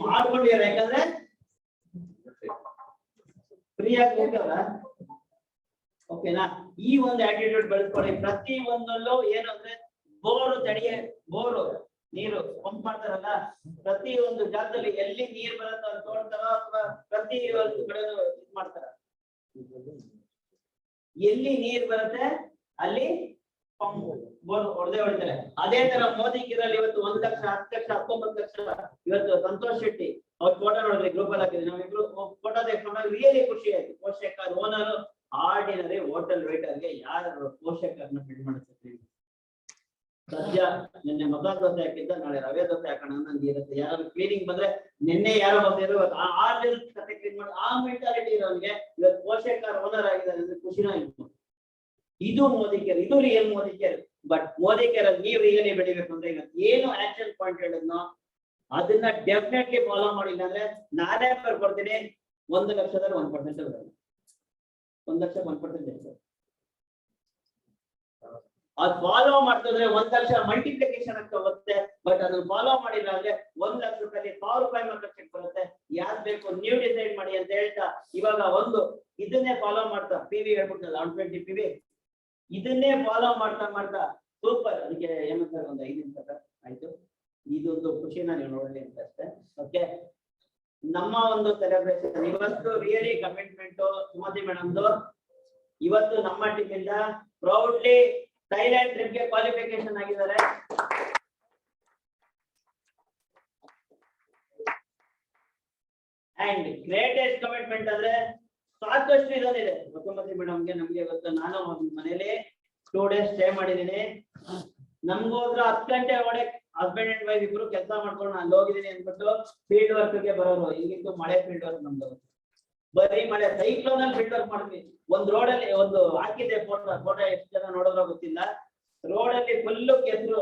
ಮಾಡ್ಕೊಂಡಿರ, ಯಾಕಂದ್ರೆ ಫ್ರೀಯಾಗಿ ಹೋಗ್ಯಲ್ಲ. ಓಕೆನಾ? ಈ ಒಂದು ಆಟಿಟ್ಯೂಡ್ ಬೆಳೆಸ್ಕೊಳ್ಳಿ. ಪ್ರತಿ ಒಂದಲ್ಲೂ ಏನಂದ್ರೆ ಬೋರು ನೀರು ಪಂಪ್ ಮಾಡ್ತಾರಲ್ಲ, ಪ್ರತಿ ಒಂದು ಜಾಗದಲ್ಲಿ ಎಲ್ಲಿ ನೀರ್ ಬರುತ್ತೋ ಅಲ್ಲಿ ತೋಡ್ತಾರ, ಅಥವಾ ಪ್ರತಿ ಒಂದು ಕಡೆ ಇದು ಮಾಡ್ತಾರ. ಎಲ್ಲಿ ನೀರ್ ಬರುತ್ತೆ ಅಲ್ಲಿ ಪಂಪ್ ಹೊಡೆದೇ ಹೊಡಿತಾರೆ. ಅದೇ ತರ ಮೋದಿ ಕಿರಲ್ಲಿ ಇವತ್ತು 1 ಲಕ್ಷ 10 ಲಕ್ಷ 19 ಲಕ್ಷ ಇವತ್ತು ಸಂತೋಷ್ ಶೆಟ್ಟಿ ಅವ್ರ ಫೋಟೋ ನೋಡಿದ್ರೆ ಗ್ರೂಪ್ ಅಲ್ಲಿ ಹಾಕಿದ್ವಿ ನಾವಿಬ್ರು ಫೋಟೋ ತೆಗೆದುಕೊಂಡಾಗ ರಿಯಲಿ ಖುಷಿ ಆಯ್ತು. ಪೋಷಕರ್ ಓನರ್ ಆರ್ಡಿನರಿ ಹೋಟೆಲ್ ವೇಟರ್ಗೆ ಯಾರು ಪೋಷಕರನ್ನ ಫಿಟ್ ಮಾಡುತ್ತೆ ಸದ್ಯ ನಿನ್ನೆ ಮಸಾಲೆ ದೋಸೆ ಹಾಕಿದ್ದ ನಾಳೆ ರವೆ ದೋಸೆ ಹಾಕೋಣ ನಂಗೆ ಇರುತ್ತೆ. ಯಾರು ಕ್ಲೀನಿಂಗ್ ಬಂದ್ರೆ ನಿನ್ನೆ ಯಾರೋ ಬಂದಿರೋ ಆ ಜನ ಕತೆ ಕ್ಲೀನ್ ಮಾಡಿ ಆ ಮೆಂಟಾಲಿಟಿ ಇರೋನ್ಗೆ ಇವತ್ತು ಪೋಷಕರ ಓನರ್ ಆಗಿದ್ದಾರೆ ಅಂದ್ರೆ ಖುಷಿನ ಇರ್ಬೋದು. ಇದು ಮೋದಿ ಕೇರ್, ಇದು real Modi care. But Modi care ಅಲ್ಲಿ ನೀವು ರಿಯಲಿ ಬೆಳಿಬೇಕು ಅಂದ್ರೆ ಇವತ್ತು ಏನು ಆಕ್ಷನ್ ಪಾಯಿಂಟ್ ಹೇಳಿದ್ನೋ ಅದನ್ನ ಡೆಫಿನೆಟ್ಲಿ ಫಾಲೋ ಮಾಡಿಲ್ಲ ಅಂದ್ರೆ ನಾನೇ ಬರ್ಕೊಡ್ತೀನಿ 1 ಲಕ್ಷದಲ್ಲಿ 1% ಬರಲ್ಲ. 1 ಲಕ್ಷ 1% ಅದು ಫಾಲೋ ಮಾಡ್ತಿದ್ರೆ 1 ಲಕ್ಷ ಮಲ್ಟಿಪ್ಲಿಕೇಶನ್ ಆಗ್ತಾ ಹೋಗುತ್ತೆ. ಬಟ್ ಅದನ್ನ ಫಾಲೋ ಮಾಡಿಲ್ಲ ಅಂದ್ರೆ 1 ಲಕ್ಷ ರೂಪಾಯಿ 1000 ರೂಪಾಯಿ ಮಾತ್ರ ಚೆಕ್ ಬರುತ್ತೆ. ಯಾರು ಬೇಕು ನೀವು ಡಿಸೈಡ್ ಮಾಡಿ ಅಂತ ಹೇಳ್ತಾ ಇವಾಗ ಒಂದು ಇದನ್ನೇ ಫಾಲೋ ಮಾಡ್ತಾ PV ಹೇಳ್ಬಿಟ್ನಲ್ಲ 120 PV ಇದನ್ನೇ ಫಾಲೋ ಮಾಡ್ತಾ ಸೂಪರ್. ಅದಕ್ಕೆ ಏನಂತಾರೆ ಒಂದು 5 ನಿಮಿಷ ಆಯ್ತು. ಇದೊಂದು ಖುಷಿನ ನೀವು ನೋಡ್ಲಿ ಅಂತ ಅಷ್ಟೇ. ಓಕೆ, ನಮ್ಮ ಒಂದು ಸೆಲೆಬ್ರೇಷನ್ ಇವತ್ತು ರಿಯಲಿ ಕಮಿಟ್ಮೆಂಟ್ ಸುಮತಿ ಮೇಡಮ್ದು. ಇವತ್ತು ನಮ್ಮ ಟೀಮ್ ಇಂದ ಪ್ರೌಡ್ಲಿ ಥೈಲ್ಯಾಂಡ್ ಟ್ರಿಪ್ ಗೆ ಕ್ವಾಲಿಫಿಕೇಶನ್ ಆಗಿದ್ದಾರೆ. ಅಂಡ್ ಗ್ರೇಟೆಸ್ಟ್ ಕಮಿಟ್ಮೆಂಟ್ ಅಂದ್ರೆ ಸಾಕಷ್ಟು ಇದೊಂದಿದೆ ವಸುಮತಿ ಮೇಡಮ್ಗೆ. ನಮ್ಗೆ ಇವತ್ತು ನಾನು ಮನೇಲಿ 2 ಡೇಸ್ ಸ್ಟೇ ಮಾಡಿದೀನಿ. ನಮ್ಗೋದ್ರ 10 ಗಂಟೆ ಒಳಗೆ ಹಸ್ಬೆಂಡ್ ಅಂಡ್ ವೈಫ್ ಇಬ್ರು ಕೆಲಸ ಮಾಡ್ಕೊಂಡು ನಾನು ಹೋಗಿದ್ದೀನಿ ಅಂದ್ಬಿಟ್ಟು ಫೀಲ್ಡ್ ವರ್ಕ್ ಗೆ ಬರೋರು. ಈಗಿಂದು ಮಳೆ ಫೀಲ್ಡ್ ವರ್ಕ್ ನಮ್ದು ಬರೀ ಮಳೆ ಸೈಕ್ಲೋನ್ ಅಲ್ಲಿ ಫೀಲ್ಡ್ ವರ್ಕ್ ಮಾಡಿದ್ವಿ. ಒಂದ್ ರೋಡ್ ಅಲ್ಲಿ ಒಂದು ಹಾಕಿದೆ ಫೋಟೋ ಎಷ್ಟು ಜನ ನೋಡಿದ್ರೋ ಗೊತ್ತಿಲ್ಲ. ರೋಡ್ ಅಲ್ಲಿ ಫುಲ್ ಕೆಸರು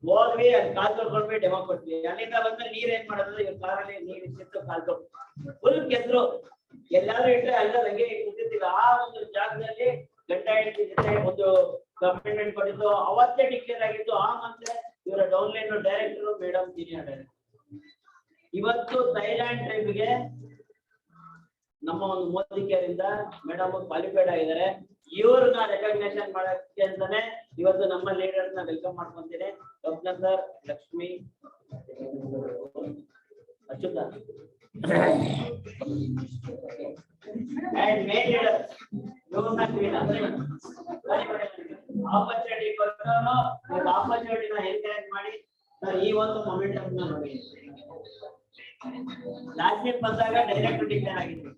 ಹೋದ್ವಿ, ಅಲ್ಲಿ ಕಾಲ್ ತೊಳ್ಕೊಂಡ್ವಿ, ಡೆಮೋ ಕೊಟ್ವಿ. ಅಲ್ಲಿಂದ ಬಂದ್ಮೇಲೆ ನೀರ್ ಏನ್ ಮಾಡೋದು ಇವ್ರ ಕಾರಲ್ಲಿ ನೀರ್ ಇಟ್ಟಿತ್ತು, ಕಾಲ್ ತೊಳ್ಕೊಂಡು ಫುಲ್ ಕೆಸರು. ಎಲ್ಲಾದ್ರೂ ಇಟ್ರೆ ಅಲ್ಲ ಹಂಗೆ ಕೂತಿರ್ತಿಲ್ಲ. ಆ ಒಂದು ಜಾಗದಲ್ಲಿ ಗಂಡ ಹೆಂಡತಿ ಜೊತೆ ಒಂದು ಕಮಿಟ್ಮೆಂಟ್ ಕೊಟ್ಟಿದ್ದು ಅವತ್ತೇ ಡಿಕ್ಲೇರ್ ಆಗಿತ್ತು. ಆ ಮತ್ತೆ ಇವರ downline director madam senior director. ಇವತ್ತು ಥೈಲ್ಯಾಂಡ್ ಟ್ರಿಪ್ ಗೆ ನಮ್ಮ ಒಂದು ಮೋದಿ ಕೇರ್ ಇಂದ ಮೇಡಮ್ ಕ್ವಾಲಿಫೈಡ್ ಆಗಿದ್ದಾರೆ. ಇವ್ರನ್ನ ರೆಕಗ್ನೇಷನ್ ಮಾಡಕ್ಕೆ ಅಂತಾನೆ ಇವತ್ತು ನಮ್ಮ ಲೀಡರ್ಸ್ ನ ವೆಲ್ಕಮ್ ಮಾಡ್ಕೊಂತೀನಿ. Swapna sir, Lakshmi, Achyuta and main leader ಇವ್ರನ್ನ ಆಪರ್ಚುನಿಟಿ ಕೊಟ್ಟರು. ಆಪರ್ಚುನಿಟಿನ ಎನ್ಕರೇಜ್ ಮಾಡಿ ಈ ಒಂದು ಮೊಮೆಂಟಮ್ ನ ನೋಡಿ. ಲಾಸ್ಟ್ ಟೈಮ್ ಬಂದಾಗ ಡೈರೆಕ್ಟ್ ಡಿಕ್ಲೇರ್ ಆಗಿತ್ತು.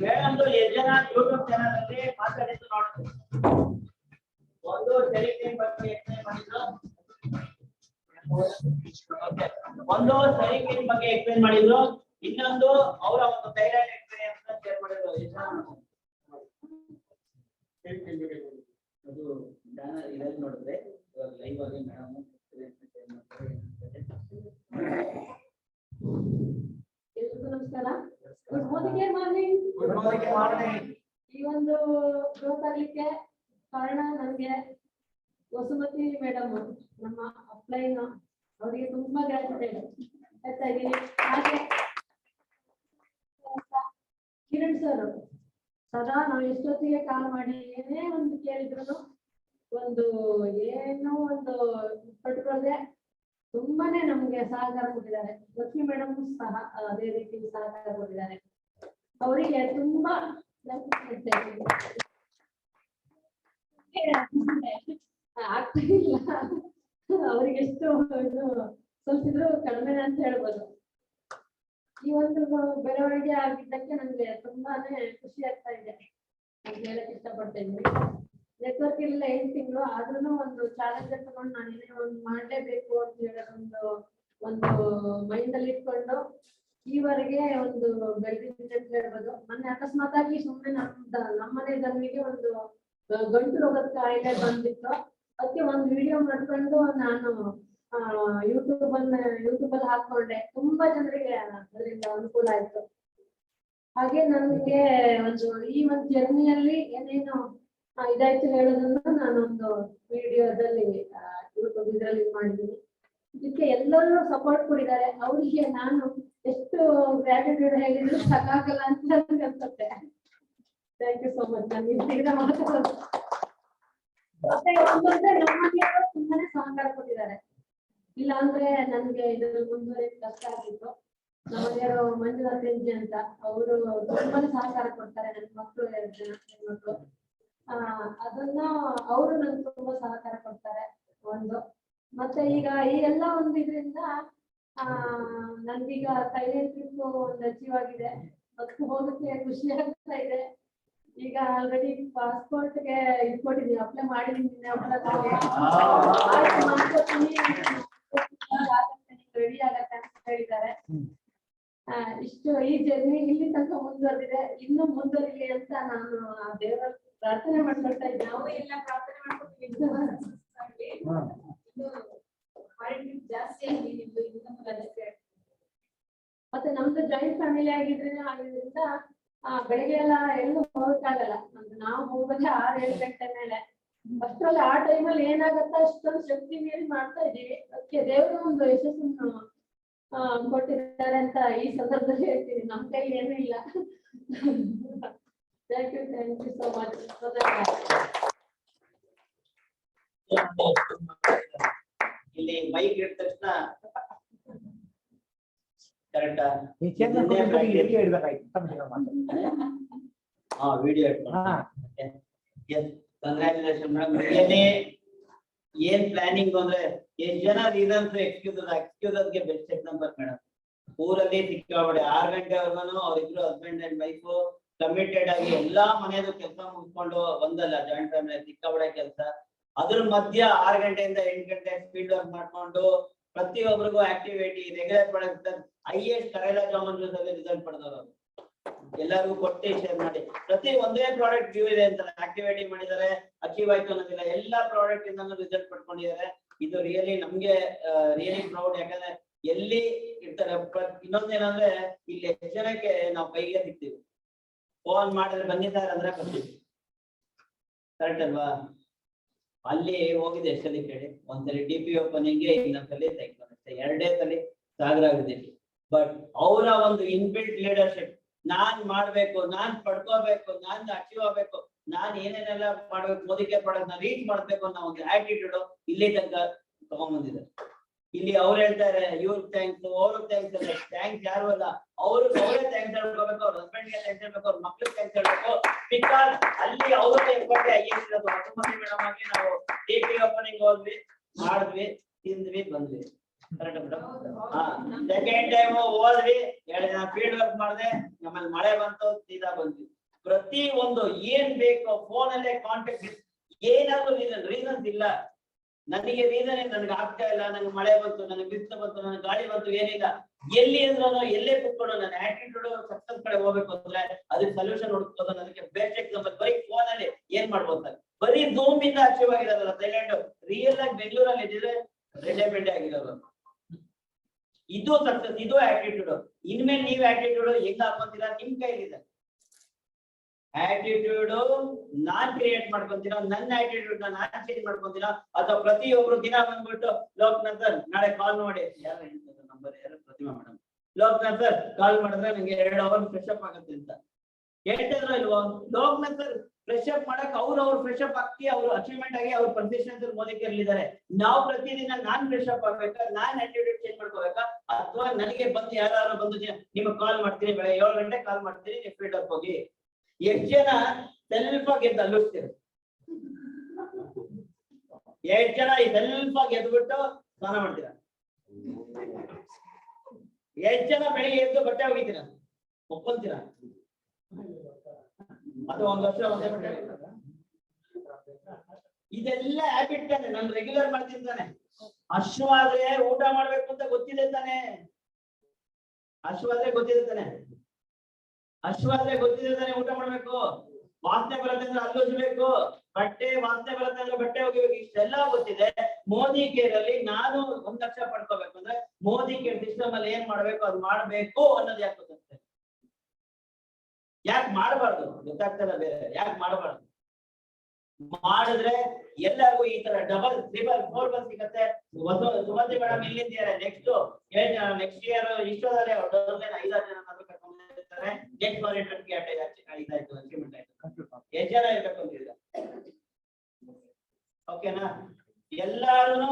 ಮೇಡಮ್ದು ಎಷ್ಟು ಜನ ಯೂಟ್ಯೂಬ್ ಚಾನಲ್ ಅಲ್ಲಿ ಮಾತಾಡಿದ್ದು ನೋಡ್ತೀವಿ. ಒಂದು ಸೆಲೆಕ್ಟಿಂಗ್ ಬಗ್ಗೆ ಎಕ್ಸ್ಪ್ಲೈನ್ ಮಾಡಿದ್ರು, ಒಂದು ಸೆಲೆಕ್ಟಿಂಗ್ ಬಗ್ಗೆ ಎಕ್ಸ್ಪ್ಲೈನ್ ಮಾಡಿದ್ರು, ಇನ್ನೊಂದು ಅವರ ಒಂದು ಥೈಲ್ಯಾಂಡ್ ಎಕ್ಸ್ಪೀರಿಯನ್ಸ್ ನ ಶೇರ್ ಮಾಡಿದ್ರು. ಅದು ಚಾನಲ್ ಇದರಲ್ಲಿ ನೋಡಿದ್ರೆ ಲೈವ್ ಆಗಿ ಮೇಡಮ್ ಎಲ್ರಿಗೂ ನಮಸ್ಕಾರ. Good morning. ಈ ಒಂದು ಗ್ರೋತ್ ಆಗ್ಲಿಕ್ಕೆ ಕಾರಣ ನನಗೆ ವಸುಮತಿ ಮೇಡಮ್, ನಮ್ಮ ಅಪ್ಲೈನ್, ಅವರಿಗೆ ತುಂಬಾ ಗ್ರಾಟಿಟ್ಯೂಡ್ ಹೇಳ್ತಾ ಇದ್ದೀನಿ. ಹಾಗೆ ಕಿರಣ್ ಸರ್ ಸದಾ ನಾವು ಎಷ್ಟೊತ್ತಿಗೆ ಕಾಲ್ ಮಾಡಿ ಏನೇ ಒಂದು ಕೇಳಿದ್ರು ಒಂದು ಏನೋ ಒಂದು ಪಟ್ಕೊಳ್ಳದೆ ತುಂಬಾನೇ ನಮ್ಗೆ ಸಹಕಾರ ಕೊಟ್ಟಿದ್ದಾರೆ. ಲಕ್ಷ್ಮಿ ಮೇಡಮ್ ಸಹ ಅದೇ ರೀತಿ ಸಹಕಾರ ಕೊಟ್ಟಿದ್ದಾರೆ. ಅವರಿಗೆ ತುಂಬಾ ಆಗ್ತಾ ಇಲ್ಲ, ಅವ್ರಿಗೆ ಎಷ್ಟು ಸ್ವಲ್ಪ ಇದ್ರು ಕಡಿಮೆ ಅಂತ ಹೇಳ್ಬೋದು. ಈ ಒಂದು ಬೆಳವಣಿಗೆ ಆಗಿದ್ದಕ್ಕೆ ನಮ್ಗೆ ನಮ್ಗೆ ತುಂಬಾನೇ ಖುಷಿ ಆಗ್ತಾ ಇದೆ ಅಂತ ಹೇಳಕ್ ಇಷ್ಟಪಡ್ತಾ ಇದ್ದೀನಿ. ನೆಟ್ವರ್ಕ್ ಇಲ್ಲ 8 ತಿಂಗಳು ಆದ್ರೂ ಒಂದು ಚಾಲೆಂಜ್ ತಗೊಂಡು ನಾನು ಏನೇ ಒಂದು ಮಾಡ್ಲೇಬೇಕು ಅಂತ ಹೇಳೋದೊಂದು ಒಂದು ಮೈಂಡ್ ಅಲ್ಲಿ ಇಟ್ಕೊಂಡು ಈವರೆಗೆ ಒಂದು ಬೆಳೆದಿದ್ದೀನಿ ಅಂತ ಹೇಳ್ಬೋದು. ಮೊನ್ನೆ ಅಕಸ್ಮಾತ್ ಆಗಿ ಸುಮ್ಮನೆ ನಮ್ಮನೆ ಜನ್ಮಿಗೆ ಒಂದು ಗಂಟು ರೋಗದ ಕಾಯಿಲೆ ಬಂದಿತ್ತು. ಅದಕ್ಕೆ ಒಂದು ವಿಡಿಯೋ ಮಾಡ್ಕೊಂಡು ನಾನು ಯೂಟ್ಯೂಬ್ ಅಲ್ಲಿ ಹಾಕೊಂಡೆ. ತುಂಬಾ ಜನರಿಗೆ ಅದರಿಂದ ಅನುಕೂಲ ಆಯ್ತು. ಹಾಗೆ ನನಗೆ ಈ ಒಂದು ಜರ್ನಿಯಲ್ಲಿ ಏನೇನು ಇದಾಯ್ತು ಹೇಳೋದನ್ನ ನಾನೊಂದು ವಿಡಿಯೋದಲ್ಲಿ ಯೂಟ್ಯೂಬ್ ಇದರಲ್ಲಿ ಮಾಡಿದ್ದೀನಿ. ಇದಕ್ಕೆ ಎಲ್ಲರೂ ಸಪೋರ್ಟ್ ಕೊಟ್ಟಿದ್ದಾರೆ. ಅವರಿಗೆ ನಾನು ಎಷ್ಟು ಗ್ರಾಟಿಟ್ಯೂಡ್ ಹೇಳಿದ್ರು ಸಾಕಾಗಲ್ಲ ಅಂತ ನನಗೆ ಅನ್ಸುತ್ತೆ. Thank you so much. ನಾನು ಮಾತಾಡೋದು ಮತ್ತೆ ಒಂದೊಂದ್ರೆ ನಮ್ಮನೆಯವರು ತುಂಬಾನೇ ಸಹಕಾರ ಕೊಟ್ಟಿದ್ದಾರೆ. ಇಲ್ಲ ಅಂದ್ರೆ ನನ್ಗೆ ಇದ್ರಲ್ಲಿ ಮುಂದುವರಿಯೋದು ಕಷ್ಟ ಆಗಿತ್ತು. ನಮ್ಮನೆಯವರು ಮಂಜುನಾಥ್ ಎಂಜಿ ಅಂತ ಅವರು ತುಂಬಾನೇ ಸಹಕಾರ ಕೊಡ್ತಾರೆ. ನನ್ನ ಮಕ್ಕಳು 2 ಜನ ಹೆಣ್ಮಕ್ಳು. ಅದನ್ನ ಅವರು ನನ್ಗೆ ತುಂಬಾ ಸಹಕಾರ ಕೊಡ್ತಾರೆ ಒಂದು. ಮತ್ತೆ ಈಗ ಈ ಎಲ್ಲ ಒಂದು ಇದರಿಂದ ನನ್ಗೀಗ ಥೈಲ್ಯಾಂಡ್ ಟ್ರಿಪ್ ಒಂದು ಅಚೀವ್ ಆಗಿದೆ. ಅದಕ್ಕೆ ಹೋಗಕ್ಕೆ ಖುಷಿ ಆಗ್ತಾ ಇದೆ. ಈಗ ಆಲ್ರೆಡಿ ಪಾಸ್ಪೋರ್ಟ್ಗೆ ಇಟ್ಕೊಟ್ಟಿದ್ದೀನಿ, ಅಪ್ಲೈ ಮಾಡಿದ್ದೀನಿ. ರೆಡಿ ಆಗತ್ತೆ ಅಂತ ಹೇಳಿದ್ದಾರೆ. ಇಷ್ಟು ಈ ಜರ್ನಿ ಇಲ್ಲಿ ತನಕ ಮುಂದುವರೆದಿದೆ. ಇನ್ನೂ ಮುಂದುವರಿಲಿ ಅಂತ ನಾನು ದೇವರ ಪ್ರಾರ್ಥನೆ ಮಾಡ್ಕೊಳ್ತಾ ಇದ್ದೀನಿ. ನಾವು ಎಲ್ಲ ಪ್ರಾರ್ಥನೆ ಮಾಡ್ಕೊತೀವಿ. ಜಾಸ್ತಿ ಮತ್ತೆ ನಮ್ದು ಜಾಯಿಂಟ್ ಫ್ಯಾಮಿಲಿ ಆಗಿದ್ರಿಂದ ಬೆಳಗ್ಗೆ ಎಲ್ಲ ಎಲ್ಲೂ ಹೋಗಕ್ಕಾಗಲ್ಲ. ನಾವು ಹೋಗೋದೇ 6-7 ಗಂಟೆ ಮೇಲೆ. ಅಷ್ಟರಲ್ಲಿ ಆ ಟೈಮಲ್ಲಿ ಏನಾಗತ್ತ ಅಷ್ಟೊಂದು ಶಕ್ತಿ ಮೀರಿ ಮಾಡ್ತಾ ಇದೀವಿ. ಅದಕ್ಕೆ ದೇವರು ಒಂದು ಯಶಸ್ಸನ್ನು ಕೊಟ್ಟಿದ್ದಾರೆ ಅಂತ ಈ ಸಂದರ್ಭದಲ್ಲಿ ಹೇಳ್ತೀನಿ. ನಮ್ ಕೈಲಿ ಏನೂ ಇಲ್ಲ. Thank you so much. ಇಲ್ಲಿ ಮೈಕ್ ಇಟ್ಟ ತಕ್ಷಣ ಕರೆಕ್ಟಾ ವಿಡಿಯೋ ಕಂಗ್ರಾಚುಲೇಷನ್ ಮೇಡಮ್. ಏನ್ ಪ್ಲಾನಿಂಗ್ ಅಂದ್ರೆ ಎಷ್ಟ್ ಜನ ರೀಸನ್ಸ್ ಎಕ್ಸ್ಕ್ಯೂಸ್ ಗೆ ಬೆಸ್ಟ್ ಎಕ್ಸಾಂಪಲ್ ಮೇಡಮ್. ಊರಲ್ಲಿ ಸಿಕ್ಕಾಬಡಿ 6 ಗಂಟೆವರೆಗೂ ಅವ್ರಿಬ್ರು ಹಸ್ಬೆಂಡ್ ಅಂಡ್ ವೈಫ್ ಕಮಿಟೆಡ್ ಆಗಿ ಎಲ್ಲಾ ಮನೆಯದು ಕೆಲಸ ಮುಗಿಸ್ಕೊಂಡು ಒಂದಲ್ಲ ಜಾಯಿಂಟ್ ಫ್ಯಾಮಿಲಿ ಸಿಕ್ಕಾಬಡೆ ಕೆಲಸ. ಅದ್ರ ಮಧ್ಯ 6 ಗಂಟೆಯಿಂದ 8 ಗಂಟೆ ಸ್ಪೀಡ್ ವರ್ಕ್ ಮಾಡ್ಕೊಂಡು ಪ್ರತಿಯೊಬ್ಬರಿಗೂ ಆಕ್ಟಿವಿಟಿ ರೆಗ್ಯುಲರ್ ಪಡೆದ IAS ಕರೇಲಾ ಜಾಮೂನ್ ರಿಸಲ್ಟ್ ಪಡೆದವರು ಎಲ್ಲರಿಗೂ ಕೊಟ್ಟು ಶೇರ್ ಮಾಡಿ. ಪ್ರತಿ ಒಂದೇ ಪ್ರಾಡಕ್ಟ್ ವ್ಯೂ ಇದೆ ಅಂತ ಆಕ್ಟಿವಿಟಿ ಮಾಡಿದ್ದಾರೆ, ಅಚೀವ್ ಆಯ್ತು ಅನ್ನೋದಿಲ್ಲ. ಎಲ್ಲಾ ಪ್ರಾಡಕ್ಟ್ ಇಂದ ರಿಸಲ್ಟ್ ಪಡ್ಕೊಂಡಿದ್ದಾರೆ. ಇದು ರಿಯಲಿ ನಮ್ಗೆ ರಿಯಲಿ ಪ್ರೌಡ್. ಯಾಕಂದ್ರೆ ಎಲ್ಲಿ ಇರ್ತಾರೆ. ಇನ್ನೊಂದೇನಂದ್ರೆ ಇಲ್ಲಿ ಎಷ್ಟು ಜನಕ್ಕೆ ನಾವು ಕೈಗೆ ಸಿಗ್ತೀವಿ. ಫೋನ್ ಮಾಡಿದ್ರೆ ಬಂದಿದ್ದಾರೆ ಅಂದ್ರೆ ಬರ್ತೀವಿ. ಕರೆಕ್ಟ್ ಅಲ್ವಾ? ಅಲ್ಲಿ ಹೋಗಿದೆ ಎಷ್ಟಲ್ಲಿ ಕೇಳಿ. ಒಂದ್ಸಲಿ DP ಓಪನಿಂಗ್ಗೆ, ಇನ್ನೊಂದ್ಸಲಿ ಸೈಕ್ಲೋನ್, 2 ಸಲಿ ಸಾಗರ ಆಗಿದ್ದೀನಿ. ಬಟ್ ಅವರ ಒಂದು ಇನ್ಬಿಲ್ಟ್ ಲೀಡರ್ಶಿಪ್, ನಾನ್ ಮಾಡ್ಬೇಕು, ನಾನ್ ಪಡ್ಕೋಬೇಕು, ನಾನ್ ಅಚೀವ್ ಆಗ್ಬೇಕು, ನಾನ್ ಏನೇನೆಲ್ಲ ಮಾಡ್ಬೇಕು, ಮೋದಿ ಕೇರ್ ಪ್ರಾಡಕ್ಟ್ ನ ರೀಚ್ ಮಾಡ್ಬೇಕು ಅನ್ನೋ ಒಂದು ಆಟಿಟ್ಯೂಡ್ ಇಲ್ಲಿ ತನಕ ತಗೊಂಡ್ಬಂದಿದೆ. ಇಲ್ಲಿ ಅವ್ರು ಹೇಳ್ತಾರೆ ಇವ್ರಿಗೆ ಥ್ಯಾಂಕ್ಸ್, ಅವ್ರಿಗೆ ಥ್ಯಾಂಕ್ಸ್. ಥ್ಯಾಂಕ್ಸ್ ಯಾರು ಅಲ್ಲ, ಅವರೇ ಥ್ಯಾಂಕ್ಸ್ ಹೇಳ್ಕೋಬೇಕು, ಅವ್ರ ಹಸ್ಬೆಂಡ್ಗೆ ಥ್ಯಾಂಕ್ಸ್ ಹೇಳ್ಬೇಕು, ಅವ್ರ ಮಕ್ಳಿಗೆ ಥ್ಯಾಂಕ್ಸ್ ಹೇಳ್ಬೇಕು. ಬಿಕಾಸ್ ಅಲ್ಲಿ ಅವ್ರಿಗೆ ಎಫರ್ಟ್ IAS ಇರೋದು. ವಸುಮತಿ ಮೇಡಮ್ ಆಗಿ ನಾವು DP ಓಪನಿಂಗ್ ಹೋದ್ವಿ, ಮಾಡಿದ್ವಿ, ತಿಂದ್ವಿ, ಬಂದ್ವಿ. Correct madam? ಸೆಕೆಂಡ್ ಟೈಮ್ ಹೋದ್ವಿ, 2 ದಿನ ಫೀಲ್ಡ್ ವರ್ಕ್ ಮಾಡಿದೆ, ನಮ್ಮಲ್ಲಿ ಮಳೆ ಬಂತು, ಸೀದಾ ಬಂದ್ವಿ. ಪ್ರತಿ ಒಂದು ಏನ್ ಬೇಕು ಫೋನ್ ಅಲ್ಲೇ ಕಾಂಟ್ಯಾಕ್ಟ್. ಏನಾದ್ರು ರೀಸನ್ಸ್ ಇಲ್ಲ. ನನಗೆ ರೀಸನ್ ನನ್ಗೆ ಆಗ್ತಾ ಇಲ್ಲ, ನನಗೆ ಮಳೆ ಬಂತು, ನನಗೆ ಬಿಸಿಲು ಬಂತು, ನನಗೆ ಗಾಳಿ ಬಂತು, ಏನಿಲ್ಲ. ಎಲ್ಲಿ ಅಂದ್ರೂ ಎಲ್ಲೇ ಕುತ್ಕೊಂಡು ನನ್ನ ಆಟಿಟ್ಯೂಡ್ ಸಕ್ಸಸ್ ಕಡೆ ಹೋಗ್ಬೇಕು ಅಂದ್ರೆ ಅದಕ್ಕೆ ಸೊಲ್ಯೂಷನ್ ಹುಡುಕೋದು. ನನಗೆ ಬೆಸ್ಟ್ ಎಕ್ಸಾಂಪಲ್ ಬರೀ ಫೋನ್ ಅಲ್ಲಿ ಏನ್ ಮಾಡ್ಬೋದು. ಬರೀ ಝೂಮ್ ಇಂದ ಅಚೀವ್ ಆಗಿರೋದಲ್ಲ ಥೈಲ್ಯಾಂಡ್. ರಿಯಲ್ ಆಗಿ ಬೆಂಗಳೂರಲ್ಲಿ ಇದ್ರೆ ರೆಡ್ಡೆ ಬೆಡ್ಡೆ ಆಗಿರೋದು. ಇದು ಸಕ್ಸಸ್, ಇದು ಆಟಿಟ್ಯೂಡ್. ಇನ್ಮೇಲೆ ನೀವ್ ಆಟಿಟ್ಯೂಡ್ ಹೆಂಗ್ ಹಾಕೊಂತೀರಾ ನಿಮ್ ಕೈಲಿದೆ. ಆಟಿಟ್ಯೂಡ್ ನಾನ್ ಕ್ರಿಯೇಟ್ ಮಾಡ್ಕೊಂತೀರಾ, ನನ್ನ ಆಟಿಟ್ಯೂಡ್ ನಾನ್ ಚೇಂಜ್ ಮಾಡ್ಕೊಂತೀರಾ, ಅಥವಾ ಪ್ರತಿಯೊಬ್ರು ದಿನ ಬಂದ್ಬಿಟ್ಟು ಲೋಕನಾಥ್ ಸರ್ ನಾಳೆ ಕಾಲ್ ಮಾಡಿ, ಯಾರು ನಂಬರ್ ಯಾರು ಪ್ರತಿಮಾ ಮೇಡಮ್, ಲೋಕನಾಥ್ ಸರ್ ಕಾಲ್ ಮಾಡಿದ್ರೆ ನಂಗೆ 2 ಅವರ್ ಫ್ರೆಶ್ ಅಪ್ ಆಗುತ್ತೆ ಅಂತ ಹೇಳ್ತಿದ್ರು ಇಲ್ವೋ? ಲೋಕನಾಥ್ ಸರ್ ಫ್ರೆಶ್ ಅಪ್ ಮಾಡಕ್ ಅವ್ರು ಫ್ರೆಶ್ ಅಪ್ ಹಾಕಿ ಅವ್ರು ಅಚೀವ್ಮೆಂಟ್ ಆಗಿ ಅವ್ರ ಪರ್ಸಿಸ್ಟೆನ್ಸ್ ಮೋದಿ ಕೇರಳಿದ್ದಾರೆ. ನಾವು ಪ್ರತಿದಿನ ನಾನ್ ಫ್ರೆಶ್ ಅಪ್ ಆಗ್ಬೇಕಾ, ನಾನ್ ಆಟಿಟ್ಯೂಡ್ ಚೇಂಜ್ ಮಾಡ್ಕೋಬೇಕಾ, ಅಥವಾ ನನಗೆ ಬಂದು ಯಾರು ಬಂದು ನಿಮಗೆ ಕಾಲ್ ಮಾಡ್ತೀನಿ, ಬೆಳಗ್ಗೆ 7 ಗಂಟೆ ಕಾಲ್ ಮಾಡ್ತೀನಿ, ನೀವು ಫೀಲ್ಡ್ ಅಪ್ ಹೋಗಿ. ಎಷ್ಟು ಜನ ಸೆಲ್ಫ್ ಆಗಿ ಎದ್ದು ಅಲ್ಲಿಸ್ತೀರ? ಎಷ್ಟು ಜನ ಈ ಸೆಲ್ಫ್ ಆಗಿ ಎದ್ಬಿಟ್ಟು ಸ್ನಾನ ಮಾಡ್ತೀರಾ? ಎಷ್ಟು ಜನ ಬೆಳಿಗ್ಗೆ ಎದ್ದು ಬಟ್ಟೆ ಒಗಿತೀರಾ, ಒಪ್ಕೊಂತೀರಾ? ಅದು ಒಂದು ವರ್ಷ ಒಂದೇ ಬಿಟ್ಟೆ. ಇದೆಲ್ಲ ಹ್ಯಾಬಿಟ್ ತಾನೆ, ನಾನು ರೆಗ್ಯುಲರ್ ಮಾಡ್ತಿದ್ದಾನೆ. ಹಶ್ವಾದ್ರೆ ಊಟ ಮಾಡ್ಬೇಕು ಅಂತ ಗೊತ್ತಿದೆ ತಾನೆ, ಹಶ್ವಾದ್ರೆ ಗೊತ್ತಿದೆ ತಾನೆ, ಹಶ್ವಾದ್ರೆ ಗೊತ್ತಿದೆ ತಾನೆ ಊಟ ಮಾಡ್ಬೇಕು. ವಾಸನೆ ಬರುತ್ತೆ ಅಂದ್ರೆ ಅಲ್ಲೋಜ್ಬೇಕು, ಬಟ್ಟೆ ವಾಸನೆ ಬರುತ್ತೆ ಅಂದ್ರೆ ಬಟ್ಟೆ ಹೋಗಿಬೇಕು, ಇಷ್ಟೆಲ್ಲ ಗೊತ್ತಿದೆ. ಮೋದಿ ಕೇರ್ ಅಲ್ಲಿ ನಾನು 1 ಲಕ್ಷ ಪಡ್ಕೋಬೇಕು ಅಂದ್ರೆ ಮೋದಿ ಕೇರ್ ಸಿಸ್ಟಮ್ ಅಲ್ಲಿ ಏನ್ ಮಾಡ್ಬೇಕು ಅದು ಮಾಡ್ಬೇಕು ಅನ್ನೋದು ಯಾಕೆ ಗೊತ್ತಾಗ್ತದೆ? ಯಾಕೆ ಮಾಡಬಾರ್ದು ಗೊತ್ತಾಗ್ತಲ್ಲ, ಬೇರೆ ಯಾಕೆ ಮಾಡಬಾರ್ದು? ಮಾಡಿದ್ರೆ ಎಲ್ಲರಿಗೂ ಈ ತರ ಡಬಲ್ 3 4 ಬಸ್ ಸಿಗತ್ತೆ. ಸುಮತಿ ಮೇಡಮ್ ಇಲ್ಲಿದ್ದಾರೆ, ನೆಕ್ಸ್ಟ್ ಇಯರ್ ಇಷ್ಟೋದಲ್ಲಿ 5-6 ಜನ ಕರ್ಕೊಂಡಿರ್ತಾರೆ. ನೆಕ್ಸ್ಟ್ ಮಾನಿಟರ್ಗೆ ಇದಾಯ್ತು, ಅಚೀವ್ಮೆಂಟ್ ಆಯ್ತು. ಎಷ್ಟು ಜನ ಇರ್ಬೇಕು ಅಂತಿದ್ರೆ ಓಕೆನಾ? ಎಲ್ಲಾರು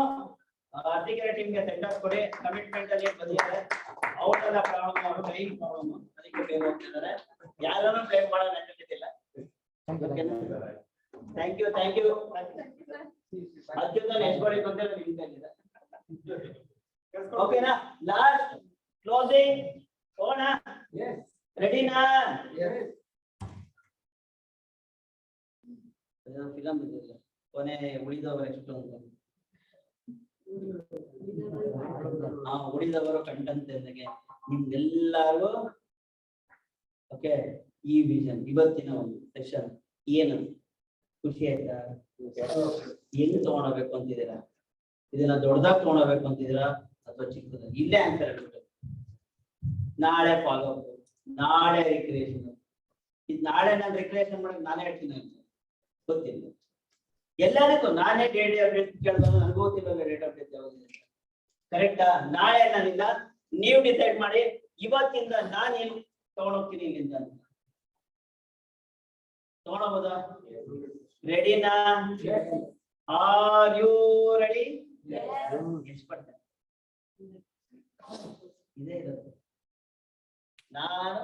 ಅರ್ಟಿಕಲ್ ಟೀಮ್ಗೆ ಸೆಂಡ್ ಆಫ್ ಕೊಡಿ. ಕಮಿಟ್ಮೆಂಟ್ ಅಲ್ಲಿ ಬಂದಿದ್ದಾರೆ, ಅವ್ರಲ್ಲ ಪ್ರಾಬ್ಲಮ್, ಅವರು ಟೈಮ್ ಪ್ರಾಬ್ಲಮ್, ಅದಕ್ಕೆ ಬೇಗ ಹೋಗ್ತಿದ್ದಾರೆ. ಯಾರನ್ನು ಬ್ಲೇಮ್ ಮಾಡೋ ನೆಸೆಸಿಟಿ ಇಲ್ಲ. ಥ್ಯಾಂಕ್ ಯು ಅರ್ಜುನ್ ಎಸ್ಕೊಡಿ ಬಂದಿರೋ ನಿಮ್ಮ ಕೈಲಿದೆ. ಓಕೆನಾ? ಲಾಸ್ಟ್ ಕ್ಲೋಸಿಂಗ್ ಹೋಗೋಣ, ರೆಡಿನಾ? ಫಿಲಂ ಬಂದಿಲ್ಲ, ಕೊನೆ ಉಳಿದವರು ಎಷ್ಟು ಅಂತ. ಉಳಿದವರು ಕಂಡಂತೆಗೆ ನಿಮ್ಗೆಲ್ಲರೂ ಓಕೆ. ಈ ವಿಷನ್ ಇವತ್ತಿನ ಒಂದು ಸೆಷನ್ ಏನು ಖುಷಿ ಆಯ್ತಾ? ಹೆಂಗ್ ತಗೊಂಡೋಗ್ಬೇಕು ಅಂತಿದ್ದೀರಾ? ಇದನ್ನ ದೊಡ್ಡದಾಗಿ ತಗೊಂಡೋಗ್ಬೇಕು ಅಂತಿದ್ದೀರಾ ಅಥವಾ ಚಿಕ್ಕದಾಗಿ? ಇಲ್ಲೇ ಆನ್ಸರ್ ಹೇಳ್ಬಿಟ್ಟು ನಾಳೆ ಫಾಲೋ ಅಪ್, ನಾಳೆ ರಿಕ್ರಿಯೇಷನ್. ಇದು ನಾಳೆ ನಾನು ರಿಕ್ರಿಯೇಷನ್ ಮಾಡಕ್ ನಾನೇ ಹೇಳ್ತೀನಿ ಅಂತ ಗೊತ್ತಿಲ್ಲ ಎಲ್ಲರಿಗೂ. ನಾನೇ ಡೇಟ್ ಅಪ್ಡೇಟ್ ಕೇಳಿದಾಗ ನನಗೂ ಗೊತ್ತಿಲ್ಲ ಡೇಟ್ ಅಪ್ಡೇಟ್ ಯಾವುದು ಕರೆಕ್ಟಾ? ನಾಳೆ ನಾನಿಲ್ಲ, ನೀವು ಡಿಸೈಡ್ ಮಾಡಿ ಇವತ್ತಿಂದ ನಾನೇನು ತಗೊಂಡೋಗ್ತೀನಿ ಇಲ್ಲಿಂದ ಅಂತ. ತಗೊಂಡೋಗ್ಬೋದಾ? ರೆಡಿನಾ? Are you ready? ಎಷ್ಟು ಪಡ್ತೇನೆ ಇದೇ ಇರುತ್ತೆ. ನಾನು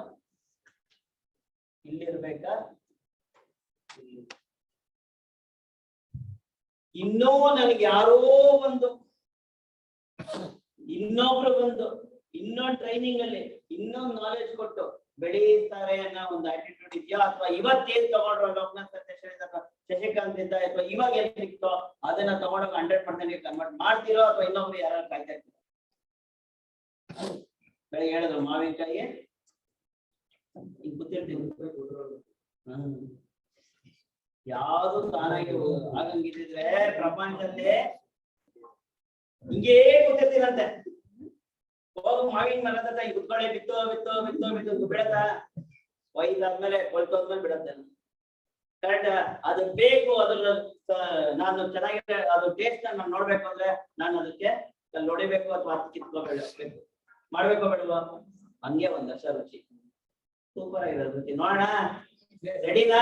ಇಲ್ಲಿರ್ಬೇಕಾ? ಇನ್ನೂ ನನಗೆ ಯಾರೋ ಒಂದು ಇನ್ನೊಬ್ರು ಬಂದು ಇನ್ನೊಂದು ಟ್ರೈನಿಂಗ್ ಅಲ್ಲಿ ಇನ್ನೊಂದು ನಾಲೆಜ್ ಕೊಟ್ಟು ಬೆಳೀತಾರೆ ಅನ್ನೋ ಒಂದು ಆಟಿಟ್ಯೂಡ್ ಇದೆಯಾ? ಅಥವಾ ಇವತ್ತೇನ್ ತಗೊಂಡ್ರು ಲೋಕನಾಥ್ ಶಶಿಕಾಂತ್ ಇಂದ ಅಥವಾ ಇವಾಗ ಏನ್ ಸಿಕ್ತೋ ಅದನ್ನ ತಗೊಂಡೋಗ 100% ಕನ್ವರ್ಟ್ ಮಾಡ್ತಿರೋ ಅಥವಾ ಇನ್ನೊಬ್ರು ಯಾರು ಕಾಯ್ತಾ ಇರ್ತೀರೋ? ಬೆಳಗ್ಗೆ ಹೇಳಿದ್ರು ಮಾವಿನಕಾಯಿ ಈಗ ಗೊತ್ತಿರ್ತೀವಿ, ಯಾವ್ದು ತಾನಾಗಿ ಆಗಂಗಿದ್ರೆ ಪ್ರಪಂಚದಲ್ಲಿ ಹಿಂಗೇ ಗೊತ್ತಿರ್ತೀರಂತೆ. ಹೋಗು ಮಾವಿನ ಮರದ ಕುತ್ಕೊಳ್ಳಿ, ಬಿತ್ತು ಬಿಡತ್ತ, ಒಯ್ದಾದ್ಮೇಲೆ ಕೊಳ್ತೋದ್ಮೇಲೆ ಬಿಡತ್ತೆ. ಕರೆಕ್ಟ್? ಅದು ಬೇಕು, ಅದ್ರ ನಾನು ಚೆನ್ನಾಗಿದೆ ಅದು ಟೇಸ್ಟ್ ನಾನು ನೋಡ್ಬೇಕು ಅಂದ್ರೆ ನಾನು ಅದಕ್ಕೆ ನೋಡಿಬೇಕು ಅಥವಾ ಹತ್ತು ಕಿತ್ಕೋಬೇಕು, ಮಾಡ್ಬೇಕು ಬೇಡವಾ? ಹಂಗೆ 1 ವರ್ಷ ರುಚಿ ಸೂಪರ್ ಆಗಿರೋದು ರುಚಿ. ನೋಡೋಣ, ರೆಡಿನಾ?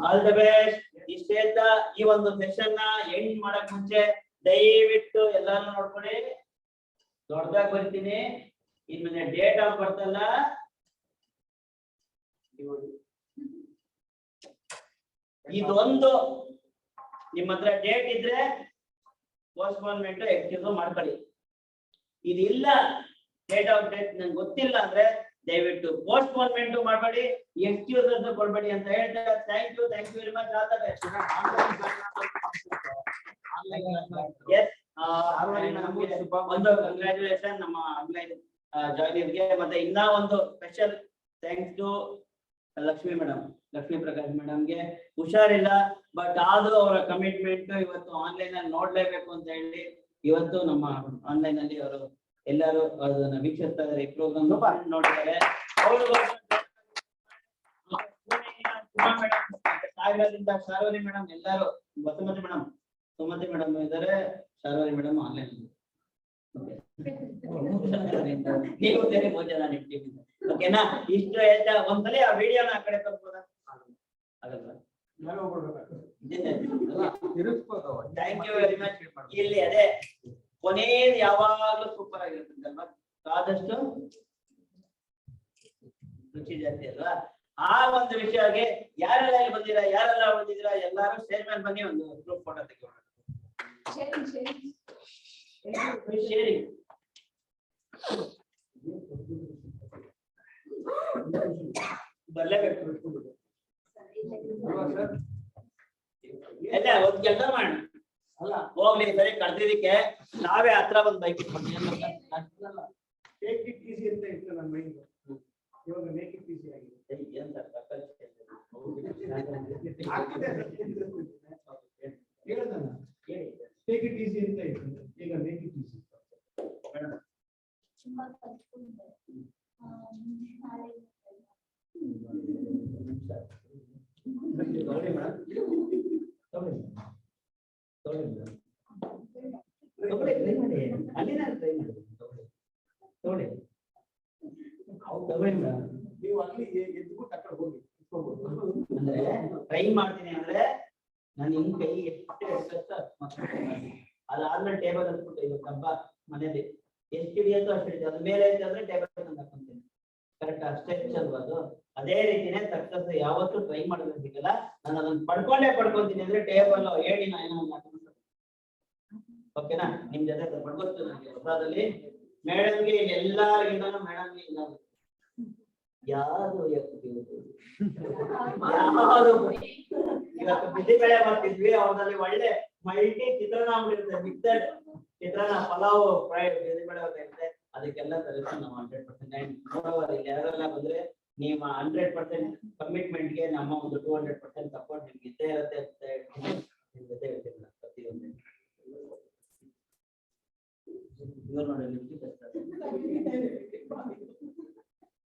All the best. ಇಷ್ಟ ಹೇಳ್ತಾ ಈ ಒಂದು ಸೆಷನ್ ನ ಎಂಡ್ ಮಾಡಕ್ ಮುಂಚೆ ದಯವಿಟ್ಟು ಎಲ್ಲಾನು ನೋಡ್ಕೊಳ್ಳಿ. ದೊಡ್ಡದಾಗಿ ಬರ್ತೀನಿ, ಇನ್ಮೇಲೆ ಡೇಟ್ ಆಫ್ ಬರ್ತ್ ಅಲ್ಲ, ಇದೊಂದು ನಿಮ್ಮ ಹತ್ರ ಡೇಟ್ ಇದ್ರೆ ಪೋಸ್ಟ್ಪೋನ್ಮೆಂಟ್ ಎಕ್ಸ್ಕ್ಯೂಸ್ ಮಾಡ್ಕೊಳ್ಳಿ. ಇದಿಲ್ಲ, ಡೇಟ್ ಆಫ್ ಡೇಟ್ ನಂಗೆ ಗೊತ್ತಿಲ್ಲ ಅಂದ್ರೆ ದಯವಿಟ್ಟು ಪೋಸ್ಟ್ಪೋನ್ಮೆಂಟ್ ಮಾಡಬೇಡಿ, ಎಕ್ಸ್ಕ್ಯೂಸಸ್ ಕೊಡ್ಬೇಡಿ ಅಂತ ಹೇಳ್ತಾ thank you very much. All the best. ಒಂದು ಕಂಗ್ರಾಚುಲೇಷನ್ ನಮ್ಮ ಆನ್ಲೈನ್ ಜಾಯಿನಿಂಗ್ಗೆ. ಮತ್ತೆ ಇನ್ನ ಒಂದು special thanks to Lakshmi Prakash ಮೇಡಮ್ಗೆ. ಹುಷಾರಿಲ್ಲ, ಬಟ್ ಆದ್ರೂ ಅವರ ಕಮಿಟ್ಮೆಂಟ್ ಇವತ್ತು ಆನ್ಲೈನ್ ಅಲ್ಲಿ ನೋಡ್ಲೇಬೇಕು ಅಂತ ಹೇಳಿ ಇವತ್ತು ನಮ್ಮ ಆನ್ಲೈನ್ ಅಲ್ಲಿ ಅವರು ಎಲ್ಲರೂ ಅದನ್ನ ವೀಕ್ಷಿಸ್ತಾ ಇದ್ದಾರೆ, ಈ ಪ್ರೋಗ್ರಾಮ್ ನೋಡಿದ್ದಾರೆ. ಸಾಗರದಿಂದ ಶಾರ್ವರಿ ಮೇಡಮ್, ಎಲ್ಲರೂ ಸುಮತಿ ಮೇಡಮ್ ಇದ್ದಾರೆ, ಶಾರ್ವರಿ ಮೇಡಮ್ ಆನ್ಲೈನ್. ನೀವು ಬೇರೆ ಭೋಜನ ಓಕೆನಾ? ಇಷ್ಟು ಹೇಳ್ತಾ ಒಂದ್ಸಲಿ ಆ ವಿಡಿಯೋನ ಆ ಕಡೆ ತಗೋಬೋದಾ? ಆಗಲ್ಲ. Thank you very much. ಇಲ್ಲಿ ಅದೇ ಕೊನೆಯದು ಯಾವಾಗ್ಲೂ ಸೂಪರ್ ಆಗಿರುತ್ತಲ್ವಾ? ಆದಷ್ಟು ರುಚಿ ಜಾಸ್ತಿ ಅಲ್ವಾ? ಆ ಒಂದು ವಿಷಯಕ್ಕೆ ಯಾರೆಲ್ಲ ಇಲ್ಲಿ ಬಂದಿರಾ ಎಲ್ಲಾರು ಸ್ಟೇಜ್ ಮೇಲೆ ಬನ್ನಿ, ಒಂದು ಗ್ರೂಪ್ ಫೋಟೋ ತೆಗೆಯೋಣ. ಶೇರಿಂಗ್ ಬರ್ಲೇಬೇಕು ಬಿಟ್ಬಿಟ್ಟು. ಅಲ್ವಾ ಸರ್? ಎಲ್ಲ ಒಂದ್ ಕೆಲಸ ಮಾಡೋಣ, ಅಲ್ಲ ಹೋಗ್ಲಿ ಸರಿ ಕಳ್ದಿದ್ದಕ್ಕೆ ನಾವೇ ಹತ್ರ ಬಂದ್ ಬೈಕ್ ಟೇಕ್ ಇಟ್ ಈಸಿ ಅಂತ ಇತ್ತು ನನ್ನ ಮೈಂಡ್. ಇವಾಗ ಮೇಕ್ ಇಟ್ ಈಸಿ ಆಗಿದೆ. ಏನ್ ಸರ್ ಹೇಳಿದಲ್ಲ ಟೇಕ್ ಇಟ್ ಈಸಿ ಅಂತ ಇತ್ತು, ಈಗ ಮೇಕ್ ಇಟ್ ಈಸಿ. ತಗೊಳ್ಳಿ ಮೇಡಮ್, ತಗೊಳ್ಳಿ ತಗೊಳ್ಳಿ ಮೇಡಮ್, ತಗೊಳ್ಳಿ ಟ್ರೈ ಮಾಡಿ, ಅಲ್ಲಿನ ಟ್ರೈ ಮಾಡಿ, ತಗೊಳ್ಳಿ ತಗೊಳ್ಳಿ ತಗೊಳ್ಳಿ ಮೇಡಮ್. ನೀವು ಅಲ್ಲಿ ಎದ್ಬಿಟ್ಟು ಆ ಕಡೆ ಹೋಗಿ ಇಟ್ಕೋಬಹುದು. ಅಂದ್ರೆ ಟ್ರೈ ಮಾಡ್ತೀನಿ ಅಂದ್ರೆ ನಾನು ಹಿಂಗ್ ಕೈ ಎಷ್ಟು ಅದಾದ್ಮೇಲೆ ಟೇಬಲ್ ಹತ್ಬಿಟ್ಟು ಇವಾಗ ಹಬ್ಬ ಮನೇಲಿ ಎಷ್ಟು ಹಿಡಿಯುತ್ತೋ ಅಷ್ಟು ಹಿಡಿದು ಅದ್ರ ಮೇಲೆ ಅಂದ್ರೆ ಟೇಬಲ್ ತಂದು ಹಾಕೊಂತೀನಿ. ಕರೆಕ್ಟ್ ಅಷ್ಟೇ ಅಲ್ವಾ ಅದು? ಅದೇ ರೀತಿನೇ ಸಕ್ಸಸ್ ಯಾವತ್ತೂ ಟ್ರೈ ಮಾಡೋದಿಲ್ಲ, ನಾನು ಅದನ್ನ ಪಡ್ಕೊಂತೀನಿ ಅಂದ್ರೆ ಟೇಬಲ್ ಹೇಳಿ ನಾ ಏನೋ ಒಂದು ಹಾಕೊಂಡು ಓಕೆನಾ ನಿಮ್ ಜೊತೆ ಪಡ್ಕೊತೀನಿ ನನಗೆ ಹೊಸದಲ್ಲಿ ಮೇಡಮ್ಗೆ ಎಲ್ಲರಿಗಿಂತ ಮೇಡಮ್ಗೆ ಇಲ್ಲ ಯಾರು ಯಾವುದು ಇವತ್ತು ಬಿಸಿ ಬೆಳೆ ಮಾಡ್ತಿದ್ವಿ, ಅವ್ರಲ್ಲಿ ಒಳ್ಳೆ ಮಲ್ಟಿ ಚಿತ್ರಾನ್ನ ಆಗ್ಬಿಟ್ಟಿರುತ್ತೆ, ಮಿಕ್ಸಡ್ ಚಿತ್ರಾನ್ನ ಪಲಾವ್ ಫ್ರೈ ಬಿಸಿ ಬೆಳೆ ಇರುತ್ತೆ, ಅದಕ್ಕೆಲ್ಲ ಸಜೆಷನ್ ನಾವು 100%. ನೋಡೋರು ಇಲ್ಲಿ ಯಾರೆಲ್ಲ ಬಂದ್ರೆ ನೀವು 100% ಕಮಿಟ್ಮೆಂಟ್ಗೆ ನಮ್ಮ ಒಂದು 200% ಸಪೋರ್ಟ್ ನಿಮ್ಗೆ ಇದ್ದೇ ಇರುತ್ತೆ ಅಂತ ಹೇಳ್ತೀನಿ. ನಿಮ್ ಜೊತೆ ಇರ್ತೀನಿ ನಾನು ಪ್ರತಿಯೊಂದು. ಇವ್ರು ನೋಡಿ